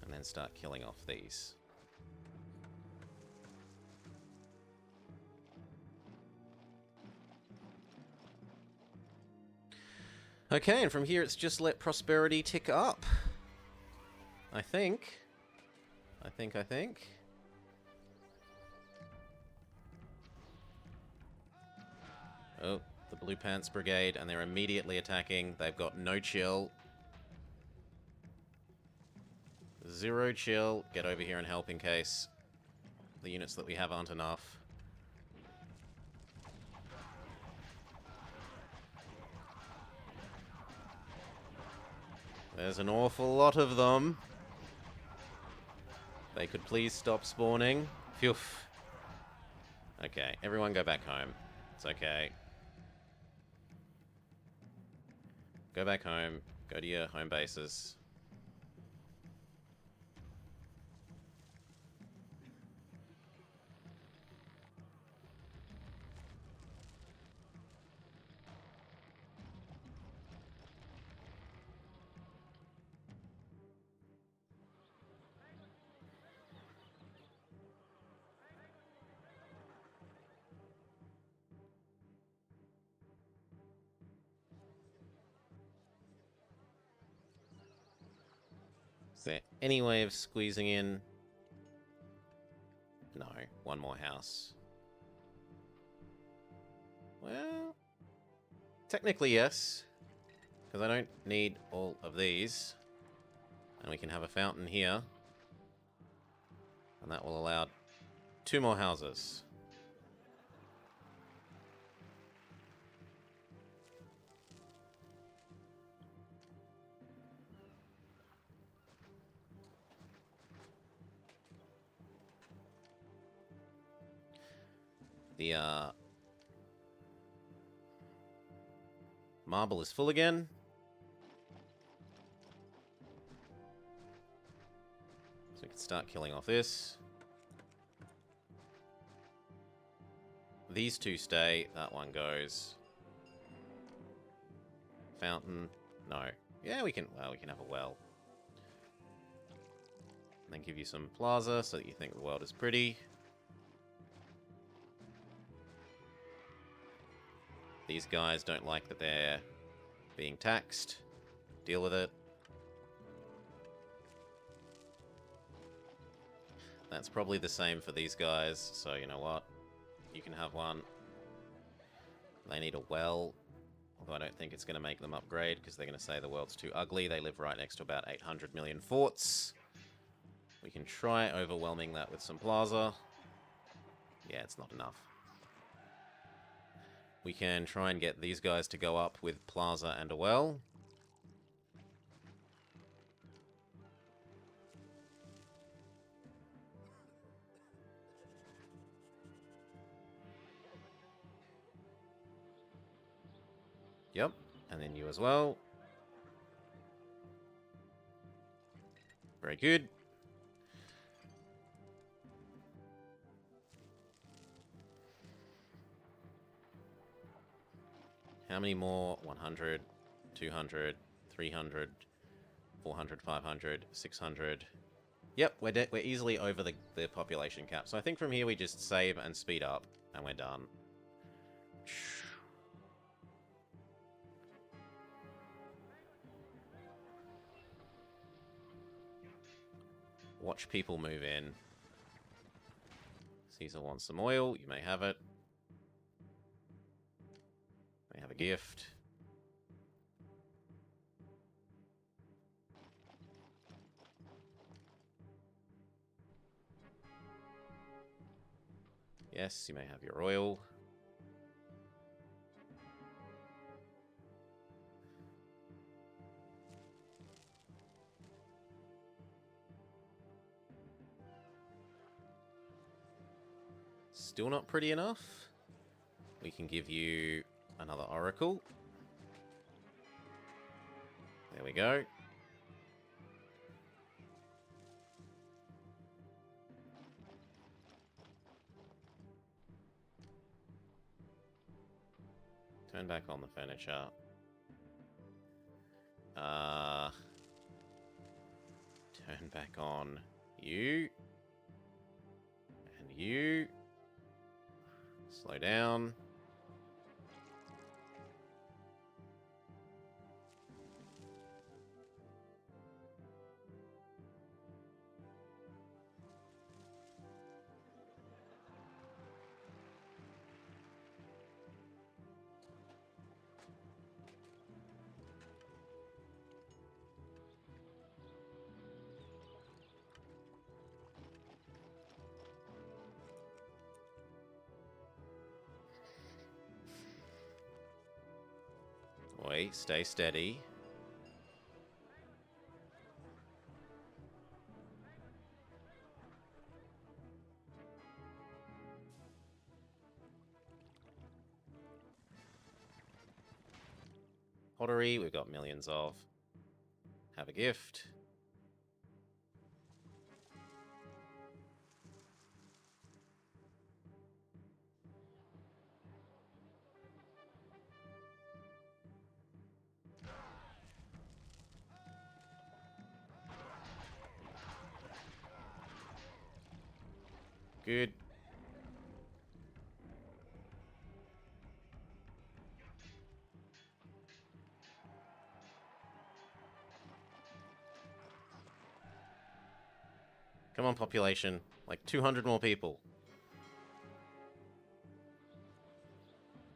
And then start killing off these. Okay, and from here it's just let prosperity tick up. I think. Oh, the Blue Pants Brigade, and they're immediately attacking. They've got no chill. Zero chill. Get over here and help in case the units that we have aren't enough. There's an awful lot of them. They could please stop spawning. Phew. Okay, everyone go back home. It's okay. Go back home. Go to your home bases. Is there any way of squeezing in? No. One more house. Well, technically yes. Because I don't need all of these. And we can have a fountain here. And that will allow 2 more houses. The marble is full again. So we can start killing off this. These 2 stay. That one goes. Fountain. No. Yeah, we can. Well, we can have a well. And then give you some plaza so that you think the world is pretty. These guys don't like that they're being taxed. Deal with it. That's probably the same for these guys, so you know what? You can have one. They need a well, although I don't think it's going to make them upgrade because they're going to say the world's too ugly. They live right next to about 800 million forts. We can try overwhelming that with some plaza. Yeah, it's not enough. We can try and get these guys to go up with plaza and a well. Yep, and then you as well. Very good. How many more? 100, 200, 300, 400, 500, 600. Yep, we're easily over the population cap. So I think from here we just save and speed up, and we're done. Watch people move in. Caesar wants some oil. You may have it. May have a gift. Yes, you may have your oil. Still not pretty enough. We can give you another oracle. There we go. Turn back on the furniture. Turn back on you. And you. Slow down. Wait, stay steady. Pottery, we've got millions of. Have a gift. Good. Come on, population. Like 200 more people.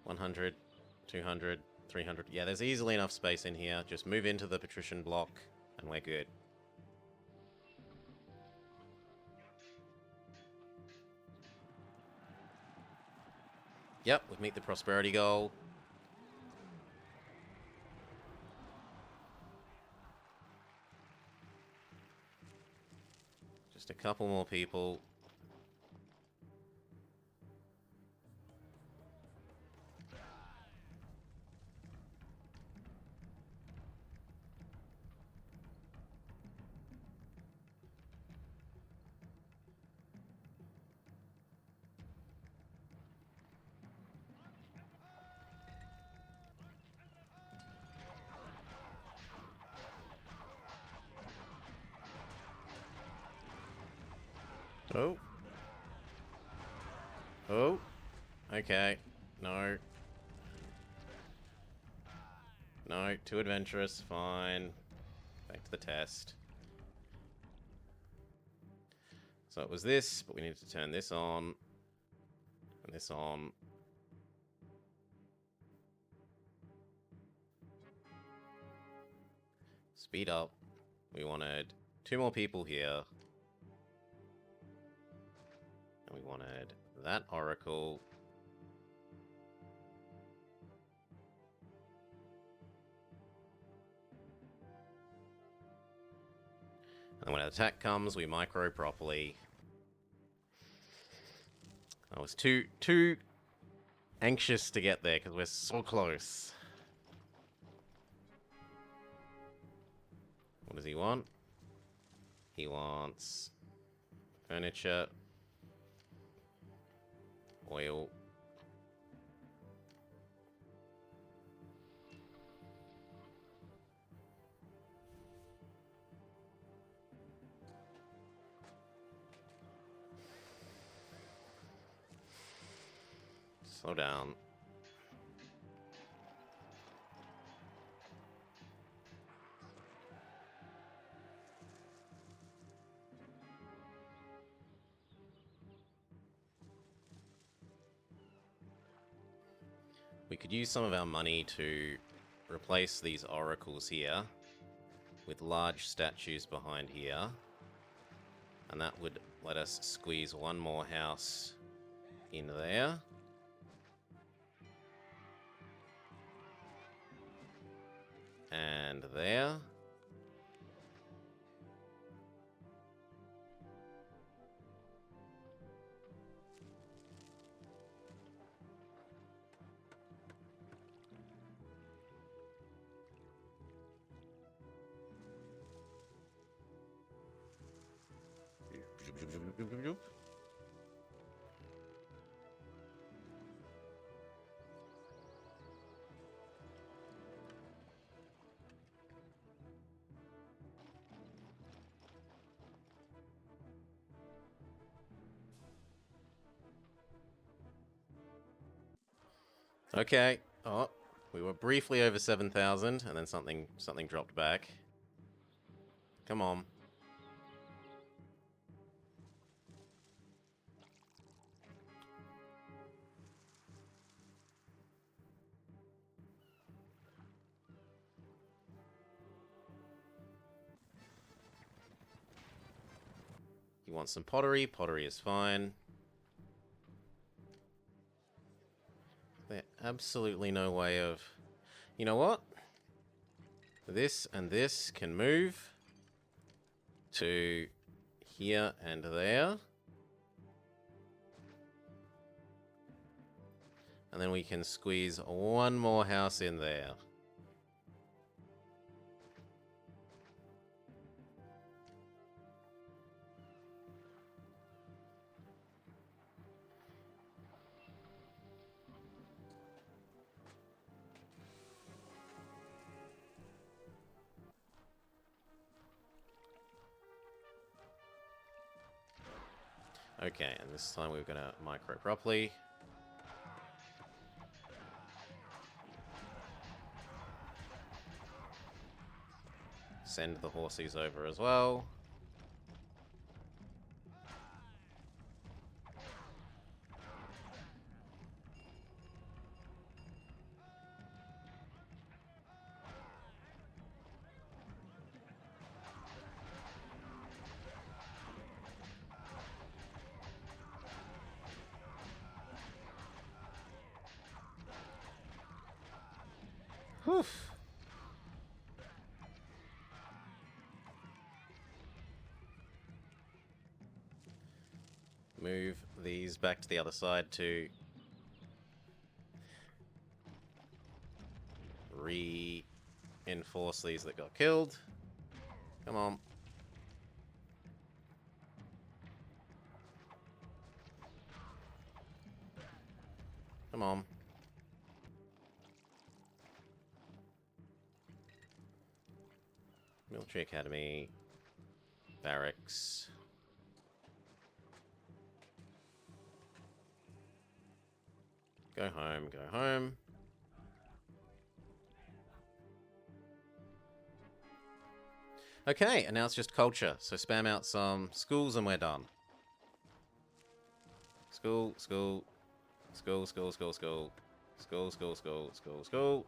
100, 200, 300. Yeah, there's easily enough space in here. Just move into the Patrician block, and we're good. Yep, we meet the prosperity goal. Just a couple more people. Oh. Oh. Okay. No. No, too adventurous. Fine. Back to the test. So it was this, but we need to turn this on. And this on. Speed up. We wanted 2 more people here. And we wanted that oracle. And when an attack comes, we micro properly. I was too anxious to get there because we're so close. What does he want? He wants furniture, oil. Slow down. We could use some of our money to replace these oracles here with large statues behind here. And that would let us squeeze one more house in there. And there. Okay. Oh, we were briefly over 7,000, and then something dropped back. Come on. You want some pottery? Pottery is fine. There's absolutely no way of... You know what? This and this can move to here and there. And then we can squeeze one more house in there. Okay, and this time we're gonna micro properly. Send the horsies over as well. Whew. Move these back to the other side to reinforce these that got killed. Come on. Come on. Military Academy. Barracks. Go home, go home. Okay, and now it's just culture. So spam out some schools and we're done. School, school, school, school, school, school. School, school, school, school, school.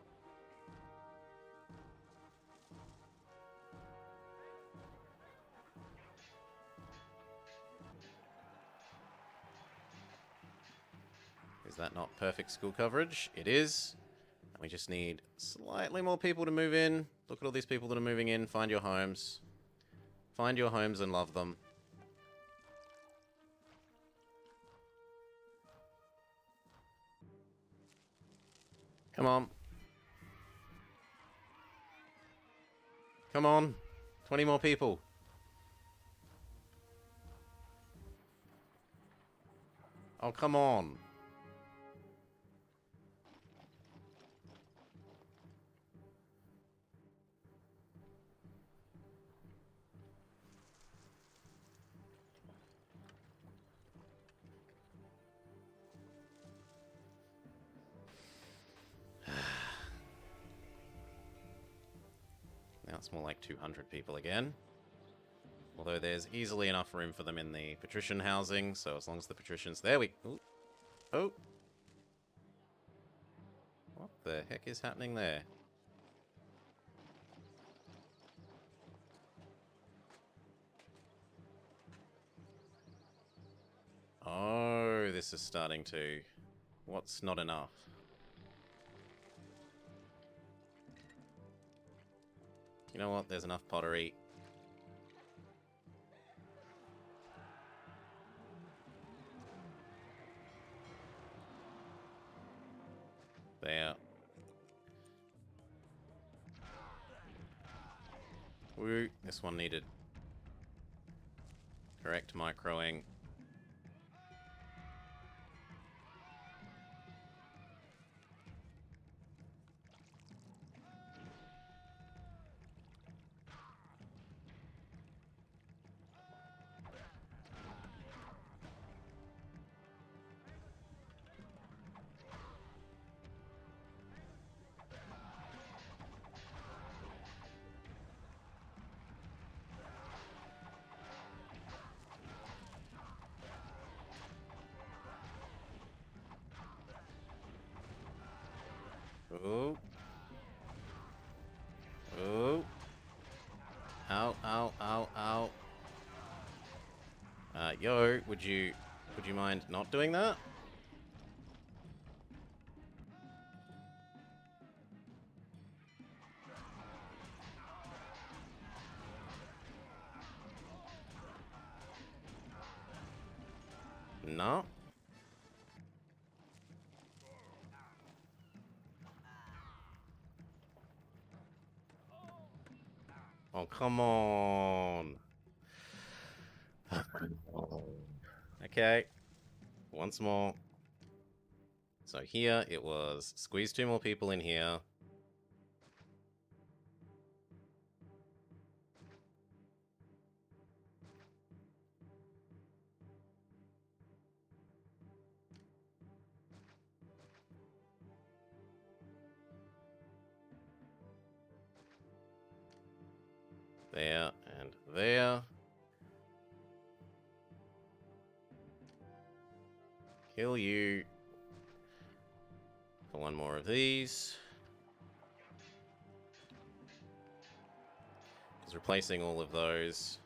Is that not perfect school coverage? It is. And we just need slightly more people to move in. Look at all these people that are moving in. Find your homes. Find your homes and love them. Come on. Come on. 20 more people. Oh, come on. Now it's more like 200 people again. Although there's easily enough room for them in the Patrician housing, so as long as the Patricians... There we... Ooh. Oh! What the heck is happening there? Oh, this is starting to... What's not enough? You know what? There's enough pottery. There. Woo. This one needed correct microing. Oh. Oh. Ow, ow, ow, ow. Yo, would you mind not doing that? No. Oh, come on. Okay. Once more. So here it was squeeze 2 more people in here. There and there. Kill you. For 1 more of these. Because replacing all of those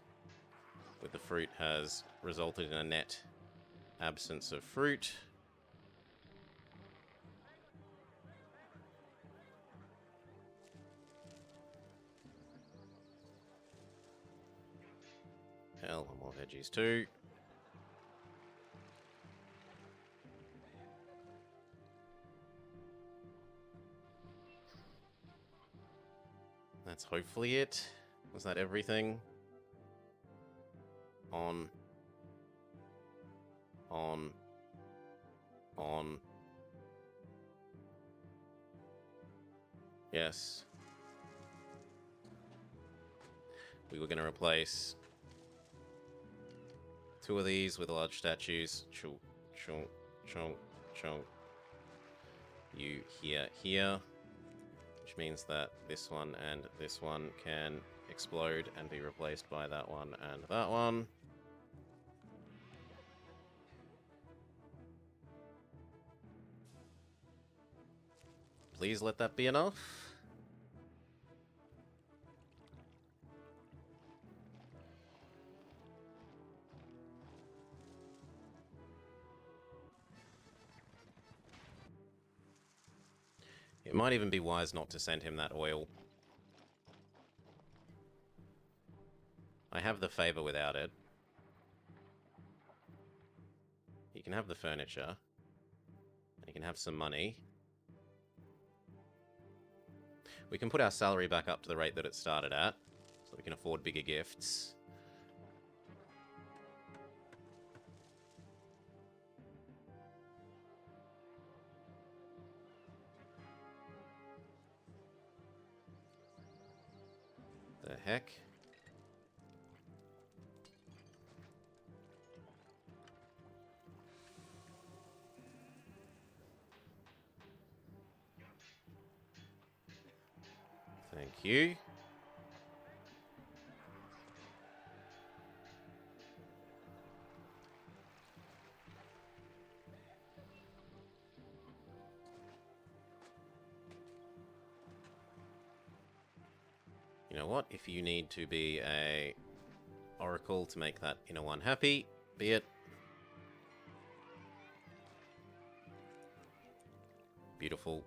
with the fruit has resulted in a net absence of fruit. Hell, more veggies too. That's hopefully it. Was that everything? On. Yes. We were going to replace 2 of these with large statues. Chunk, chunk, chunk, chunk. You here. Which means that this one and this one can explode and be replaced by that one and that one. Please let that be enough. It might even be wise not to send him that oil. I have the favor without it. He can have the furniture. And he can have some money. We can put our salary back up to the rate that it started at, so we can afford bigger gifts. The heck? Thank you. You know what? If you need to be a oracle to make that inner one happy, be it. Beautiful.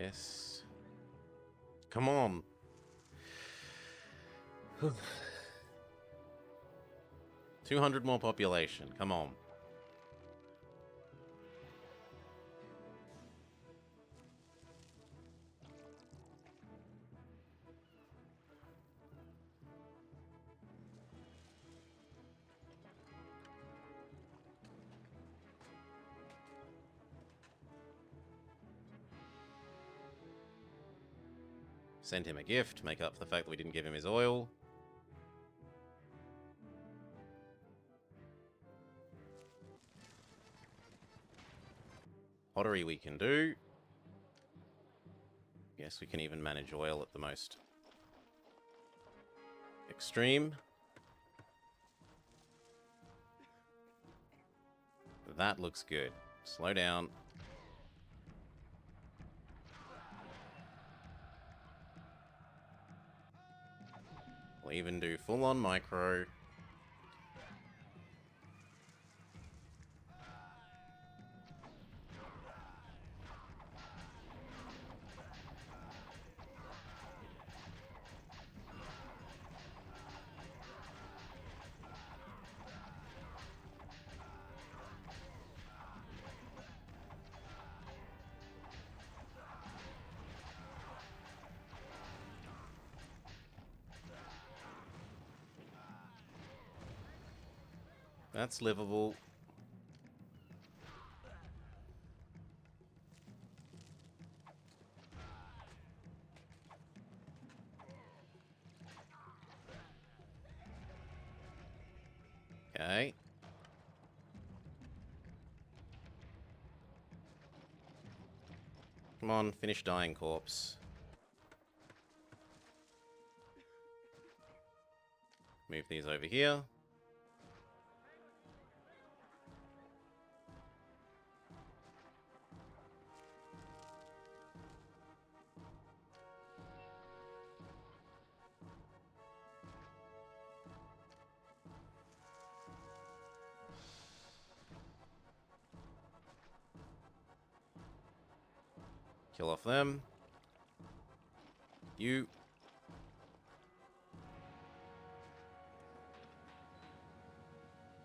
Yes. Come on. 200 more population. Come on. Send him a gift, make up for the fact that we didn't give him his oil. Pottery we can do. Guess we can even manage oil at the most extreme. That looks good. Slow down. We'll even do full-on micro. That's livable. Okay. Come on, finish dying, corpse. Move these over here. Kill off them. You.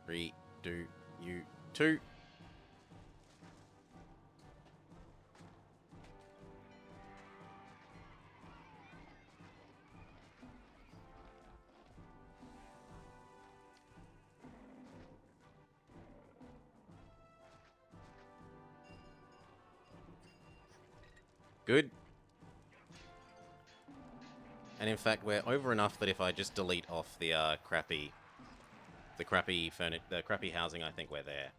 Redo you two. Good. And in fact, we're over enough that if I just delete off the crappy housing, I think we're there.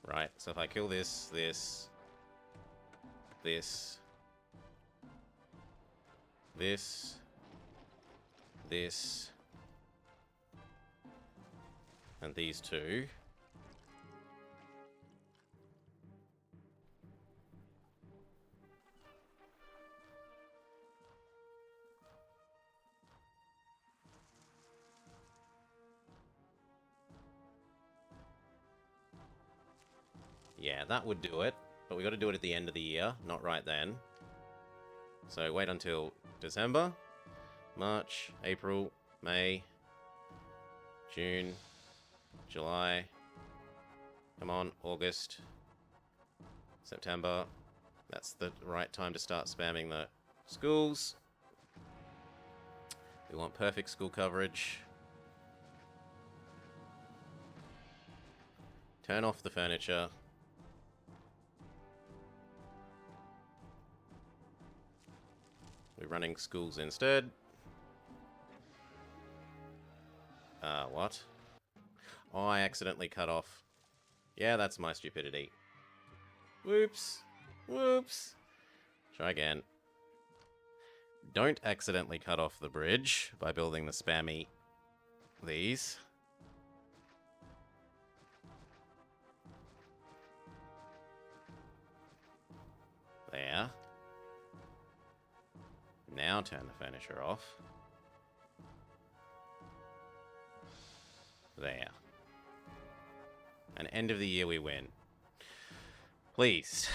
Right. So if I kill this, this, this, and these two. Yeah, that would do it. But we got to do it at the end of the year, not right then. So wait until December, March, April, May, June, July. Come on, August, September. That's the right time to start spamming the schools. We want perfect school coverage. Turn off the furniture. We're running schools instead. What? Oh, I accidentally cut off. Yeah, that's my stupidity. Whoops. Whoops. Try again. Don't accidentally cut off the bridge by building the spammy these. There. Now turn the furniture off. There. And end of the year we win. Please.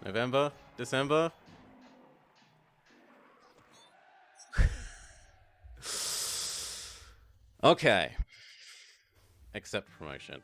November? December? Okay. Accept promotion.